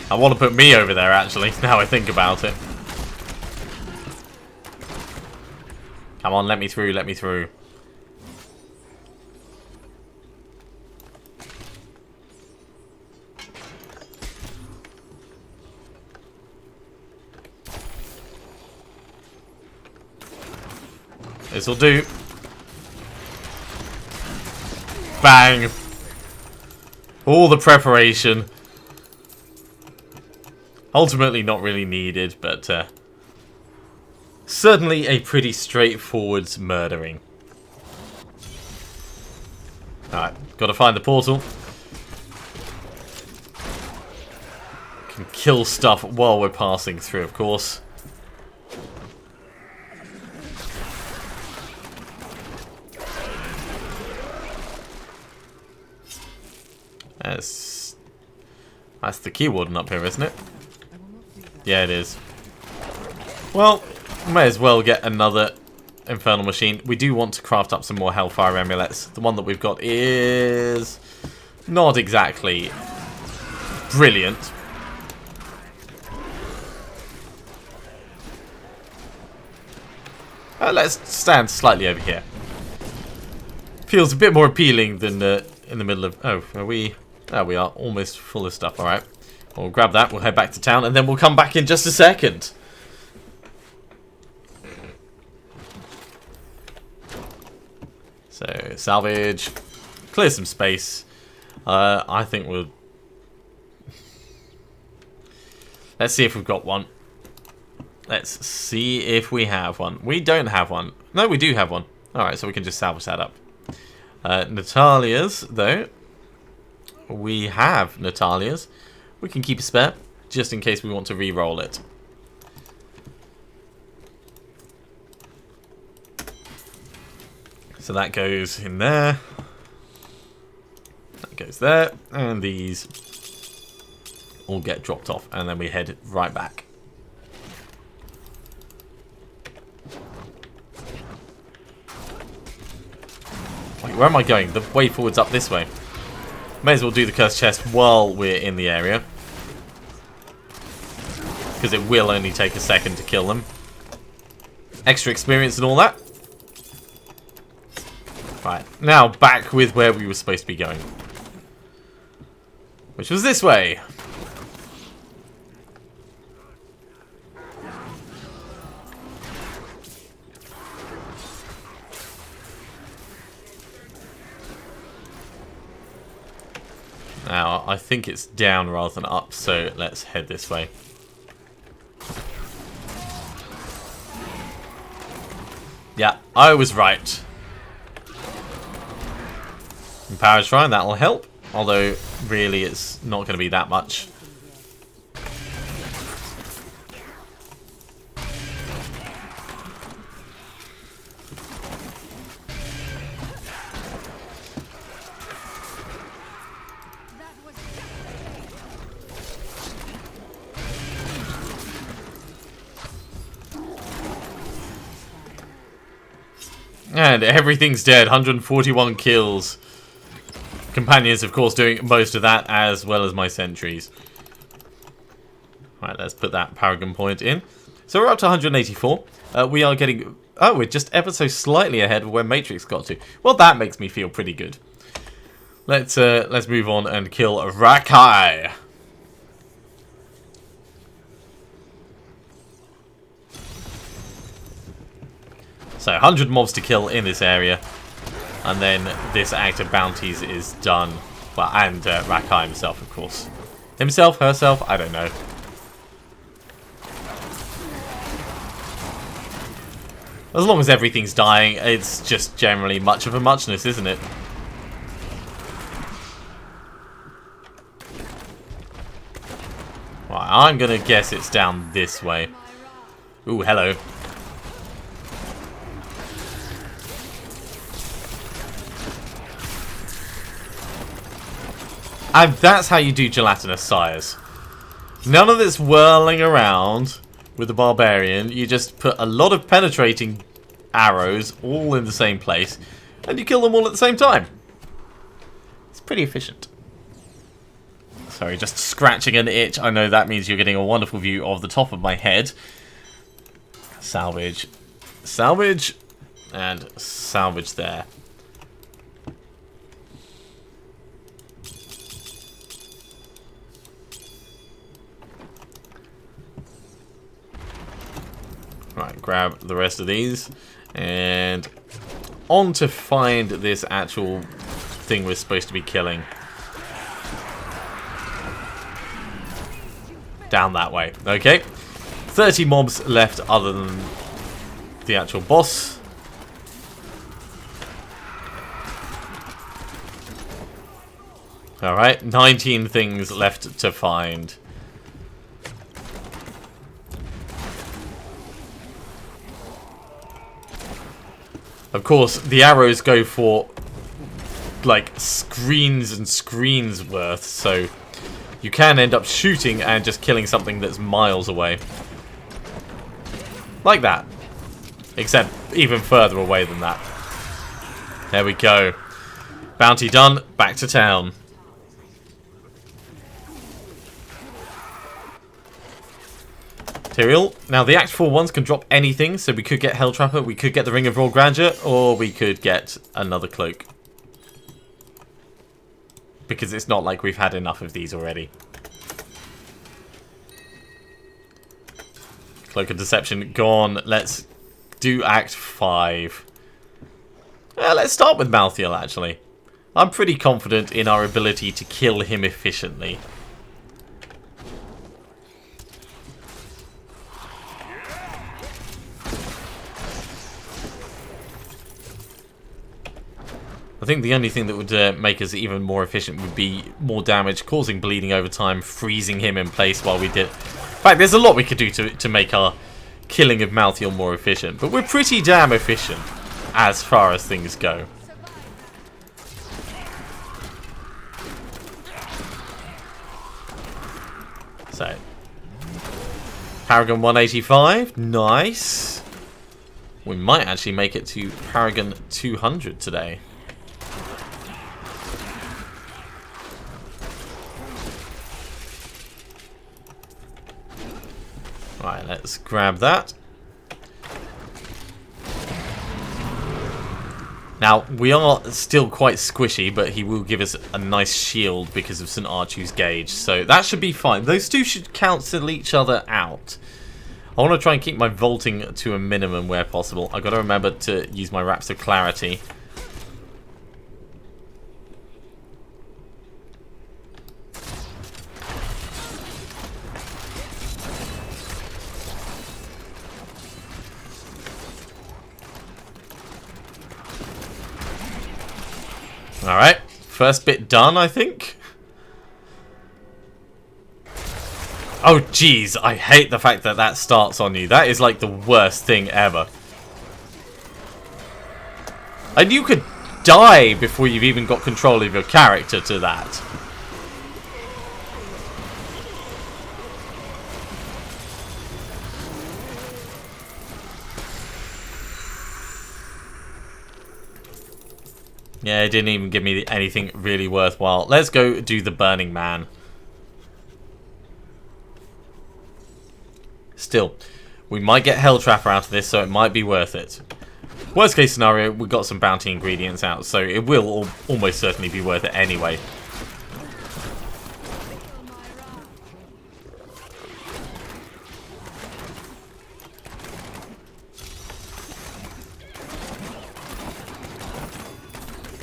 I want to put me over there, actually, now I think about it. Come on, let me through, let me through. This'll do. Bang. All the preparation. Ultimately not really needed, but certainly a pretty straightforward murdering. Alright, gotta find the portal. Can kill stuff while we're passing through, of course. That's the key warden up here, isn't it? Yeah, it is. Well, may as well get another Infernal Machine. We do want to craft up some more Hellfire Amulets. The one that we've got is not exactly brilliant. Let's stand slightly over here. Feels a bit more appealing than in the middle of... Oh, are we... There we are, almost full of stuff. Alright, we'll grab that, we'll head back to town, and then we'll come back in just a second. So, salvage. Clear some space. I think we'll... Let's see if we've got one. Let's see if we have one. We don't have one. No, we do have one. Alright, so we can just salvage that up. Natalia's, though. We have Natalia's. We can keep a spare, just in case we want to re-roll it. So that goes in there. That goes there. And these all get dropped off. And then we head right back. Wait, where am I going? The way forward's up this way. May as well do the cursed chest while we're in the area. Because it will only take a second to kill them. Extra experience and all that. Right, now back with where we were supposed to be going. Which was this way. Now, I think it's down rather than up, so let's head this way. Yeah, I was right. Power Shrine, that'll help. Although, really, it's not going to be that much. And everything's dead. 141 kills. Companions, of course, doing most of that, as well as my sentries. Right, let's put that Paragon point in. So we're up to 184. We are getting... Oh, we're just ever so slightly ahead of where Matrix got to. Well, that makes me feel pretty good. Let's move on and kill Rakai. So 100 mobs to kill in this area, and then this act of bounties is done. Well, and Rakai himself, of course. Himself, herself, I don't know. As long as everything's dying, it's just generally much of a muchness, isn't it? Right, I'm gonna guess it's down this way. Ooh, hello. And that's how you do gelatinous sires. None of this whirling around with the barbarian. You just put a lot of penetrating arrows all in the same place, and you kill them all at the same time. It's pretty efficient. Sorry, just scratching an itch. I know that means you're getting a wonderful view of the top of my head. Salvage. Salvage. And salvage there. Right, grab the rest of these, and on to find this actual thing we're supposed to be killing. Down that way. Okay. 30 mobs left other than the actual boss. Alright, 19 things left to find. Of course, the arrows go for, like, screens and screens worth, so you can end up shooting and just killing something that's miles away. Like that. Except even further away than that. There we go. Bounty done. Back to town. Material. Now, the Act 4 ones can drop anything, so we could get Helltrapper, we could get the Ring of Raw Grandeur, or we could get another cloak. Because it's not like we've had enough of these already. Cloak of Deception gone. Let's do Act 5. Let's start with Malthael, actually. I'm pretty confident in our ability to kill him efficiently. I think the only thing that would make us even more efficient would be more damage, causing bleeding over time, freezing him in place while we did. In fact, there's a lot we could do to make our killing of Malthael more efficient, but we're pretty damn efficient as far as things go. So, Paragon 185, nice. We might actually make it to Paragon 200 today. Right, let's grab that. Now, we are still quite squishy, but he will give us a nice shield because of St. Archu's Gauge, so that should be fine. Those two should cancel each other out. I want to try and keep my vaulting to a minimum where possible. I've got to remember to use my Raps of Clarity. Alright, first bit done, I think. Oh, jeez, I hate the fact that that starts on you. That is like the worst thing ever. And you could die before you've even got control of your character to that. Yeah, it didn't even give me anything really worthwhile. Let's go do the Burning Man. Still, we might get Hell Trapper out of this, so it might be worth it. Worst case scenario, we got some bounty ingredients out, so it will almost certainly be worth it anyway.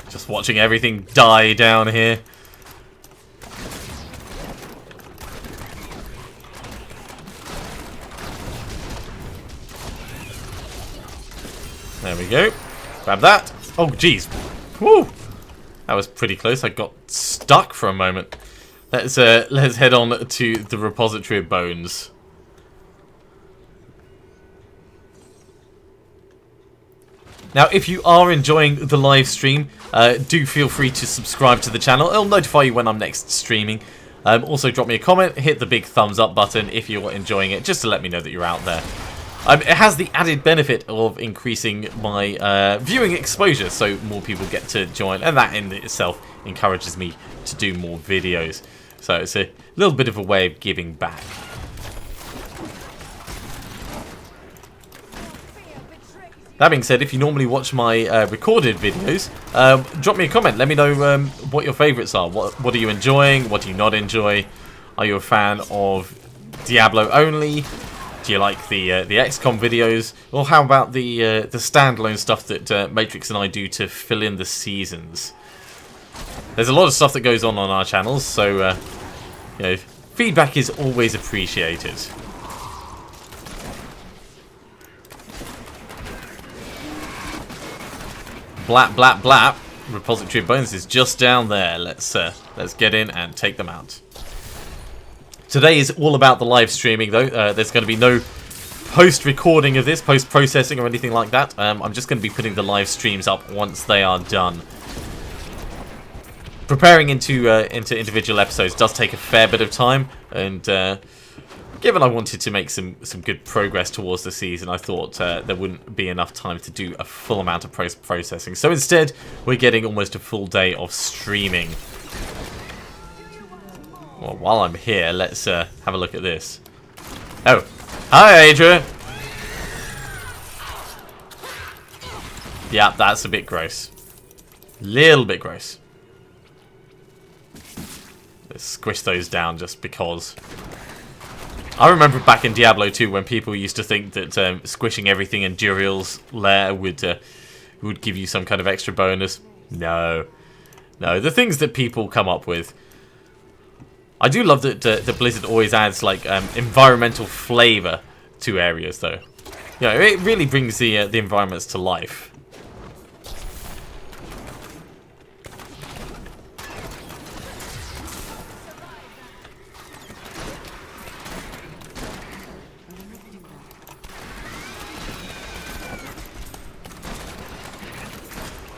Just watching everything die down here. There we go. Grab that. Oh, jeez. Woo! That was pretty close. I got stuck for a moment. Let's head on to the repository of bones. Now, if you are enjoying the live stream, do feel free to subscribe to the channel. It'll notify you when I'm next streaming. Also, drop me a comment, hit the big thumbs up button if you're enjoying it, just to let me know that you're out there. It has the added benefit of increasing my viewing exposure, so more people get to join, and that in itself encourages me to do more videos. So it's a little bit of a way of giving back. That being said, if you normally watch my recorded videos, drop me a comment. Let me know what your favourites are. What are you enjoying? What do you not enjoy? Are you a fan of Diablo only? Do you like the XCOM videos? Or how about the standalone stuff that Matrix and I do to fill in the seasons? There's a lot of stuff that goes on our channels, so you know, feedback is always appreciated. Blap, blap, blap. Repository of Bones is just down there. Let's get in and take them out. Today is all about the live streaming, though. There's going to be no post-recording of this, post-processing or anything like that. I'm just going to be putting the live streams up once they are done. Preparing into individual episodes does take a fair bit of time, and given I wanted to make some good progress towards the season, I thought there wouldn't be enough time to do a full amount of post-processing. So instead, we're getting almost a full day of streaming. Well, while I'm here, let's have a look at this. Oh, hi, Adria. Yeah, that's a bit gross. Little bit gross. Let's squish those down just because. I remember back in Diablo 2 when people used to think that squishing everything in Duriel's lair would give you some kind of extra bonus. No. No, the things that people come up with. I do love that the Blizzard always adds like environmental flavour to areas, though. You know, it really brings the environments to life.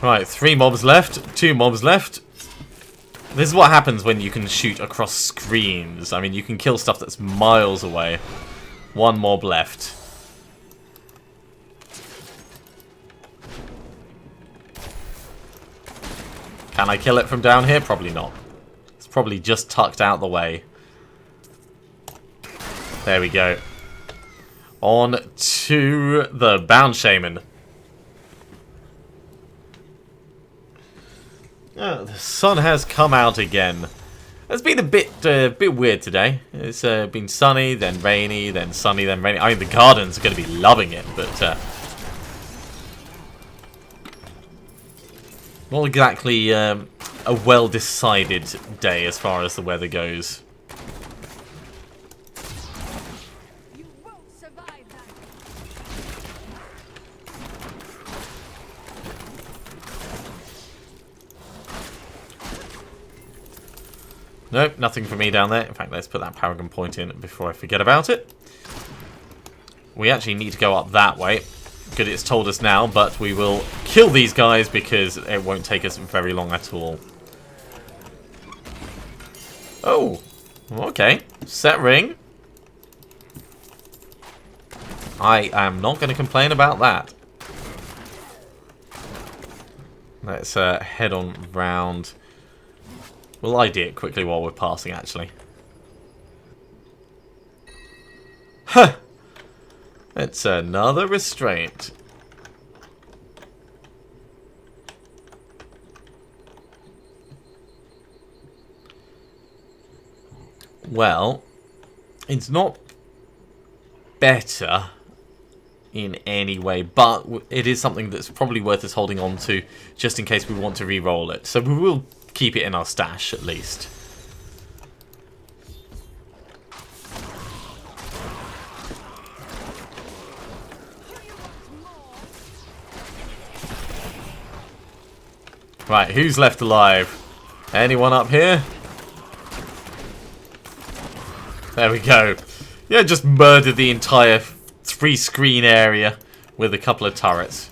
Right, 3 mobs left, 2 mobs left. This is what happens when you can shoot across screens. I mean, you can kill stuff that's miles away. 1 mob left. Can I kill it from down here? Probably not. It's probably just tucked out the way. There we go. On to the Bound Shaman. Oh, the sun has come out again. It's been a bit weird today. It's been sunny, then rainy, then sunny, then rainy. I mean, the gardens are going to be loving it, but not exactly a well-decided day as far as the weather goes. You won't survive that. Nope, nothing for me down there. In fact, let's put that Paragon Point in before I forget about it. We actually need to go up that way. Good, it's told us now, but we will kill these guys because it won't take us very long at all. Oh, okay. Set ring. I am not going to complain about that. Let's head on round. We'll ID it quickly while we're passing, actually. Huh! It's another restraint. Well, it's not better in any way, but it is something that's probably worth us holding on to just in case we want to re-roll it. So we will keep it in our stash at least. Right, who's left alive? Anyone up here? There we go. Yeah, just murdered the entire three-screen area with a couple of turrets.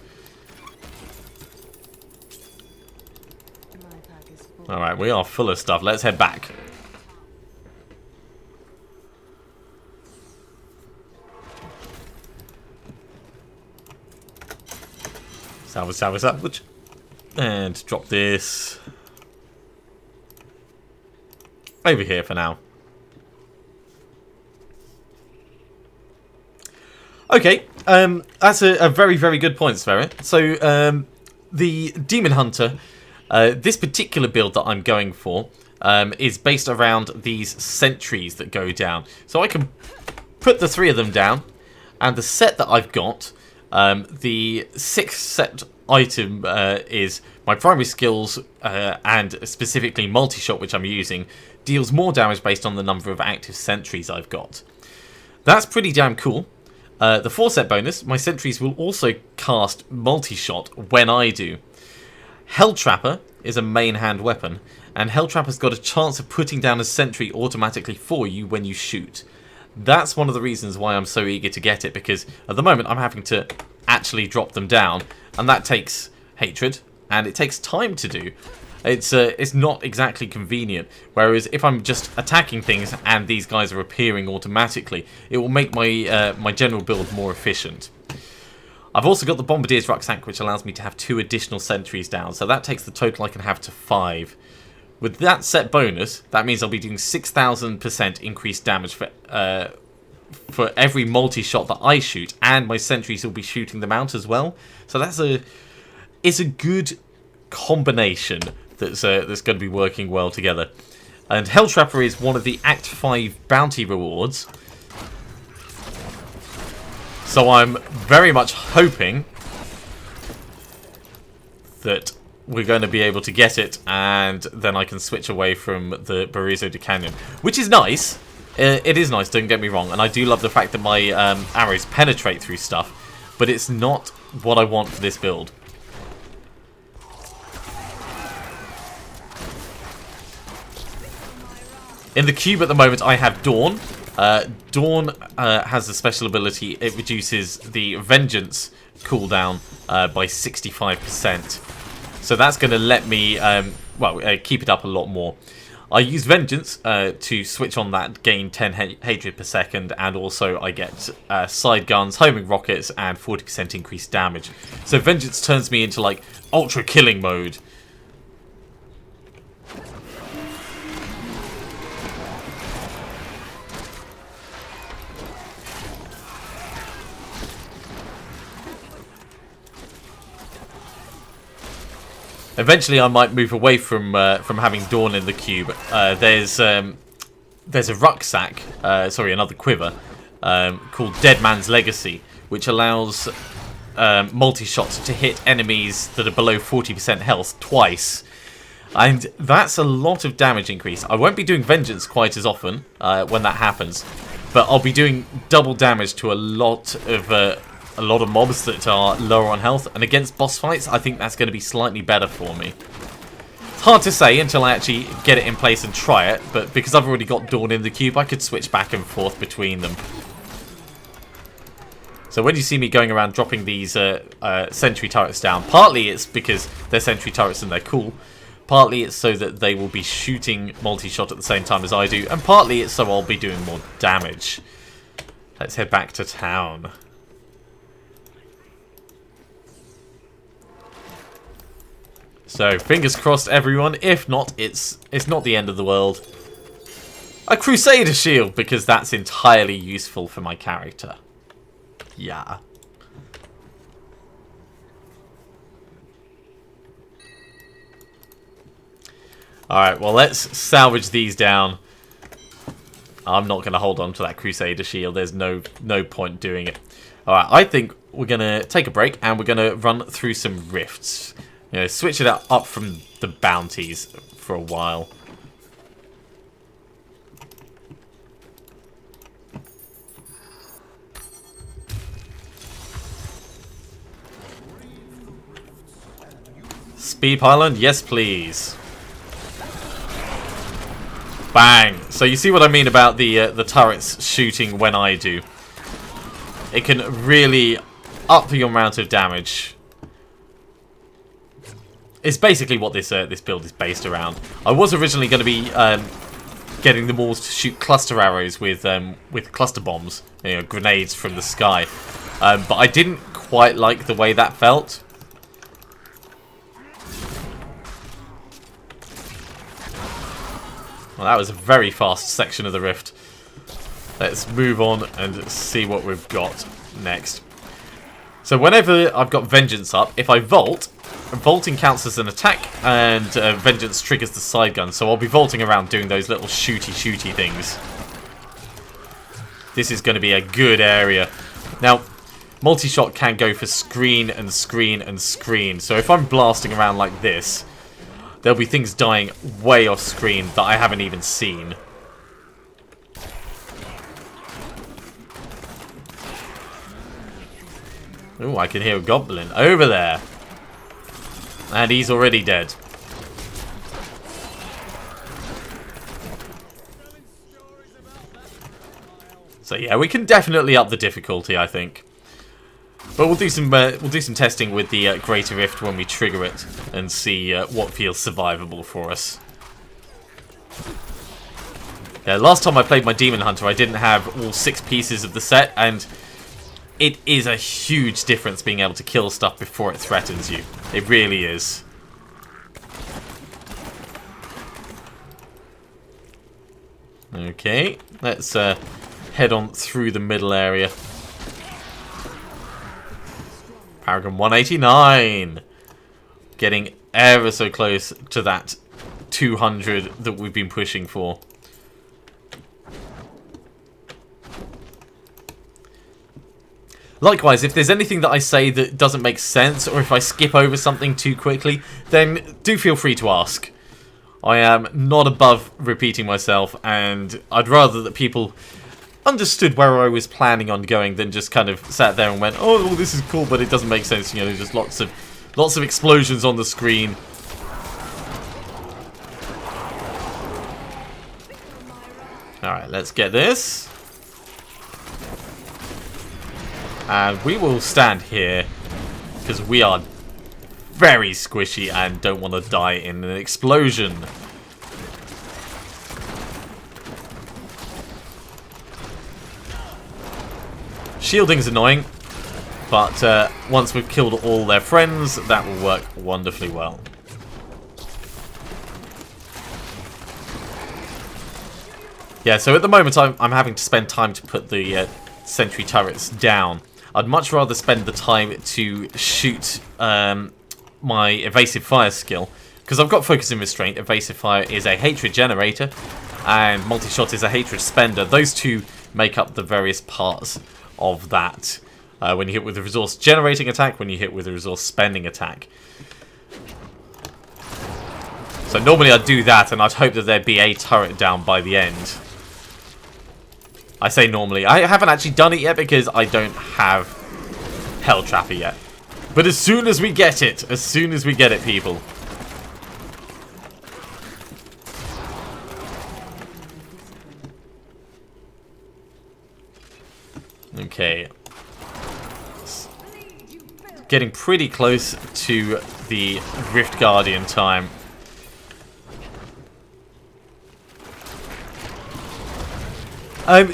Alright, we are full of stuff. Let's head back. Salvage, salvage, salvage. And drop this over here for now. Okay, that's a very, very good point, Sverre. So, the Demon Hunter, this particular build that I'm going for, is based around these sentries that go down. So I can put the 3 of them down, and the set that I've got, the 6th set item is my primary skills, and specifically multi-shot, which I'm using, deals more damage based on the number of active sentries I've got. That's pretty damn cool. The 4-set bonus, my sentries will also cast multi-shot when I do. Hell Trapper is a main hand weapon, and Hell Trapper's got a chance of putting down a sentry automatically for you when you shoot. That's one of the reasons why I'm so eager to get it, because at the moment I'm having to actually drop them down, and that takes hatred, and it takes time to do. It's not exactly convenient, whereas if I'm just attacking things and these guys are appearing automatically, it will make my my general build more efficient. I've also got the Bombardier's Rucksack, which allows me to have 2 additional sentries down, so that takes the total I can have to 5. With that set bonus, that means I'll be doing 6,000% increased damage for every multi-shot that I shoot, and my sentries will be shooting them out as well. So it's a good combination that's going to be working well together. And Hell Trapper is one of the Act 5 bounty rewards. So I'm very much hoping that we're going to be able to get it, and then I can switch away from the Barizo de Canyon, which is nice. It is nice, don't get me wrong, and I do love the fact that my arrows penetrate through stuff, but it's not what I want for this build. In the cube at the moment, I have Dawn. Dawn has a special ability. It reduces the Vengeance cooldown by 65%. So that's going to let me, keep it up a lot more. I use Vengeance to switch on that, gain 10 hatred per second, and also I get side guns, homing rockets, and 40% increased damage. So Vengeance turns me into, like, ultra killing mode. Eventually, I might move away from having Dawn in the cube. There's a rucksack, another quiver, called Dead Man's Legacy, which allows multi-shots to hit enemies that are below 40% health twice. And that's a lot of damage increase. I won't be doing Vengeance quite as often when that happens, but I'll be doing double damage to a lot of mobs that are lower on health. And against boss fights, I think that's going to be slightly better for me. It's hard to say until I actually get it in place and try it, but because I've already got Dawn in the cube, I could switch back and forth between them. So when you see me going around dropping these sentry turrets down, partly it's because they're sentry turrets and they're cool. Partly it's so that they will be shooting multi-shot at the same time as I do, and partly it's so I'll be doing more damage. Let's head back to town. So, fingers crossed everyone. If not, it's not the end of the world. A Crusader shield, because that's entirely useful for my character. Yeah. Alright, well, let's salvage these down. I'm not going to hold on to that Crusader shield. There's no point doing it. Alright, I think we're going to take a break and we're going to run through some rifts. You know, switch it up from the bounties for a while. Speed pylon, yes please. Bang! So you see what I mean about the turrets shooting when I do. It can really up your amount of damage. It's basically what this build is based around. I was originally going to be getting them all to shoot cluster arrows with cluster bombs, you know, grenades from the sky, but I didn't quite like the way that felt. Well, that was a very fast section of the rift. Let's move on and see what we've got next. So whenever I've got Vengeance up, if I vault, vaulting counts as an attack, and Vengeance triggers the side gun. So I'll be vaulting around doing those little shooty things. This is going to be a good area. Now, multi-shot can go for screen and screen and screen. So if I'm blasting around like this, there'll be things dying way off screen that I haven't even seen. Ooh, I can hear a goblin over there. And he's already dead. So yeah, we can definitely up the difficulty, I think. But we'll do some testing with the Greater Rift when we trigger it and see what feels survivable for us. Yeah, last time I played my Demon Hunter, I didn't have all 6 pieces of the set, and it is a huge difference being able to kill stuff before it threatens you. It really is. Okay, let's head on through the middle area. Paragon 189! Getting ever so close to that 200 that we've been pushing for. Likewise, if there's anything that I say that doesn't make sense, or if I skip over something too quickly, then do feel free to ask. I am not above repeating myself, and I'd rather that people understood where I was planning on going than just kind of sat there and went, oh, well, this is cool, but it doesn't make sense. You know, there's just lots of explosions on the screen. Alright, let's get this. And we will stand here, because we are very squishy and don't want to die in an explosion. Shielding's annoying, but once we've killed all their friends, that will work wonderfully well. Yeah, so at the moment I'm having to spend time to put the sentry turrets down. I'd much rather spend the time to shoot my evasive fire skill. Because I've got focus and restraint. Evasive fire is a hatred generator, and multi-shot is a hatred spender. Those two make up the various parts of that. When you hit with a resource generating attack, when you hit with a resource spending attack. So normally I'd do that, and I'd hope that there'd be a turret down by the end. I say normally. I haven't actually done it yet because I don't have Hell Trapper yet. But as soon as we get it, people. Okay. Getting pretty close to the Rift Guardian time.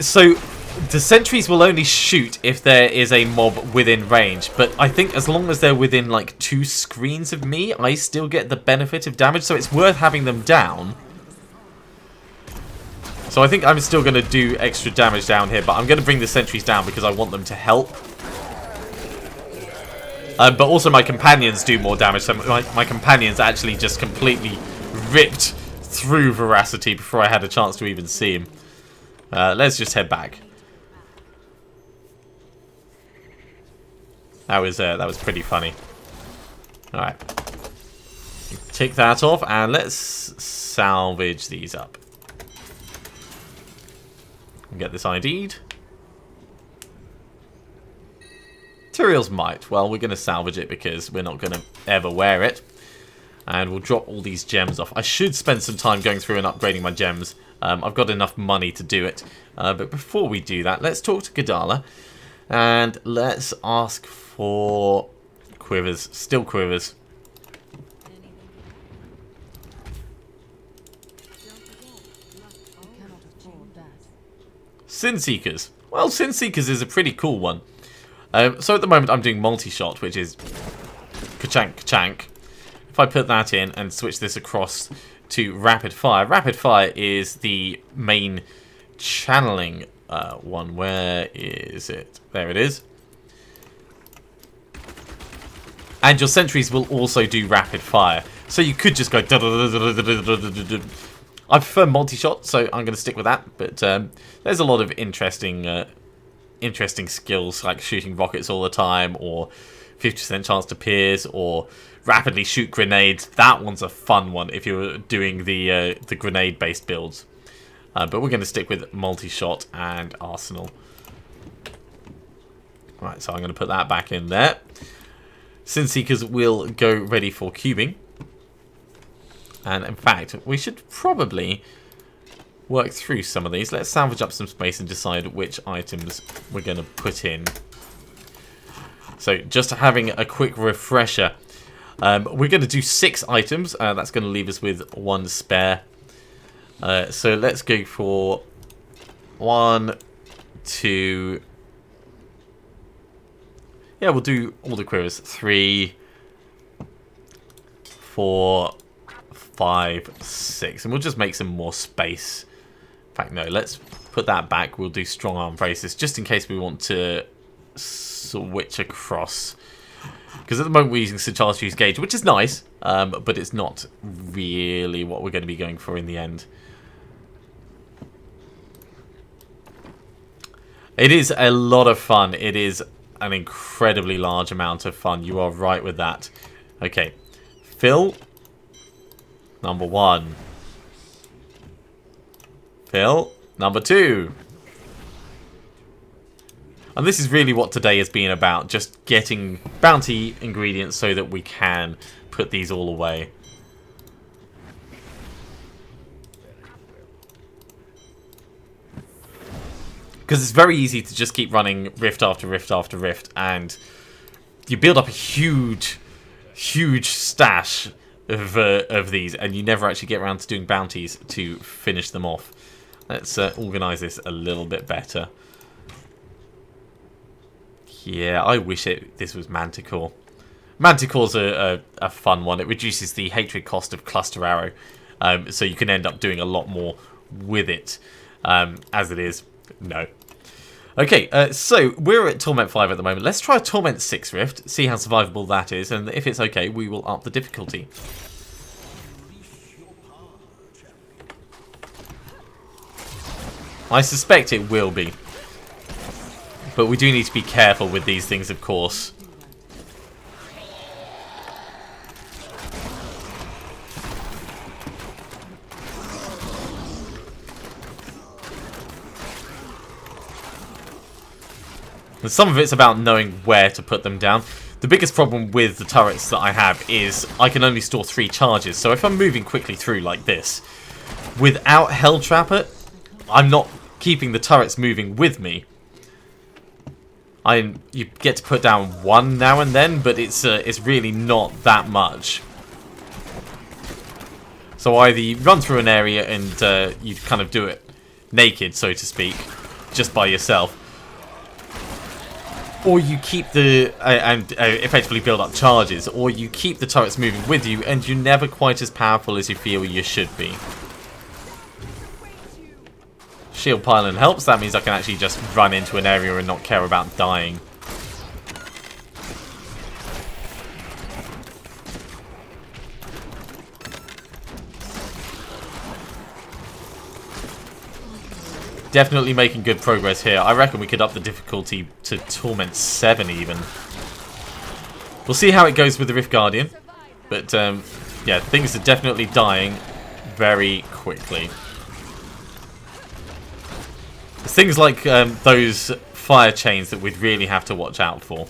So the sentries will only shoot if there is a mob within range, but I think as long as they're within like 2 screens of me, I still get the benefit of damage, so it's worth having them down. So I think I'm still going to do extra damage down here, but I'm going to bring the sentries down because I want them to help. But also my companions do more damage, so my companions actually just completely ripped through Veracity before I had a chance to even see him. Let's just head back. That was pretty funny. Alright. Tick that off, and let's salvage these up. Get this ID'd. Materials might. Well, we're going to salvage it because we're not going to ever wear it. And we'll drop all these gems off. I should spend some time going through and upgrading my gems. I've got enough money to do it. But before we do that, let's talk to Gadala. And let's ask for quivers. Still quivers. Sin Seekers. Well, Sin Seekers is a pretty cool one. So at the moment I'm doing multi-shot, which is ka-chank, ka-chank. If I put that in and switch this across to rapid fire. Rapid fire is the main channeling one. Where is it? There it is. And your sentries will also do rapid fire. So you could just go... I prefer multi-shot, so I'm going to stick with that. But there's a lot of interesting skills, like shooting rockets all the time, or 50% chance to pierce, or rapidly shoot grenades. That one's a fun one if you're doing the grenade-based builds. But we're going to stick with multi-shot and arsenal. Right, so I'm going to put that back in there. Sin Seekers will go ready for cubing. And in fact, we should probably work through some of these. Let's salvage up some space and decide which items we're going to put in. So just having a quick refresher. We're going to do 6 items. That's going to leave us with 1 spare. So let's go for 1, 2... Yeah, we'll do all the quivers. 3, 4, 5, 6. And we'll just make some more space. In fact, no, let's put that back. We'll do strong arm braces just in case we want to switch across. Because at the moment we're using Sir Charles Hughes Gauge, which is nice, but it's not really what we're going to be going for in the end. It is a lot of fun. It is an incredibly large amount of fun. You are right with that. Okay, Phil, number 1. Phil, number 2. And this is really what today has been about, just getting bounty ingredients so that we can put these all away. Because it's very easy to just keep running rift after rift after rift, and you build up a huge stash of these, and you never actually get around to doing bounties to finish them off. Let's organise this a little bit better. Yeah, I wish this was Manticore. Manticore's a fun one. It reduces the hatred cost of Cluster Arrow, so you can end up doing a lot more with it. As it is, no. Okay, so we're at Torment 5 at the moment. Let's try a Torment 6 Rift, see how survivable that is, and if it's okay, we will up the difficulty. I suspect it will be. But we do need to be careful with these things, of course. And some of it's about knowing where to put them down. The biggest problem with the turrets that I have is I can only store 3 charges. So if I'm moving quickly through like this, without Hell Trapper, I'm not keeping the turrets moving with me. You get to put down 1 now and then, but it's really not that much. So either you run through an area and you kind of do it naked, so to speak, just by yourself. Or you keep the... and effectively build up charges. Or you keep the turrets moving with you and you're never quite as powerful as you feel you should be. Shield pylon helps. That means I can actually just run into an area and not care about dying. Definitely making good progress here. I reckon we could up the difficulty to Torment 7 even. We'll see how it goes with the Rift Guardian. But, yeah, things are definitely dying very quickly. It's things like those fire chains that we'd really have to watch out for.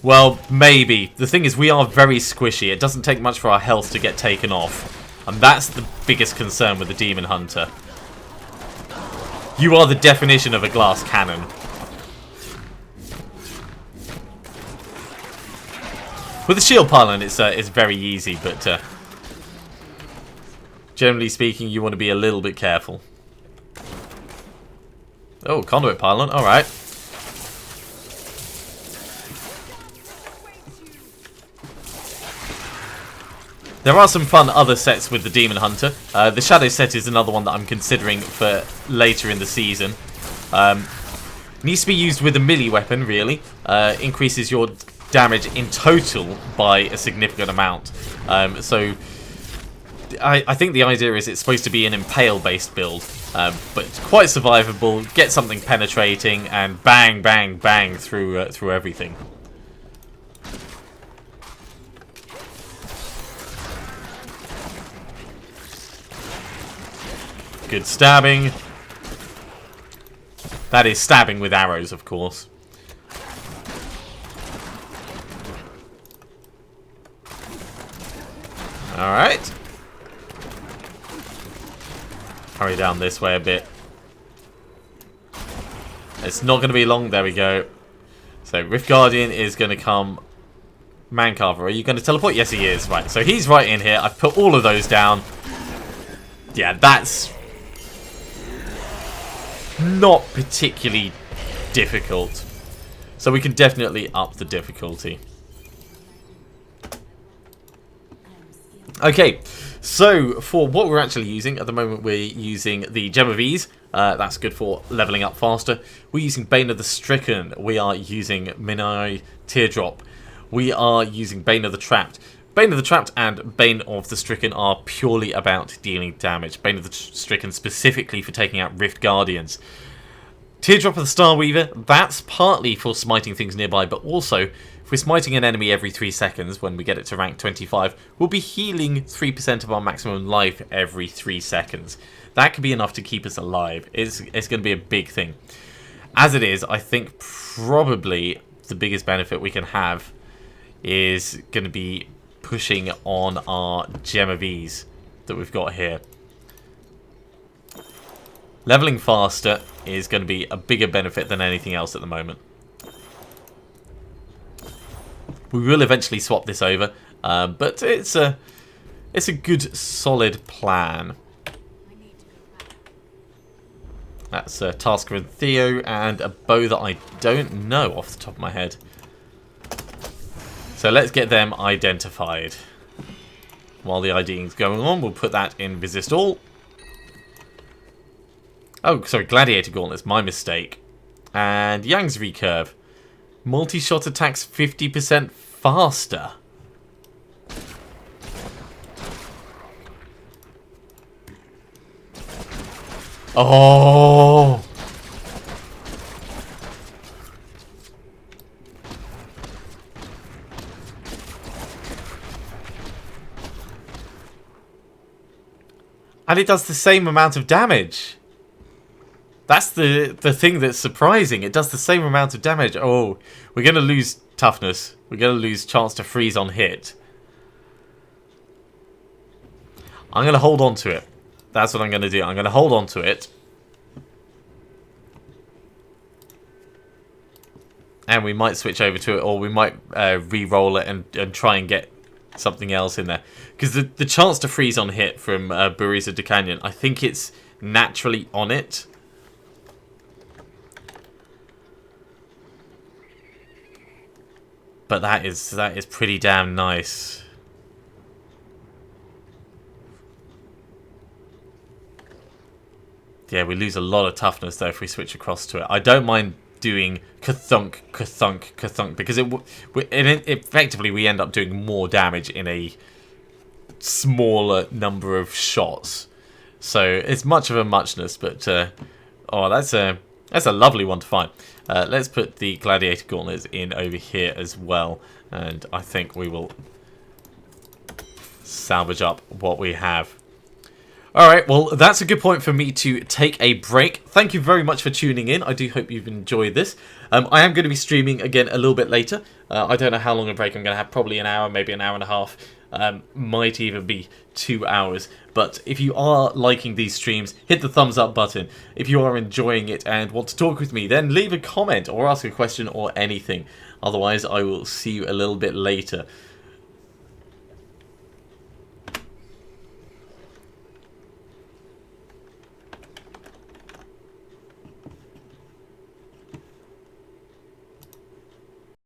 Well, maybe. The thing is, we are very squishy. It doesn't take much for our health to get taken off. And that's the biggest concern with the Demon Hunter. You are the definition of a glass cannon. With the shield pylon, it's very easy, but generally speaking, you want to be a little bit careful. Oh, conduit pylon, alright. There are some fun other sets with the Demon Hunter. The Shadow set is another one that I'm considering for later in the season. Needs to be used with a melee weapon, really. Increases your damage in total by a significant amount. So I think the idea is it's supposed to be an impale-based build. But it's quite survivable, get something penetrating, and bang, bang, bang through everything. Good stabbing. That is stabbing with arrows, of course. Alright. Hurry down this way a bit. It's not going to be long. There we go. So, Rift Guardian is going to come. Mancarver, are you going to teleport? Yes, he is. Right, so he's right in here. I've put all of those down. Yeah, that's not particularly difficult. So we can definitely up the difficulty. Okay, so for what we're actually using, at the moment we're using the Gem of Ease. That's good for leveling up faster. We're using Bane of the Stricken. We are using Minai Teardrop. We are using Bane of the Trapped. Bane of the Trapped and Bane of the Stricken are purely about dealing damage. Bane of the Stricken specifically for taking out Rift Guardians. Teardrop of the Starweaver, that's partly for smiting things nearby, but also, if we're smiting an enemy every 3 seconds when we get it to rank 25, we'll be healing 3% of our maximum life every 3 seconds. That could be enough to keep us alive. It's going to be a big thing. As it is, I think probably the biggest benefit we can have is going to be pushing on our Gem of Ease that we've got here. Leveling faster is going to be a bigger benefit than anything else at the moment. We will eventually swap this over, but it's a good, solid plan. That's Tasker and Theo, and a bow that I don't know off the top of my head. So let's get them identified. While the IDing is going on, we'll put that in Resist All. Oh, sorry, Gladiator Gauntlets, my mistake. And Yang's recurve. Multi-shot attacks 50% faster. Oh! And it does the same amount of damage. That's the thing that's surprising. It does the same amount of damage. Oh, we're going to lose toughness. We're going to lose chance to freeze on hit. I'm going to hold on to it. That's what I'm going to do. I'm going to hold on to it. And we might switch over to it, or we might re-roll it and try and get something else in there. Because the chance to freeze on hit from Buries of the Canyon, I think it's naturally on it. But that is pretty damn nice. Yeah, we lose a lot of toughness though if we switch across to it. I don't mind doing ka-thunk, ka-thunk, ka-thunk, because effectively we end up doing more damage in a smaller number of shots. So it's much of a muchness, but oh, that's a lovely one to find. Let's put the Gladiator Gauntlets in over here as well, and I think we will salvage up what we have. Alright, well, that's a good point for me to take a break. Thank you very much for tuning in. I do hope you've enjoyed this. I am going to be streaming again a little bit later. I don't know how long a break I'm going to have. Probably an hour, maybe an hour and a half. Might even be 2 hours. But if you are liking these streams, hit the thumbs up button. If you are enjoying it and want to talk with me, then leave a comment or ask a question or anything. Otherwise, I will see you a little bit later.